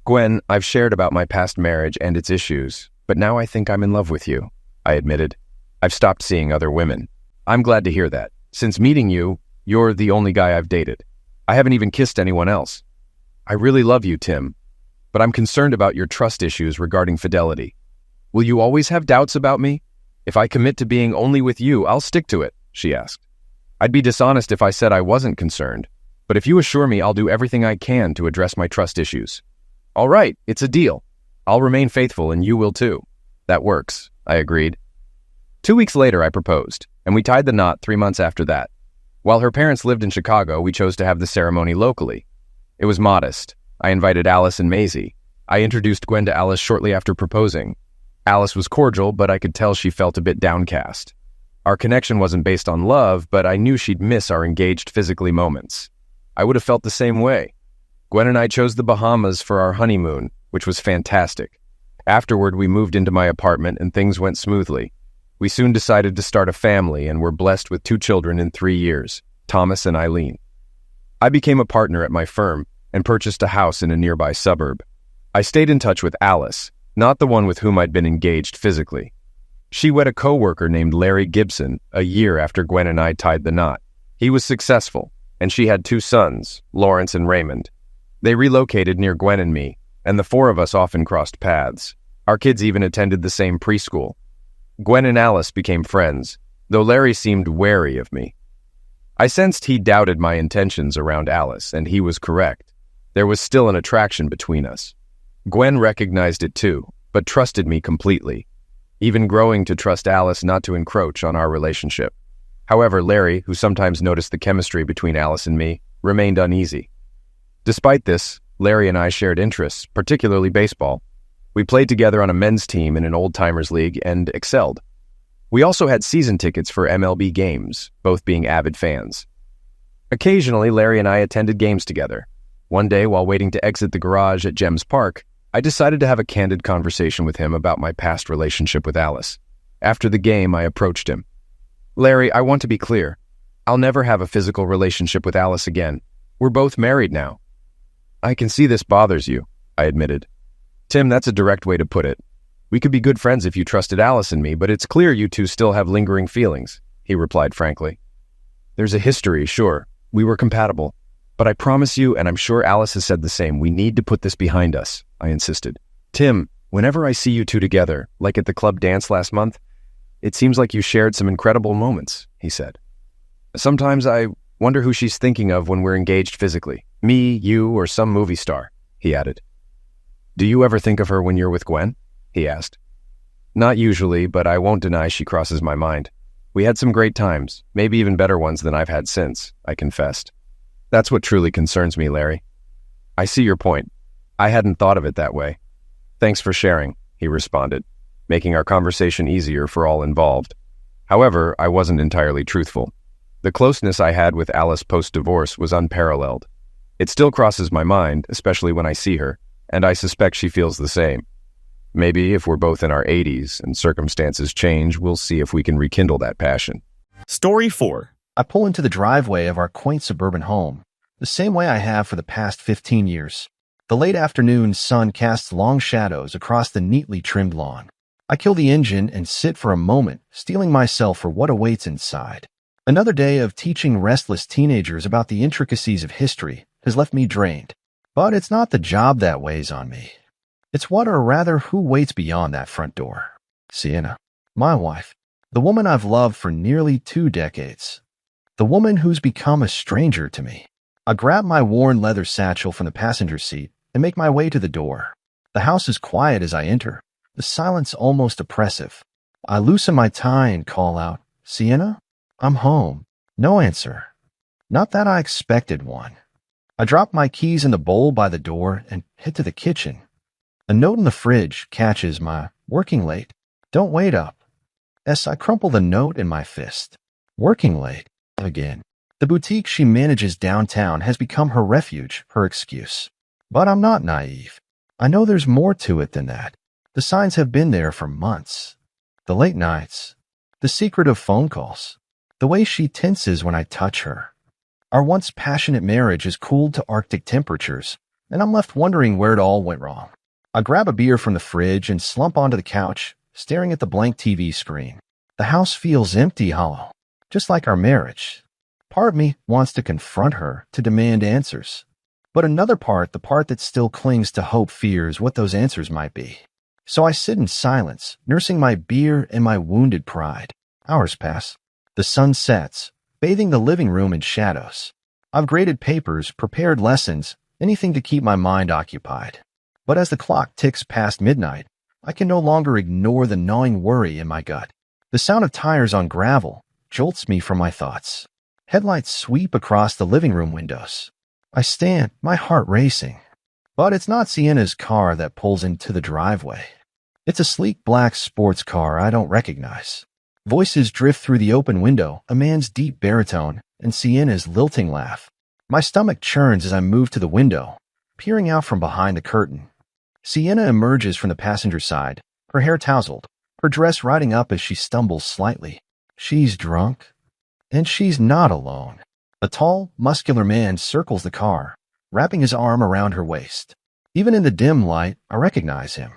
Gwen, I've shared about my past marriage and its issues, but now I think I'm in love with you, I admitted. I've stopped seeing other women. I'm glad to hear that. Since meeting you, you're the only guy I've dated. I haven't even kissed anyone else. I really love you, Tim, but I'm concerned about your trust issues regarding fidelity. Will you always have doubts about me? If I commit to being only with you, I'll stick to it, she asked. I'd be dishonest if I said I wasn't concerned, but if you assure me I'll do everything I can to address my trust issues. All right, it's a deal. I'll remain faithful and you will too. That works, I agreed. 2 weeks later, I proposed, and we tied the knot 3 months after that. While her parents lived in Chicago, we chose to have the ceremony locally. It was modest. I invited Alice and Maisie. I introduced Gwen to Alice shortly after proposing. Alice was cordial, but I could tell she felt a bit downcast. Our connection wasn't based on love, but I knew she'd miss our engaged physically moments. I would have felt the same way. Gwen and I chose the Bahamas for our honeymoon, which was fantastic. Afterward, we moved into my apartment and things went smoothly. We soon decided to start a family and were blessed with 2 children in 3 years, Thomas and Eileen. I became a partner at my firm and purchased a house in a nearby suburb. I stayed in touch with Alice, not the one with whom I'd been engaged physically. She wed a coworker named Larry Gibson a year after Gwen and I tied the knot. He was successful, and she had 2 sons, Lawrence and Raymond. They relocated near Gwen and me, and the 4 of us often crossed paths. Our kids even attended the same preschool. Gwen and Alice became friends, though Larry seemed wary of me. I sensed he doubted my intentions around Alice, and he was correct. There was still an attraction between us. Gwen recognized it too, but trusted me completely, even growing to trust Alice not to encroach on our relationship. However, Larry, who sometimes noticed the chemistry between Alice and me, remained uneasy. Despite this, Larry and I shared interests, particularly baseball. We played together on a men's team in an old-timers league and excelled. We also had season tickets for MLB games, both being avid fans. Occasionally, Larry and I attended games together. One day, while waiting to exit the garage at Gems Park, I decided to have a candid conversation with him about my past relationship with Alice. After the game, I approached him. "Larry, I want to be clear. I'll never have a physical relationship with Alice again. We're both married now." "I can see this bothers you," I admitted. "Tim, that's a direct way to put it. We could be good friends if you trusted Alice and me, but it's clear you two still have lingering feelings," he replied frankly. "There's a history, sure. We were compatible. But I promise you, and I'm sure Alice has said the same, we need to put this behind us," I insisted. "Tim, whenever I see you two together, like at the club dance last month, it seems like you shared some incredible moments," he said. "Sometimes I wonder who she's thinking of when we're engaged physically. Me, you, or some movie star," he added. "Do you ever think of her when you're with Gwen?" he asked. "Not usually, but I won't deny she crosses my mind. We had some great times, maybe even better ones than I've had since," I confessed. "That's what truly concerns me, Larry." "I see your point. I hadn't thought of it that way. Thanks for sharing," he responded, making our conversation easier for all involved. However, I wasn't entirely truthful. The closeness I had with Alice post-divorce was unparalleled. It still crosses my mind, especially when I see her, and I suspect she feels the same. Maybe if we're both in our 80s and circumstances change, we'll see if we can rekindle that passion. Story 4. I pull into the driveway of our quaint suburban home, the same way I have for the past 15 years. The late afternoon sun casts long shadows across the neatly trimmed lawn. I kill the engine and sit for a moment, steeling myself for what awaits inside. Another day of teaching restless teenagers about the intricacies of history has left me drained. But it's not the job that weighs on me. It's what, or rather who, waits beyond that front door. Sienna, my wife, the woman I've loved for nearly 2 decades. The woman who's become a stranger to me. I grab my worn leather satchel from the passenger seat and make my way to the door. The house is quiet as I enter, the silence almost oppressive. I loosen my tie and call out, "Sienna, I'm home." No answer. Not that I expected one. I drop my keys in the bowl by the door and head to the kitchen. A note in the fridge catches my "working late. Don't wait up." I crumple the note in my fist. Working late. Again. The boutique she manages downtown has become her refuge, her excuse. But I'm not naive. I know there's more to it than that. The signs have been there for months. The late nights. The secret of phone calls. The way she tenses when I touch her. Our once passionate marriage has cooled to Arctic temperatures, and I'm left wondering where it all went wrong. I grab a beer from the fridge and slump onto the couch, staring at the blank TV screen. The house feels empty, hollow. Just like our marriage. Part of me wants to confront her, to demand answers. But another part, the part that still clings to hope, fears what those answers might be. So I sit in silence, nursing my beer and my wounded pride. Hours pass. The sun sets, bathing the living room in shadows. I've graded papers, prepared lessons, anything to keep my mind occupied. But as the clock ticks past midnight, I can no longer ignore the gnawing worry in my gut. The sound of tires on gravel jolts me from my thoughts. Headlights sweep across the living room windows. I stand, my heart racing. But it's not Sienna's car that pulls into the driveway. It's a sleek black sports car I don't recognize. Voices drift through the open window, a man's deep baritone, and Sienna's lilting laugh. My stomach churns as I move to the window, peering out from behind the curtain. Sienna emerges from the passenger side, her hair tousled, her dress riding up as she stumbles slightly. She's drunk. And she's not alone. A tall, muscular man circles the car, wrapping his arm around her waist. Even in the dim light, I recognize him.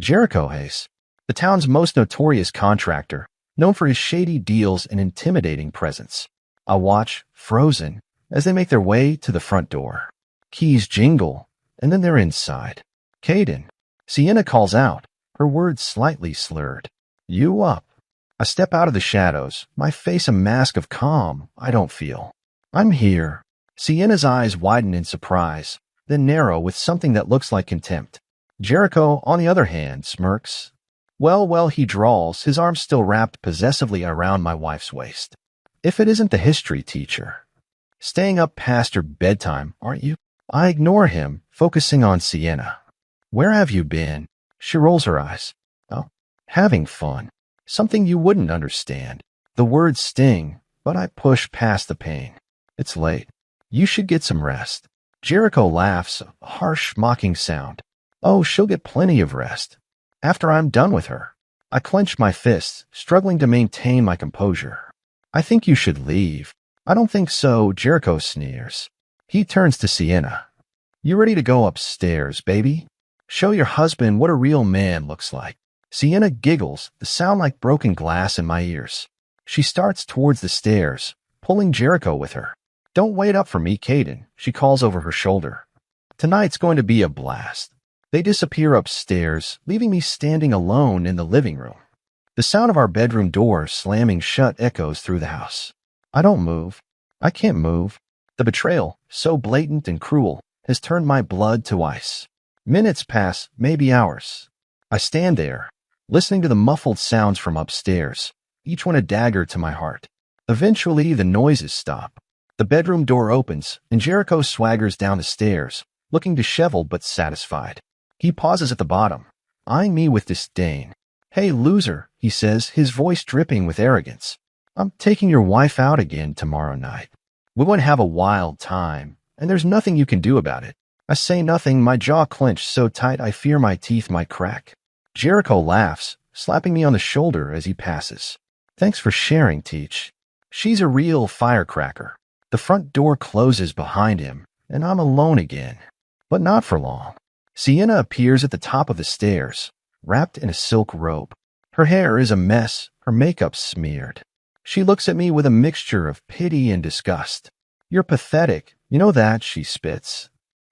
Jericho Hayes, the town's most notorious contractor, known for his shady deals and intimidating presence. I watch, frozen, as they make their way to the front door. Keys jingle, and then they're inside. Caden. Sienna calls out, her words slightly slurred. You up? I step out of the shadows, my face a mask of calm I don't feel. I'm here. Sienna's eyes widen in surprise, then narrow with something that looks like contempt. Jericho, on the other hand, smirks. Well, he drawls, his arms still wrapped possessively around my wife's waist. If it isn't the history teacher. Staying up past your bedtime, aren't you? I ignore him, focusing on Sienna. Where have you been? She rolls her eyes. Oh, having fun. Something you wouldn't understand. The words sting, but I push past the pain. It's late. You should get some rest. Jericho laughs, a harsh, mocking sound. Oh, she'll get plenty of rest. After I'm done with her. I clench my fists, struggling to maintain my composure. I think you should leave. I don't think so, Jericho sneers. He turns to Sienna. You ready to go upstairs, baby? Show your husband what a real man looks like. Sienna giggles, the sound like broken glass in my ears. She starts towards the stairs, pulling Jericho with her. Don't wait up for me, Caden, she calls over her shoulder. Tonight's going to be a blast. They disappear upstairs, leaving me standing alone in the living room. The sound of our bedroom door slamming shut echoes through the house. I don't move. I can't move. The betrayal, so blatant and cruel, has turned my blood to ice. Minutes pass, maybe hours. I stand there, listening to the muffled sounds from upstairs, each one a dagger to my heart. Eventually, the noises stop. The bedroom door opens, and Jericho swaggers down the stairs, looking disheveled but satisfied. He pauses at the bottom, eyeing me with disdain. Hey, loser, he says, his voice dripping with arrogance. I'm taking your wife out again tomorrow night. We want to have a wild time, and there's nothing you can do about it. I say nothing, my jaw clenched so tight I fear my teeth might crack. Jericho laughs, slapping me on the shoulder as he passes. Thanks for sharing, Teach. She's a real firecracker. The front door closes behind him, and I'm alone again. But not for long. Sienna appears at the top of the stairs, wrapped in a silk robe. Her hair is a mess, her makeup smeared. She looks at me with a mixture of pity and disgust. You're pathetic, you know that, she spits.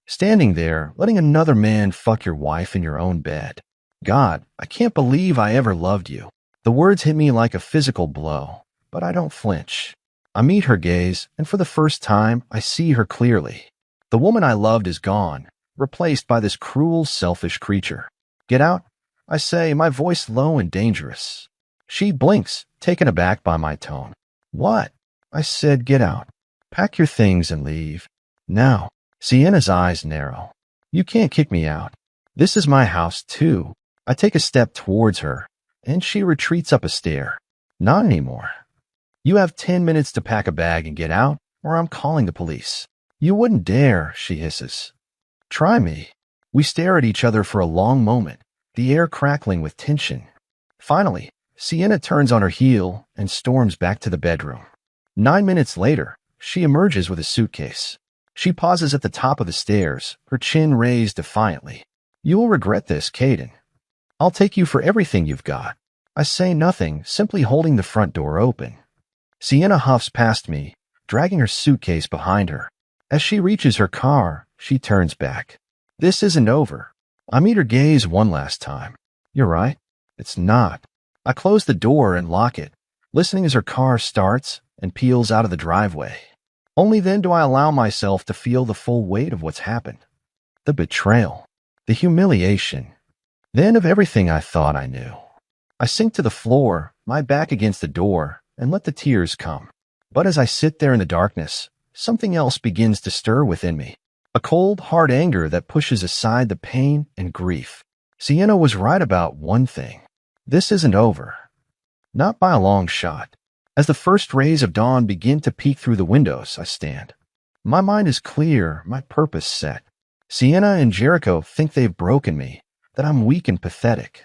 Standing there, letting another man fuck your wife in your own bed. God, I can't believe I ever loved you. The words hit me like a physical blow, but I don't flinch. I meet her gaze, and for the first time, I see her clearly. The woman I loved is gone, replaced by this cruel, selfish creature. Get out, I say, my voice low and dangerous. She blinks, taken aback by my tone. What? I said, get out. Pack your things and leave. Now. Sienna's eyes narrow. You can't kick me out. This is my house, too. I take a step towards her, and she retreats up a stair. Not anymore. You have 10 minutes to pack a bag and get out, or I'm calling the police. You wouldn't dare, she hisses. Try me. We stare at each other for a long moment, the air crackling with tension. Finally, Sienna turns on her heel and storms back to the bedroom. 9 minutes later, she emerges with a suitcase. She pauses at the top of the stairs, her chin raised defiantly. You will regret this, Caden. I'll take you for everything you've got. I say nothing, simply holding the front door open. Sienna huffs past me, dragging her suitcase behind her. As she reaches her car, she turns back. This isn't over. I meet her gaze one last time. You're right. It's not. I close the door and lock it, listening as her car starts and peels out of the driveway. Only then do I allow myself to feel the full weight of what's happened. The betrayal. The humiliation. Then of everything I thought I knew. I sink to the floor, my back against the door, and let the tears come. But as I sit there in the darkness, something else begins to stir within me. A cold, hard anger that pushes aside the pain and grief. Sienna was right about one thing. This isn't over. Not by a long shot. As the first rays of dawn begin to peek through the windows, I stand. My mind is clear, my purpose set. Sienna and Jericho think they've broken me, that I'm weak and pathetic.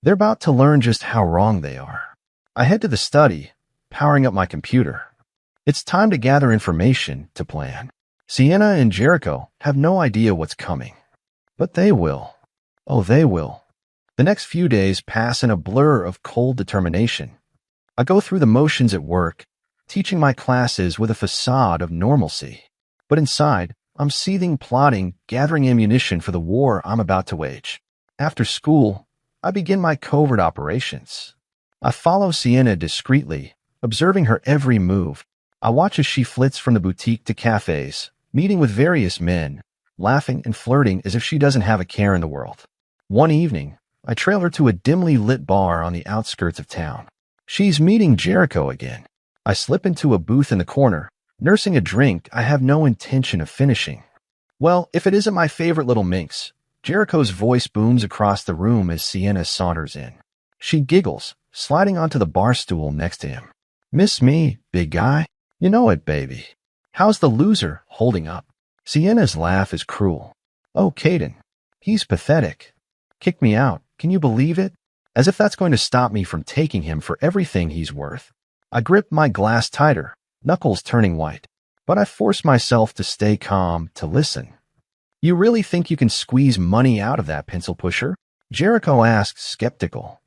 They're about to learn just how wrong they are. I head to the study, powering up my computer. It's time to gather information to plan. Sienna and Jericho have no idea what's coming. But they will. Oh, they will. The next few days pass in a blur of cold determination. I go through the motions at work, teaching my classes with a facade of normalcy. But inside, I'm seething, plotting, gathering ammunition for the war I'm about to wage. After school, I begin my covert operations. I follow Sienna discreetly, observing her every move. I watch as she flits from the boutique to cafes, meeting with various men, laughing and flirting as if she doesn't have a care in the world. One evening, I trail her to a dimly lit bar on the outskirts of town. She's meeting Jericho again. I slip into a booth in the corner, nursing a drink I have no intention of finishing. Well, if it isn't my favorite little minx, Jericho's voice booms across the room as Sienna saunters in. She giggles, sliding onto the bar stool next to him. "Miss me, big guy? You know it, baby. How's the loser holding up?" Sienna's laugh is cruel. "Oh, Caden. He's pathetic. Kicked me out. Can you believe it? As if that's going to stop me from taking him for everything he's worth." I grip my glass tighter, knuckles turning white. But I force myself to stay calm, to listen. "You really think you can squeeze money out of that pencil pusher?" Jericho asks, skeptical.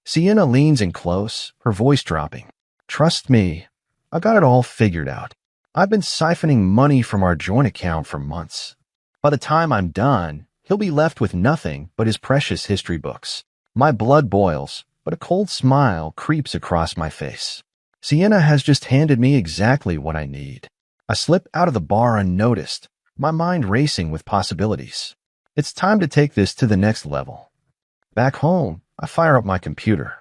Sienna leans in close, her voice dropping. "Trust me, I got it all figured out. I've been siphoning money from our joint account for months. By the time I'm done, he'll be left with nothing but his precious history books." My blood boils, but a cold smile creeps across my face. Sienna has just handed me exactly what I need. I slip out of the bar unnoticed, my mind racing with possibilities. It's time to take this to the next level. Back home, I fire up my computer.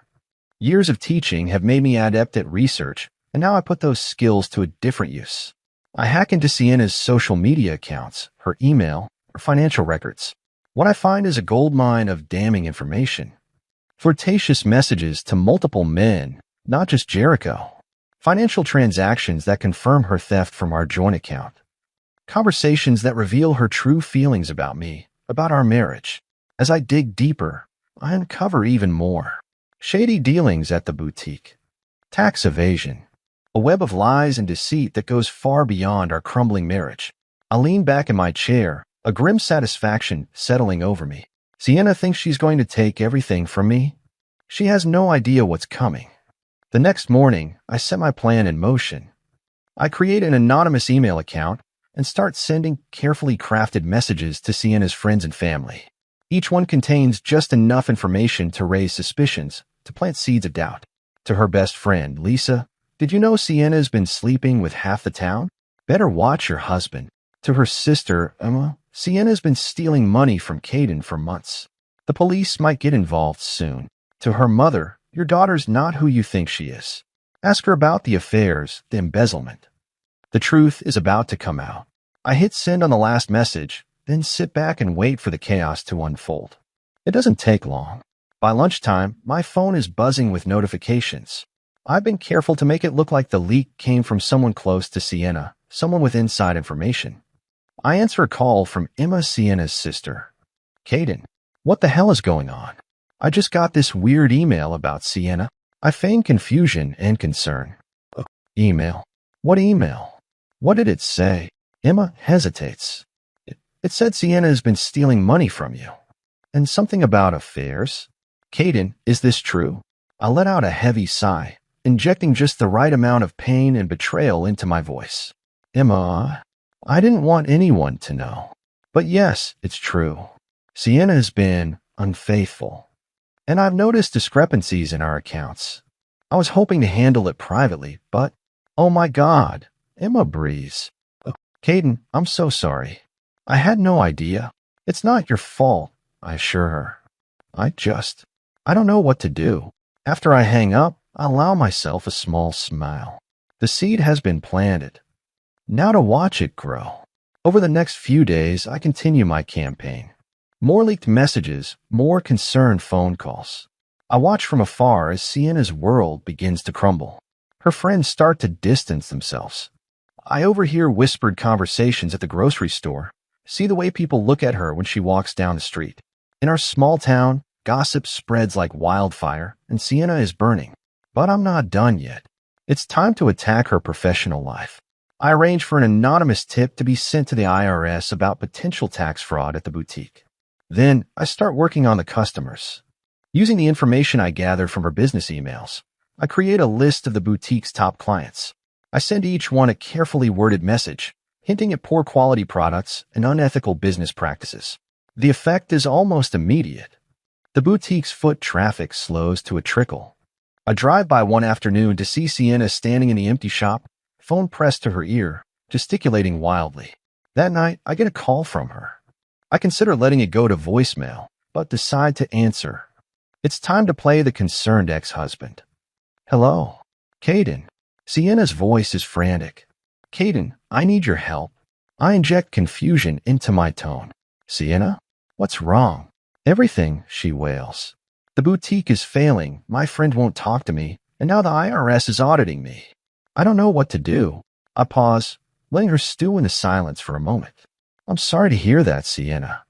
Years of teaching have made me adept at research, and now I put those skills to a different use. I hack into Sienna's social media accounts, her email, her financial records. What I find is a goldmine of damning information. Flirtatious messages to multiple men, not just Jericho. Financial transactions that confirm her theft from our joint account. Conversations that reveal her true feelings about me, about our marriage. As I dig deeper, I uncover even more. Shady dealings at the boutique. Tax evasion. A web of lies and deceit that goes far beyond our crumbling marriage. I lean back in my chair, a grim satisfaction settling over me. Sienna thinks she's going to take everything from me. She has no idea what's coming. The next morning, I set my plan in motion. I create an anonymous email account and start sending carefully crafted messages to Sienna's friends and family. Each one contains just enough information to raise suspicions, to plant seeds of doubt. To her best friend, Lisa, "Did you know Sienna's been sleeping with half the town? Better watch your husband." To her sister, Emma, "Sienna's been stealing money from Caden for months. The police might get involved soon." To her mother, "Your daughter's not who you think she is. Ask her about the affairs, the embezzlement." The truth is about to come out. I hit send on the last message, then sit back and wait for the chaos to unfold. It doesn't take long. By lunchtime, my phone is buzzing with notifications. I've been careful to make it look like the leak came from someone close to Sienna, someone with inside information. I answer a call from Emma, Sienna's sister. "Caden, what the hell is going on? I just got this weird email about Sienna." I feign confusion and concern. "Email? What email? What did it say?" Emma hesitates. It said Sienna has been stealing money from you. And something about affairs." "Caden, is this true?" I let out a heavy sigh, injecting just the right amount of pain and betrayal into my voice. "Emma, I didn't want anyone to know. But yes, it's true. Sienna has been unfaithful. And I've noticed discrepancies in our accounts. I was hoping to handle it privately, but, oh my God," Emma breathes. "Caden, I'm so sorry. I had no idea. It's not your fault," I assure her. I don't know what to do. After I hang up, I allow myself a small smile. The seed has been planted. Now to watch it grow. Over the next few days, I continue my campaign. More leaked messages, more concerned phone calls. I watch from afar as Sienna's world begins to crumble. Her friends start to distance themselves. I overhear whispered conversations at the grocery store, see the way people look at her when she walks down the street. In our small town, gossip spreads like wildfire, and Sienna is burning. But I'm not done yet. It's time to attack her professional life. I arrange for an anonymous tip to be sent to the IRS about potential tax fraud at the boutique. Then I start working on the customers. Using the information I gather from her business emails, I create a list of the boutique's top clients. I send each one a carefully worded message, hinting at poor quality products and unethical business practices. The effect is almost immediate. The boutique's foot traffic slows to a trickle. I drive by one afternoon to see Sienna standing in the empty shop, phone pressed to her ear, gesticulating wildly. That night, I get a call from her. I consider letting it go to voicemail, but decide to answer. It's time to play the concerned ex-husband. Hello, Caden. Sienna's voice is frantic. Caden, I need your help. I inject confusion into my tone. Sienna, what's wrong? Everything, she wails. The boutique is failing, my friend won't talk to me, and now the IRS is auditing me. I don't know what to do. I pause, letting her stew in the silence for a moment. I'm sorry to hear that, Sienna.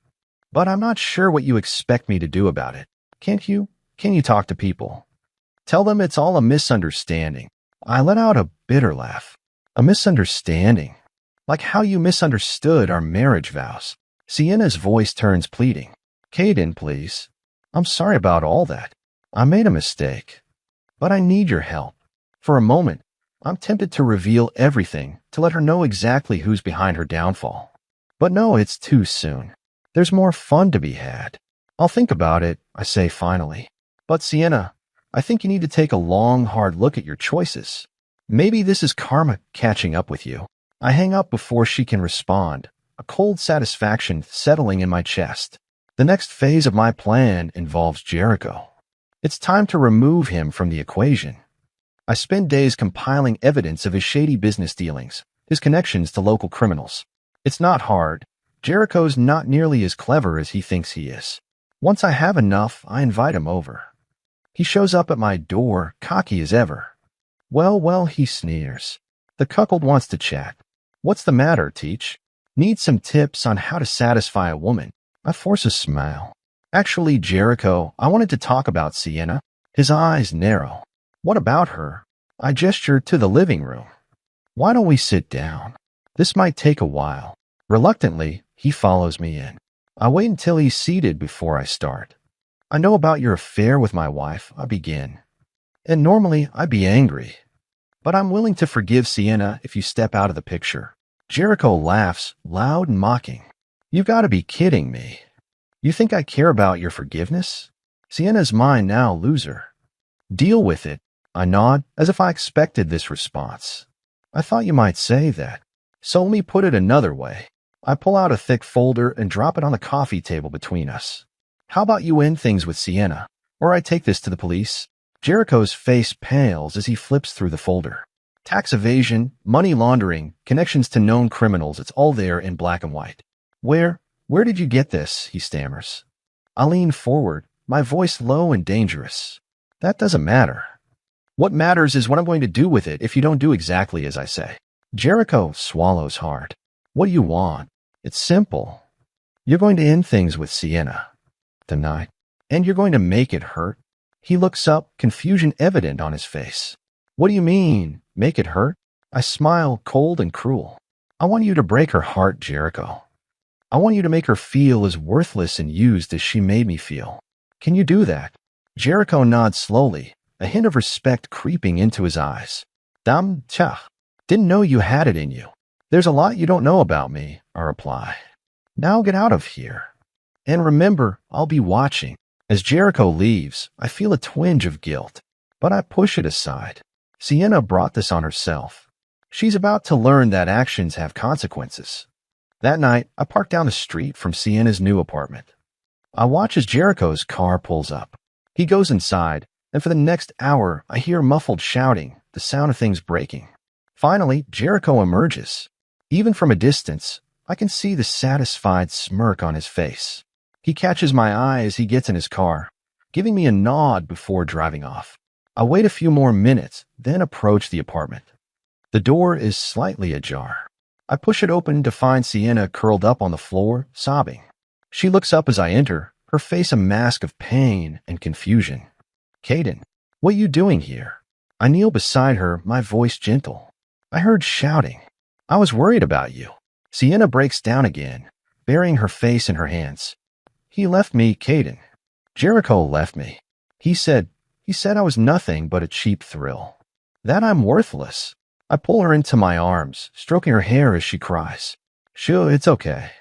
But I'm not sure what you expect me to do about it. Can't you? Can you talk to people? Tell them it's all a misunderstanding. I let out a bitter laugh. A misunderstanding? Like how you misunderstood our marriage vows. Sienna's voice turns pleading. Caden, please. I'm sorry about all that. I made a mistake. But I need your help. For a moment, I'm tempted to reveal everything to let her know exactly who's behind her downfall. But no, it's too soon. There's more fun to be had. I'll think about it, I say finally. But Sienna, I think you need to take a long, hard look at your choices. Maybe this is karma catching up with you. I hang up before she can respond, a cold satisfaction settling in my chest. The next phase of my plan involves Jericho. It's time to remove him from the equation. I spend days compiling evidence of his shady business dealings, his connections to local criminals. It's not hard. Jericho's not nearly as clever as he thinks he is. Once I have enough, I invite him over. He shows up at my door, cocky as ever. Well, he sneers. The cuckold wants to chat. What's the matter, Teach? Need some tips on how to satisfy a woman? I force a smile. Actually, Jericho, I wanted to talk about Sienna. His eyes narrow. What about her? I gesture to the living room. Why don't we sit down? This might take a while. Reluctantly, he follows me in. I wait until he's seated before I start. I know about your affair with my wife, I begin. And normally, I'd be angry. But I'm willing to forgive Sienna if you step out of the picture. Jericho laughs, loud and mocking. You've got to be kidding me. You think I care about your forgiveness? Sienna's mine now, loser. Deal with it. I nod, as if I expected this response. I thought you might say that. So let me put it another way. I pull out a thick folder and drop it on the coffee table between us. How about you end things with Sienna, or I take this to the police? Jericho's face pales as he flips through the folder. Tax evasion, money laundering, connections to known criminals, it's all there in black and white. Where did you get this? He stammers. I lean forward, my voice low and dangerous. That doesn't matter. What matters is what I'm going to do with it if you don't do exactly as I say. Jericho swallows hard. What do you want? It's simple. You're going to end things with Sienna tonight, and you're going to make it hurt. He looks up, confusion evident on his face. What do you mean, make it hurt? I smile, cold and cruel. I want you to break her heart, Jericho. I want you to make her feel as worthless and used as she made me feel. Can you do that? Jericho nods slowly, a hint of respect creeping into his eyes. Dam cha. Didn't know you had it in you. There's a lot you don't know about me, I reply. Now get out of here. And remember, I'll be watching. As Jericho leaves, I feel a twinge of guilt, but I push it aside. Sienna brought this on herself. She's about to learn that actions have consequences. That night, I park down the street from Sienna's new apartment. I watch as Jericho's car pulls up. He goes inside, and for the next hour, I hear muffled shouting, the sound of things breaking. Finally, Jericho emerges. Even from a distance, I can see the satisfied smirk on his face. He catches my eye as he gets in his car, giving me a nod before driving off. I wait a few more minutes, then approach the apartment. The door is slightly ajar. I push it open to find Sienna curled up on the floor, sobbing. She looks up as I enter, her face a mask of pain and confusion. Caden, what are you doing here? I kneel beside her, my voice gentle. I heard shouting. I was worried about you. Sienna breaks down again, burying her face in her hands. He left me, Caden. Jericho left me. He said I was nothing but a cheap thrill. That I'm worthless. I pull her into my arms, stroking her hair as she cries. It's okay.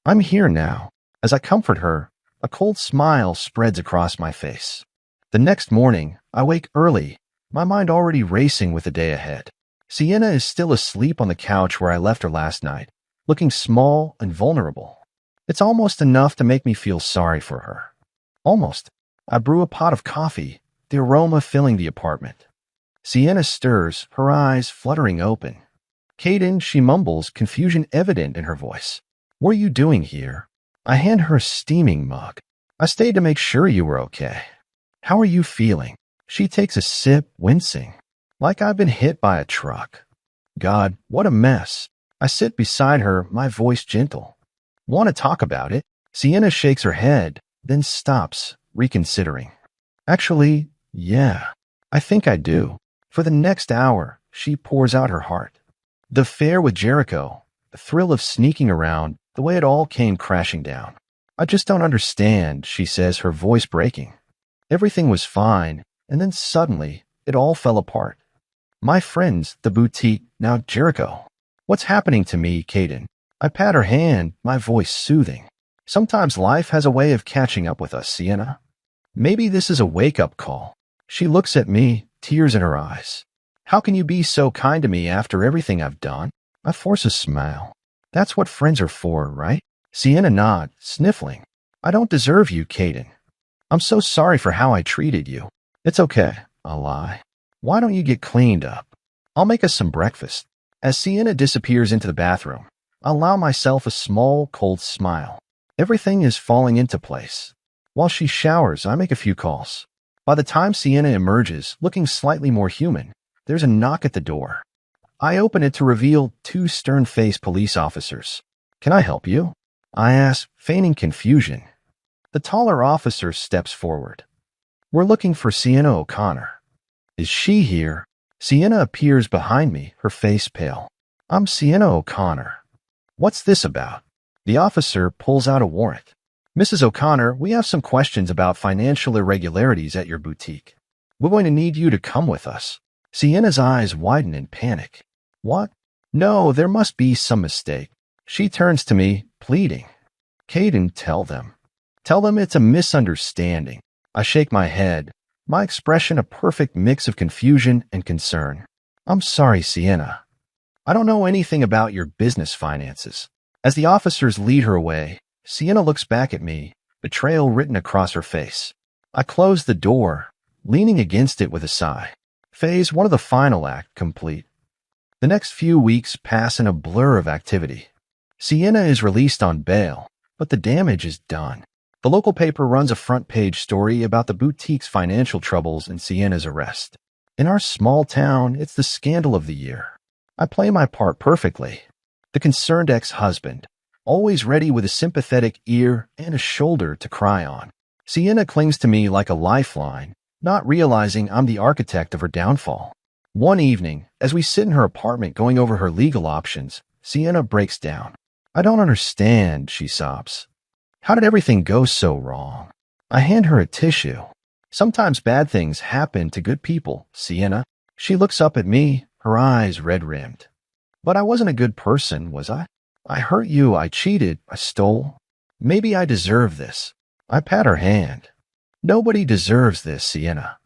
I'm here now. As I comfort her, a cold smile spreads across my face. The next morning, I wake early, my mind already racing with the day ahead. Sienna is still asleep on the couch where I left her last night, looking small and vulnerable. It's almost enough to make me feel sorry for her. Almost. I brew a pot of coffee, the aroma filling the apartment. Sienna stirs, her eyes fluttering open. Caden, she mumbles, confusion evident in her voice. What are you doing here? I hand her a steaming mug. I stayed to make sure you were okay. How are you feeling? She takes a sip, wincing, like I've been hit by a truck. God, what a mess. I sit beside her, my voice gentle. Want to talk about it? Sienna shakes her head, then stops, reconsidering. Actually, yeah, I think I do. For the next hour, she pours out her heart. The affair with Jericho, the thrill of sneaking around, the way it all came crashing down. I just don't understand, she says, her voice breaking. Everything was fine, and then suddenly, it all fell apart. My friends, the boutique, now Jericho. What's happening to me, Caden? I pat her hand, my voice soothing. Sometimes life has a way of catching up with us, Sienna. Maybe this is a wake-up call. She looks at me, tears in her eyes. How can you be so kind to me after everything I've done? I force a smile. That's what friends are for, right? Sienna nods, sniffling. I don't deserve you, Caden. I'm so sorry for how I treated you. It's okay, I'll lie. Why don't you get cleaned up? I'll make us some breakfast. As Sienna disappears into the bathroom, I allow myself a small, cold smile. Everything is falling into place. While she showers, I make a few calls. By the time Sienna emerges, looking slightly more human, there's a knock at the door. I open it to reveal two stern-faced police officers. Can I help you? I ask, feigning confusion. The taller officer steps forward. We're looking for Sienna O'Connor. Is she here? Sienna appears behind me, her face pale. I'm Sienna O'Connor. What's this about? The officer pulls out a warrant. Mrs. O'Connor, we have some questions about financial irregularities at your boutique. We're going to need you to come with us. Sienna's eyes widen in panic. What? No, there must be some mistake. She turns to me, pleading. Caden, tell them. Tell them it's a misunderstanding. I shake my head, my expression a perfect mix of confusion and concern. I'm sorry, Sienna. I don't know anything about your business finances. As the officers lead her away, Sienna looks back at me, betrayal written across her face. I close the door, leaning against it with a sigh. Phase 1 of the final act complete. The next few weeks pass in a blur of activity. Sienna is released on bail, but the damage is done. The local paper runs a front-page story about the boutique's financial troubles and Sienna's arrest. In our small town, it's the scandal of the year. I play my part perfectly. The concerned ex-husband, always ready with a sympathetic ear and a shoulder to cry on. Sienna clings to me like a lifeline, not realizing I'm the architect of her downfall. One evening, as we sit in her apartment going over her legal options, Sienna breaks down. I don't understand, she sobs. How did everything go so wrong? I hand her a tissue. Sometimes bad things happen to good people, Sienna. She looks up at me, her eyes red-rimmed. But I wasn't a good person, was I? I hurt you, I cheated, I stole. Maybe I deserve this. I pat her hand. Nobody deserves this, Sienna.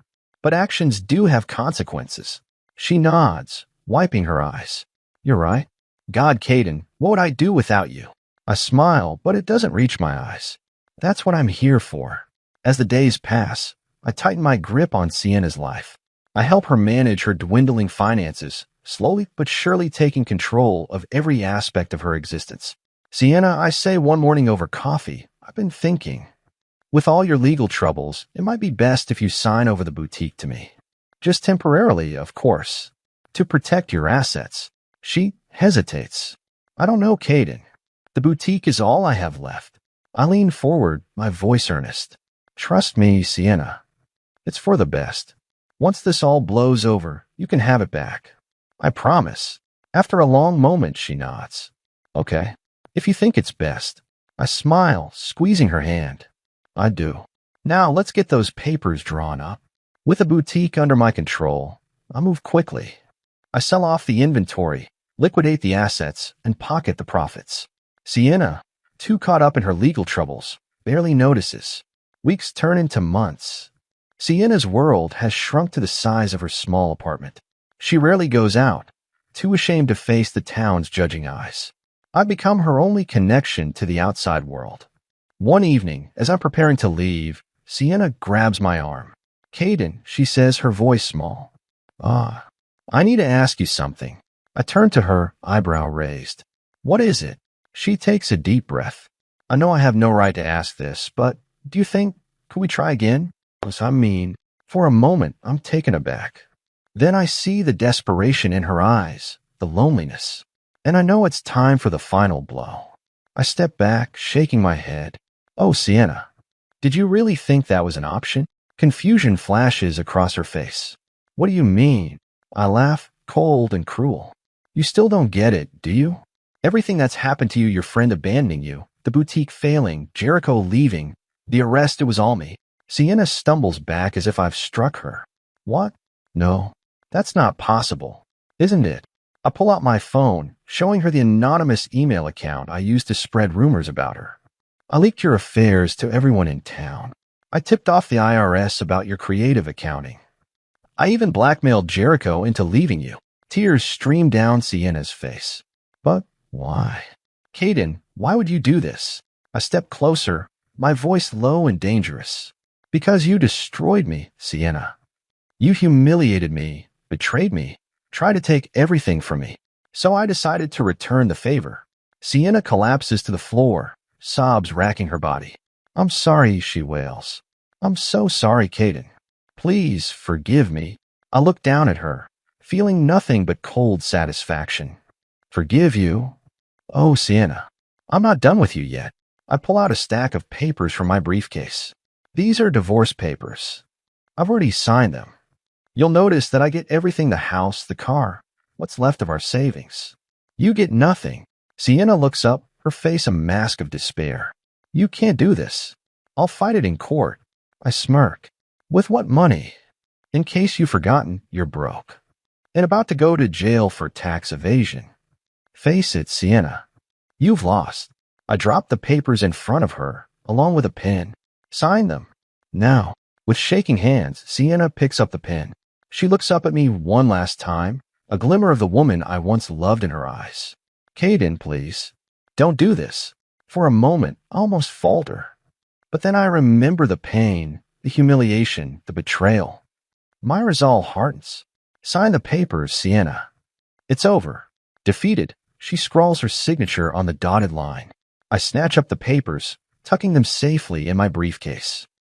But actions do have consequences. She nods, wiping her eyes. You're right. God, Caden, what would I do without you? I smile, but it doesn't reach my eyes. That's what I'm here for. As the days pass, I tighten my grip on Sienna's life. I help her manage her dwindling finances, slowly but surely taking control of every aspect of her existence. Sienna, I say one morning over coffee, I've been thinking. With all your legal troubles, it might be best if you sign over the boutique to me. Just temporarily, of course. To protect your assets. She hesitates. I don't know, Caden. The boutique is all I have left. I lean forward, my voice earnest. Trust me, Sienna. It's for the best. Once this all blows over, you can have it back. I promise. After a long moment, she nods. Okay, if you think it's best. I smile, squeezing her hand. I do. Now let's get those papers drawn up. With a boutique under my control, I move quickly. I sell off the inventory, liquidate the assets, and pocket the profits. Sienna, too caught up in her legal troubles, barely notices. Weeks turn into months. Sienna's world has shrunk to the size of her small apartment. She rarely goes out, too ashamed to face the town's judging eyes. I've become her only connection to the outside world. One evening, as I'm preparing to leave, Sienna grabs my arm. "Caden," she says, her voice small. I need to ask you something." I turn to her, eyebrow raised. "What is it?" She takes a deep breath. "I know I have no right to ask this, but do you think, could we try again?" For a moment, I'm taken aback. Then I see the desperation in her eyes, the loneliness, and I know it's time for the final blow. I step back, shaking my head. "Oh, Sienna, did you really think that was an option?" Confusion flashes across her face. "What do you mean?" I laugh, cold and cruel. "You still don't get it, do you? Everything that's happened to you, your friend abandoning you, the boutique failing, Jericho leaving, the arrest, it was all me." Sienna stumbles back as if I've struck her. "What? No, that's not possible, isn't it?" I pull out my phone, showing her the anonymous email account I used to spread rumors about her. "I leaked your affairs to everyone in town. I tipped off the IRS about your creative accounting. I even blackmailed Jericho into leaving you." Tears stream down Sienna's face. "But why?" "Caden, why would you do this?" I step closer, my voice low and dangerous. "Because you destroyed me, Sienna. You humiliated me, betrayed me, tried to take everything from me. So I decided to return the favor." Sienna collapses to the floor, sobs racking her body. "I'm sorry," she wails. "I'm so sorry, Caden. Please forgive me." I look down at her, feeling nothing but cold satisfaction. "Forgive you? Oh, Sienna, I'm not done with you yet." I pull out a stack of papers from my briefcase. "These are divorce papers. I've already signed them. You'll notice that I get everything: the house, the car, what's left of our savings. You get nothing." Sienna looks up, her face a mask of despair. "You can't do this. I'll fight it in court." I smirk. "With what money? In case you've forgotten, you're broke and about to go to jail for tax evasion. Face it, Sienna. You've lost." I drop the papers in front of her, along with a pen. "Sign them. Now." With shaking hands, Sienna picks up the pen. She looks up at me one last time, a glimmer of the woman I once loved in her eyes. "Caden, please, don't do this." For a moment, I almost falter. But then I remember the pain, the humiliation, the betrayal. My resolve hardens. "Sign the papers, Sienna." It's over. Defeated, she scrawls her signature on the dotted line. I snatch up the papers, tucking them safely in my briefcase.